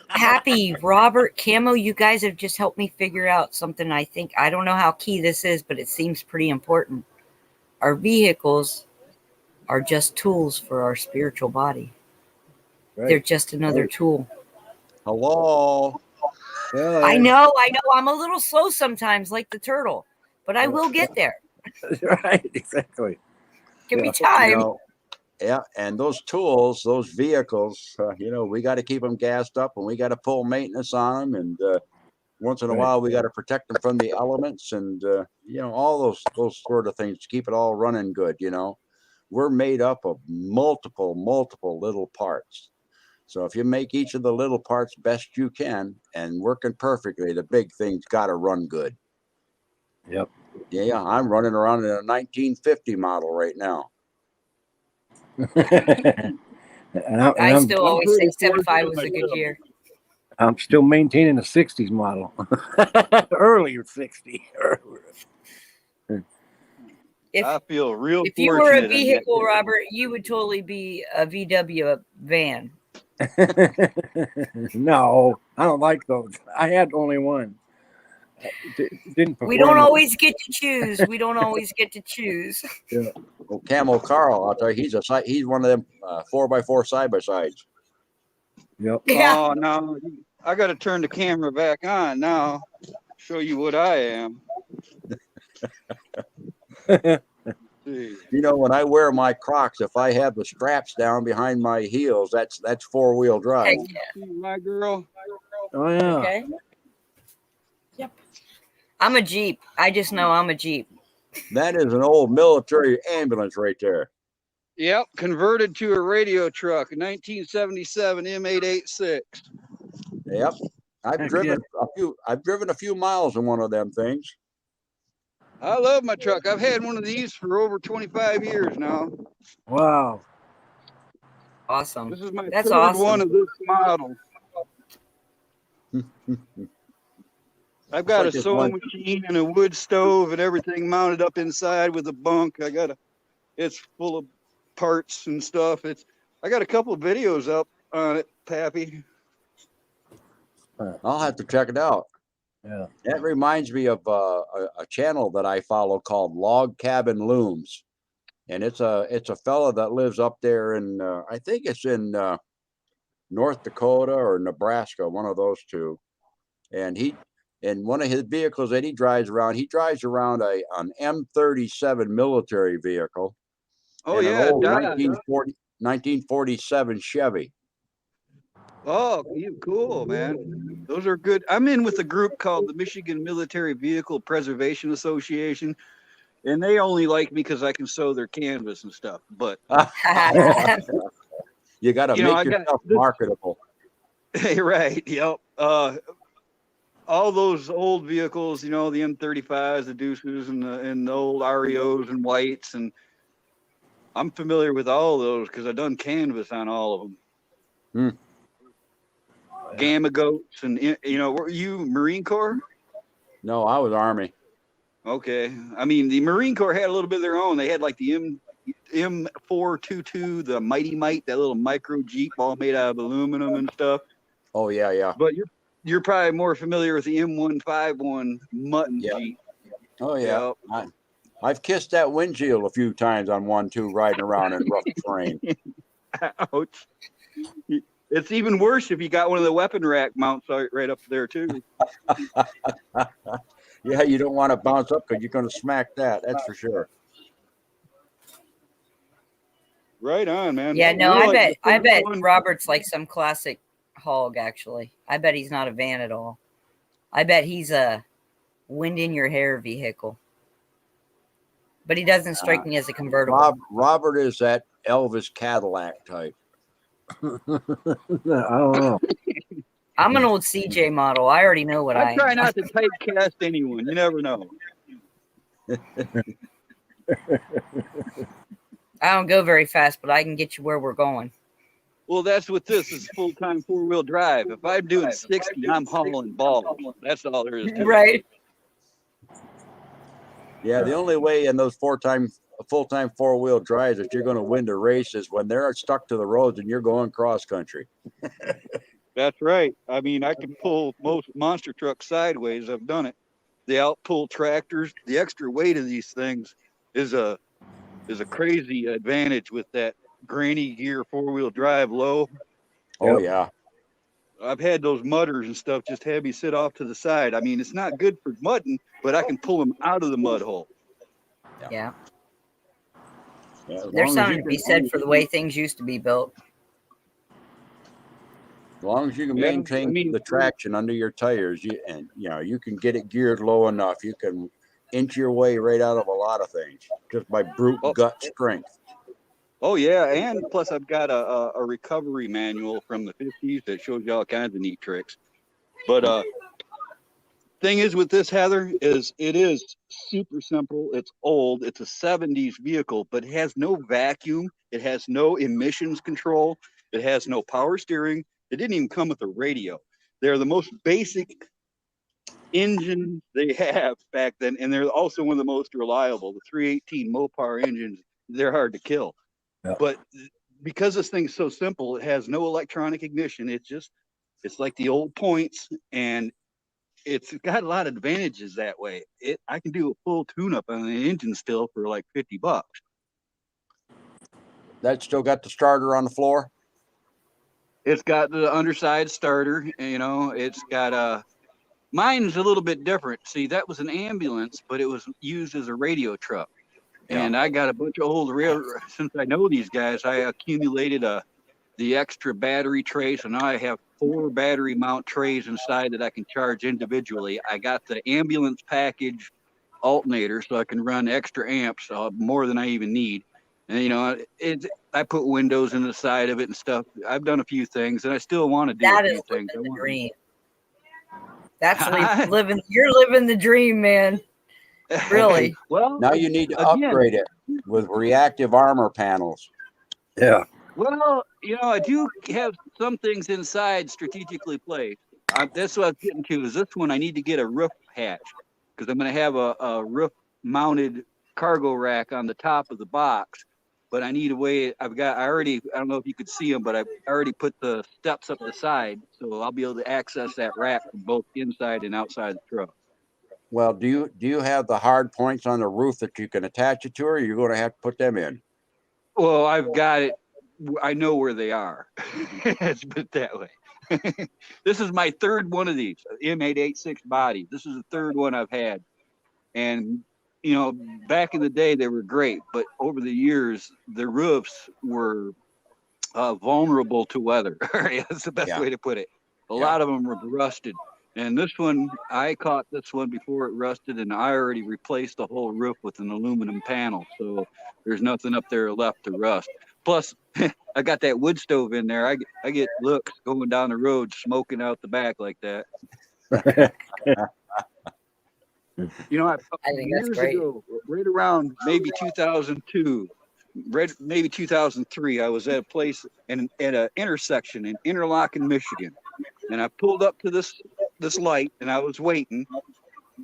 Happy, Robert, Camo, you guys have just helped me figure out something. I don't know how key this is, but it seems pretty important. Our vehicles are just tools for our spiritual body. Right. They're just another tool. Hello. Well, I know. I'm a little slow sometimes, like the turtle, but I will get there. Right, exactly. Give me time. Yeah, and those tools, those vehicles, we got to keep them gassed up, and we got to pull maintenance on them, and once in a while we got to protect them from the elements, and all those sort of things to keep it all running good. We're made up of multiple little parts. So if you make each of the little parts best you can and working perfectly, the big thing's got to run good. Yep. Yeah, I'm running around in a 1950 model right now. I still always say 75 was a good year. I'm still maintaining a 60s model. Earlier 60. I feel real if you were a fortunate. vehicle, Robert, you would totally be a VW van. No, I don't like those. I had only one. Didn't perform. We don't always get to choose. Yeah. Well, Camel Carl, I'll tell you, he's one of them 4x4 side by sides. Yep. Yeah. Oh no, I got to turn the camera back on now. Show you what I am. When I wear my Crocs, if I have the straps down behind my heels, that's 4-wheel drive. Heck yeah. My girl. Oh yeah. Okay. Yep. I'm a Jeep. I just know I'm a Jeep. That is an old military ambulance right there. Yep, converted to a radio truck, 1977 M886. Yep, I've driven a few miles in one of them things. I love my truck. I've had one of these for over 25 years now. Wow. Awesome. This is my That's third awesome. one of this model. I've got a sewing machine and a wood stove and everything mounted up inside with a bunk. It's full of parts and stuff. I got a couple of videos up on it, Pappy. I'll have to check it out. Yeah. That reminds me of a channel that I follow called Log Cabin Looms, and it's a fella that lives up there in I think it's in North Dakota or Nebraska, one of those two. And in one of his vehicles that he drives around an M37 military vehicle. Oh and yeah, an old 1947 Chevy. Oh, cool, man. Those are good. I'm in with a group called the Michigan Military Vehicle Preservation Association, and they only like me because I can sew their canvas and stuff. But you got to make yourself marketable. Right. Yep. All those old vehicles, the M35s, the Deuces, and the old REOs and Whites, and I'm familiar with all of those because I've done canvas on all of them. Gamma Goats, and were you Marine Corps? No, I was Army. Okay, I mean the Marine Corps had a little bit of their own. They had like the M422, the Mighty Mite, that little micro Jeep, all made out of aluminum and stuff. Oh yeah. But you're probably more familiar with the M151 Mutton Jeep. Oh yeah. Yep. I've kissed that windshield a few times on one too, riding around in rough terrain. Ouch. It's even worse if you got one of the weapon rack mounts right up there too. Yeah, you don't want to bounce up because you're going to smack that. That's for sure. Right on, man. Yeah, no, I bet Robert's like some classic hog. Actually, I bet he's not a van at all. I bet he's a wind in your hair vehicle. But he doesn't strike me as a convertible. Robert is that Elvis Cadillac type. I don't know. I'm an old CJ model. I already know what I try not to typecast anyone. You never know. I don't go very fast, but I can get you where we're going. Well, that's what this is, full-time four-wheel drive. If I'm doing 60, I'm hauling balls. That's all there is to it. Right. Yeah, the only way in those full-time four-wheel drives that you're going to win the race is when they're stuck to the roads and you're going cross country. That's right. I mean, I can pull most monster trucks sideways. I've done it. The outpull tractors, the extra weight of these things is a crazy advantage with that granny gear four-wheel drive low. Oh, yeah. I've had those mudders and stuff just have me sit off to the side. I mean, it's not good for mudding, but I can pull them out of the mud hole. Yeah. Yeah, There's something to be said for the way things used to be built. As long as you can maintain the traction under your tires, you can get it geared low enough. You can inch your way right out of a lot of things just by brute gut strength. Oh yeah, and plus I've got a recovery manual from the 50s that shows you all kinds of neat tricks. But thing is with this, Heather, is it is super simple. It's old. It's a 70s vehicle, but it has no vacuum. It has no emissions control. It has no power steering. It didn't even come with a radio. They're the most basic engine they have back then, and they're also one of the most reliable. The 318 Mopar engines, they're hard to kill. Yep. But because this thing's so simple, it has no electronic ignition. It's like the old points, and it's got a lot of advantages that way. I can do a full tune-up on the engine still for like $50. That still got the starter on the floor? It's got the underside starter, it's got mine's a little bit different. See, that was an ambulance, but it was used as a radio truck. And I got a bunch of old since I know these guys, I accumulated the extra battery trays, and now I have 4 battery mount trays inside that I can charge individually. I got the ambulance package alternator, so I can run extra amps, more than I even need. And I put windows in the side of it and stuff. I've done a few things, and I still want to do a few things. That is the dream. That's you're living the dream, man. Really. Well, now you need to upgrade it with reactive armor panels. Yeah. Well, I do have some things inside strategically placed. That's what I was getting to. Is this one I need to get a roof hatch, because I'm going to have a roof-mounted cargo rack on the top of the box. But I need a way. I don't know if you could see them, but I've already put the steps up the side, so I'll be able to access that rack from both inside and outside the truck. Well, do you have the hard points on the roof that you can attach it to, or you're going to have to put them in? Well, I've got it. I know where they are. Let's put it that way. This is my third one of these M886 body. This is the third one I've had. And, back in the day, they were great. But over the years, the roofs were vulnerable to weather. That's the best way to put it. A lot of them were rusted. And this one, I caught this one before it rusted, and I already replaced the whole roof with an aluminum panel. So there's nothing up there left to rust. Plus, I got that wood stove in there. I get looks going down the road, smoking out the back like that. I think that's great. Ago, right around maybe 2002, maybe 2003, I was at a place at an intersection in Interlochen, Michigan, and I pulled up to this light, and I was waiting,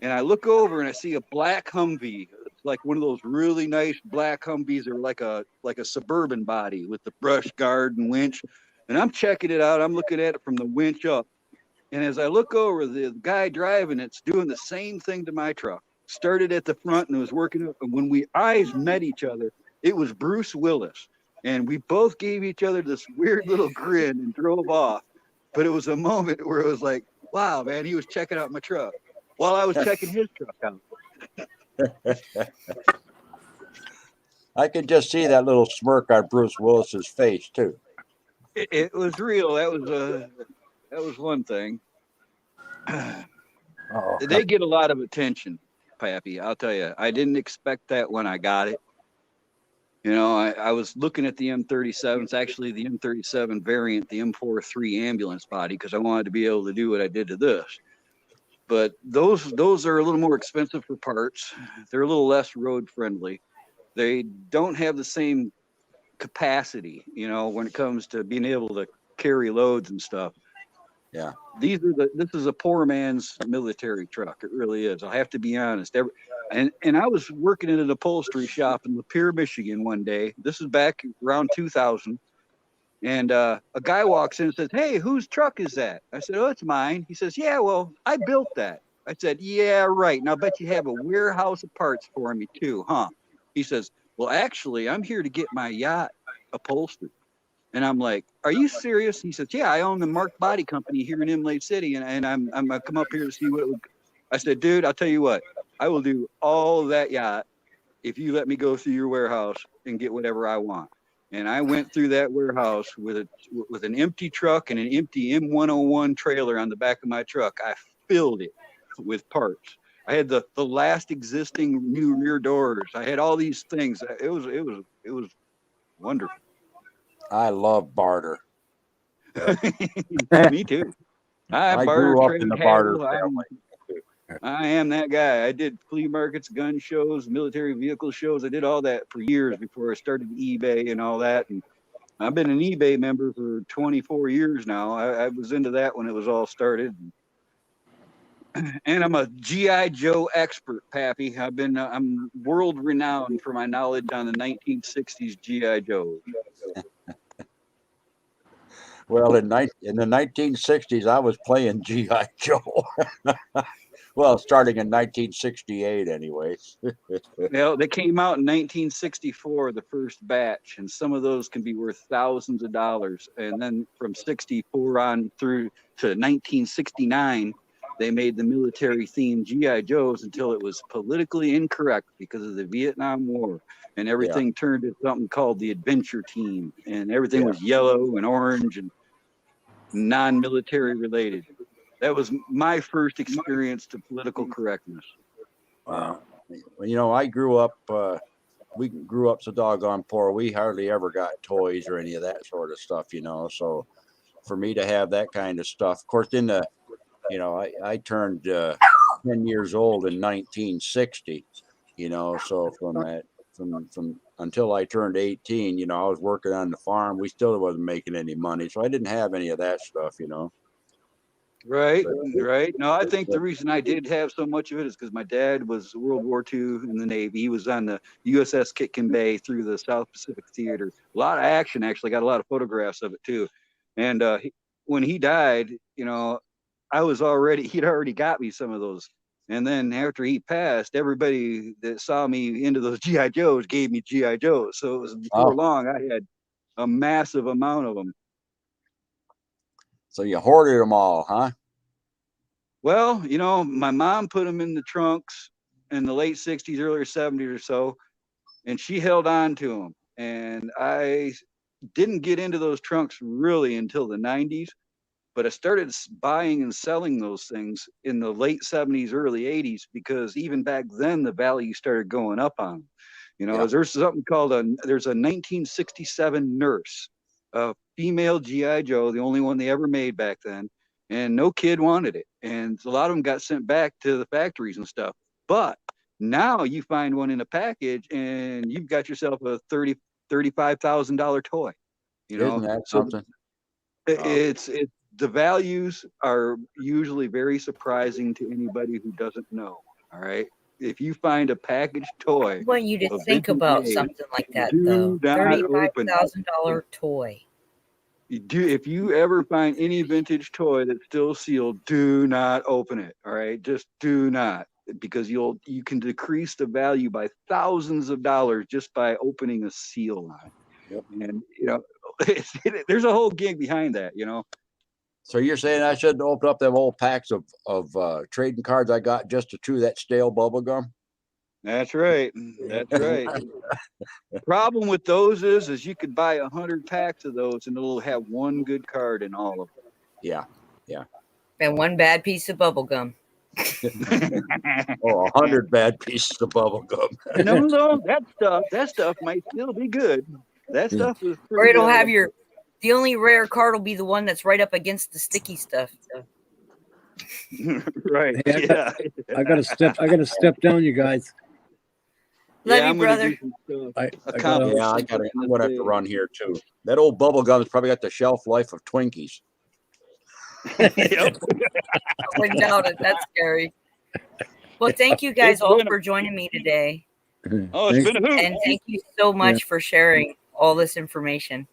and I look over and I see a black Humvee. It's like one of those really nice black Humvees, or like a Suburban body with the brush guard and winch. And I'm checking it out. I'm looking at it from the winch up. And as I look over, the guy driving it's doing the same thing to my truck. Started at the front and was working up. And when eyes met each other, it was Bruce Willis. And we both gave each other this weird little grin and drove off. But it was a moment where it was like, wow, man, he was checking out my truck while I was checking his truck out. I could just see that little smirk on Bruce Willis's face too. It was real. That was one thing. They get a lot of attention, Pappy. I'll tell you, I didn't expect that when I got it. I was looking at the M37. It's actually the M37 variant, the M43 ambulance body, because I wanted to be able to do what I did to this. But those are a little more expensive for parts. They're a little less road friendly. They don't have the same capacity, you know, when it comes to being able to carry loads and stuff. Yeah. This is a poor man's military truck. It really is. I have to be honest. And I was working in an upholstery shop in Lapeer, Michigan one day. This is back around 2000. And a guy walks in and says, "Hey, whose truck is that?" I said, "Oh, it's mine." He says, "Yeah, well, I built that." I said, "Yeah, right. Now I bet you have a warehouse of parts for me too, huh?" He says, "Well, actually, I'm here to get my yacht upholstered." And I'm like, "Are you serious?" He says, "Yeah, I own the Mark Body Company here in Imlay City, and I'm gonna come up here to see what it would." I said, "Dude, I'll tell you what, I will do all of that yacht if you let me go through your warehouse and get whatever I want." And I went through that warehouse with an empty truck and an empty M101 trailer on the back of my truck. I filled it with parts. I had the last existing new rear doors. I had all these things. It was wonderful. I love barter. Me too. I I barter, grew up trade, in the barter haggle. family. I am that guy. I did flea markets, gun shows, military vehicle shows. I did all that for years before I started eBay and all that. And I've been an eBay member for 24 years now. I was into that when it was all started. And I'm a GI Joe expert, Pappy. I'm world renowned for my knowledge on the 1960s GI Joes. Well, in the 1960s, I was playing GI Joe. Well, starting in 1968, anyways. Well, they came out in 1964, the first batch, and some of those can be worth thousands of dollars. And then from 64 on through to 1969, they made the military-themed GI Joes until it was politically incorrect because of the Vietnam War, and everything turned to something called the Adventure Team, and everything was yellow and orange and non-military related. That was my first experience to political correctness. Wow. You know, I grew up, we grew up so doggone poor. We hardly ever got toys or any of that sort of stuff, you know. So for me to have that kind of stuff, of course, I turned 10 years old in 1960, you know. So from until I turned 18, you know, I was working on the farm. We still wasn't making any money. So I didn't have any of that stuff, you know. Right. No, I think the reason I did have so much of it is because my dad was World War II in the Navy. He was on the USS Kitkin Bay through the South Pacific Theater. A lot of action, actually. Got a lot of photographs of it too. And when he died, you know, he'd already got me some of those. And then after he passed, everybody that saw me into those GI Joes gave me GI Joes. So it was before long I had a massive amount of them. So you hoarded them all, huh? Well, you know, my mom put them in the trunks in the late 60s, earlier 70s or so, and she held on to them. And I didn't get into those trunks really until the 90s, but I started buying and selling those things in the late 70s, early 80s, because even back then the value started going up on them. You know, there's something called there's a 1967 Nurse, a female GI Joe, the only one they ever made back then, and no kid wanted it, and a lot of them got sent back to the factories and stuff. But now you find one in a package and you've got yourself a $35,000 toy. You know, isn't that something? It's the values are usually very surprising to anybody who doesn't know. All right. If you find a packaged toy, I want you to think about something like that, though. $35,000 toy. If you ever find any vintage toy that's still sealed, do not open it. All right, just do not, because you can decrease the value by thousands of dollars just by opening a seal on it. Yep. And you know, there's a whole gig behind that. You know. So you're saying I shouldn't open up them old packs of trading cards I got just to chew that stale bubble gum? That's right. That's right. Problem with those is you could buy 100 packs of those and it'll have one good card in all of them. Yeah. And one bad piece of bubble gum. Oh, 100 bad pieces of bubble gum. No, that stuff might still be good. That stuff is Or pretty it'll good. have the only rare card will be the one that's right up against the sticky stuff. Right. Hey, Yeah. I gotta step down, you guys. Love Yeah, you, I'm gonna brother. do some stuff. I Accomplish Yeah, I'm something gonna have to run here too. That old bubble gum's probably got the shelf life of Twinkies. Yep. I wouldn't doubt it. That's scary. Well, thank you guys It's all been for joining me today. Oh, it's been a hoot. And thank you so much for sharing all this information.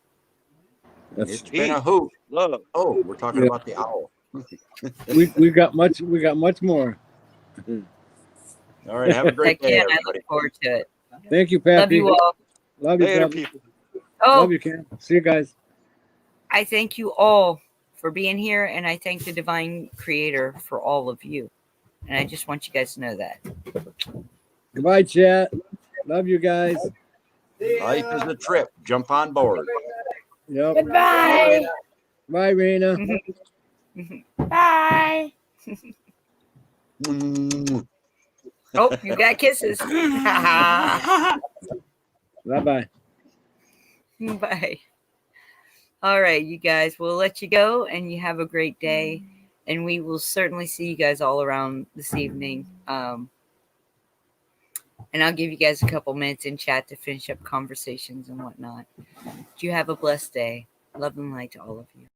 That's, It's been a hoot. Love. Oh, we're talking Yeah. about the owl. we got much more. All right, have a great Heck day, yeah, I everybody. look forward to it. Thank you, Pappy. Love you all. Love you, Later, brother. people. Oh, Love you, Ken. See you guys. I thank you all for being here, and I thank the Divine Creator for all of you. And I just want you guys to know that. Goodbye, chat. Love you guys. Life is a trip. Jump on board. Yep. Goodbye. Bye, Raina. Bye. Mm. Oh, you got kisses. Bye bye. Bye. All right, you guys, we'll let you go, and you have a great day. And we will certainly see you guys all around this evening. And I'll give you guys a couple minutes in chat to finish up conversations and whatnot. You have a blessed day. Love and light to all of you.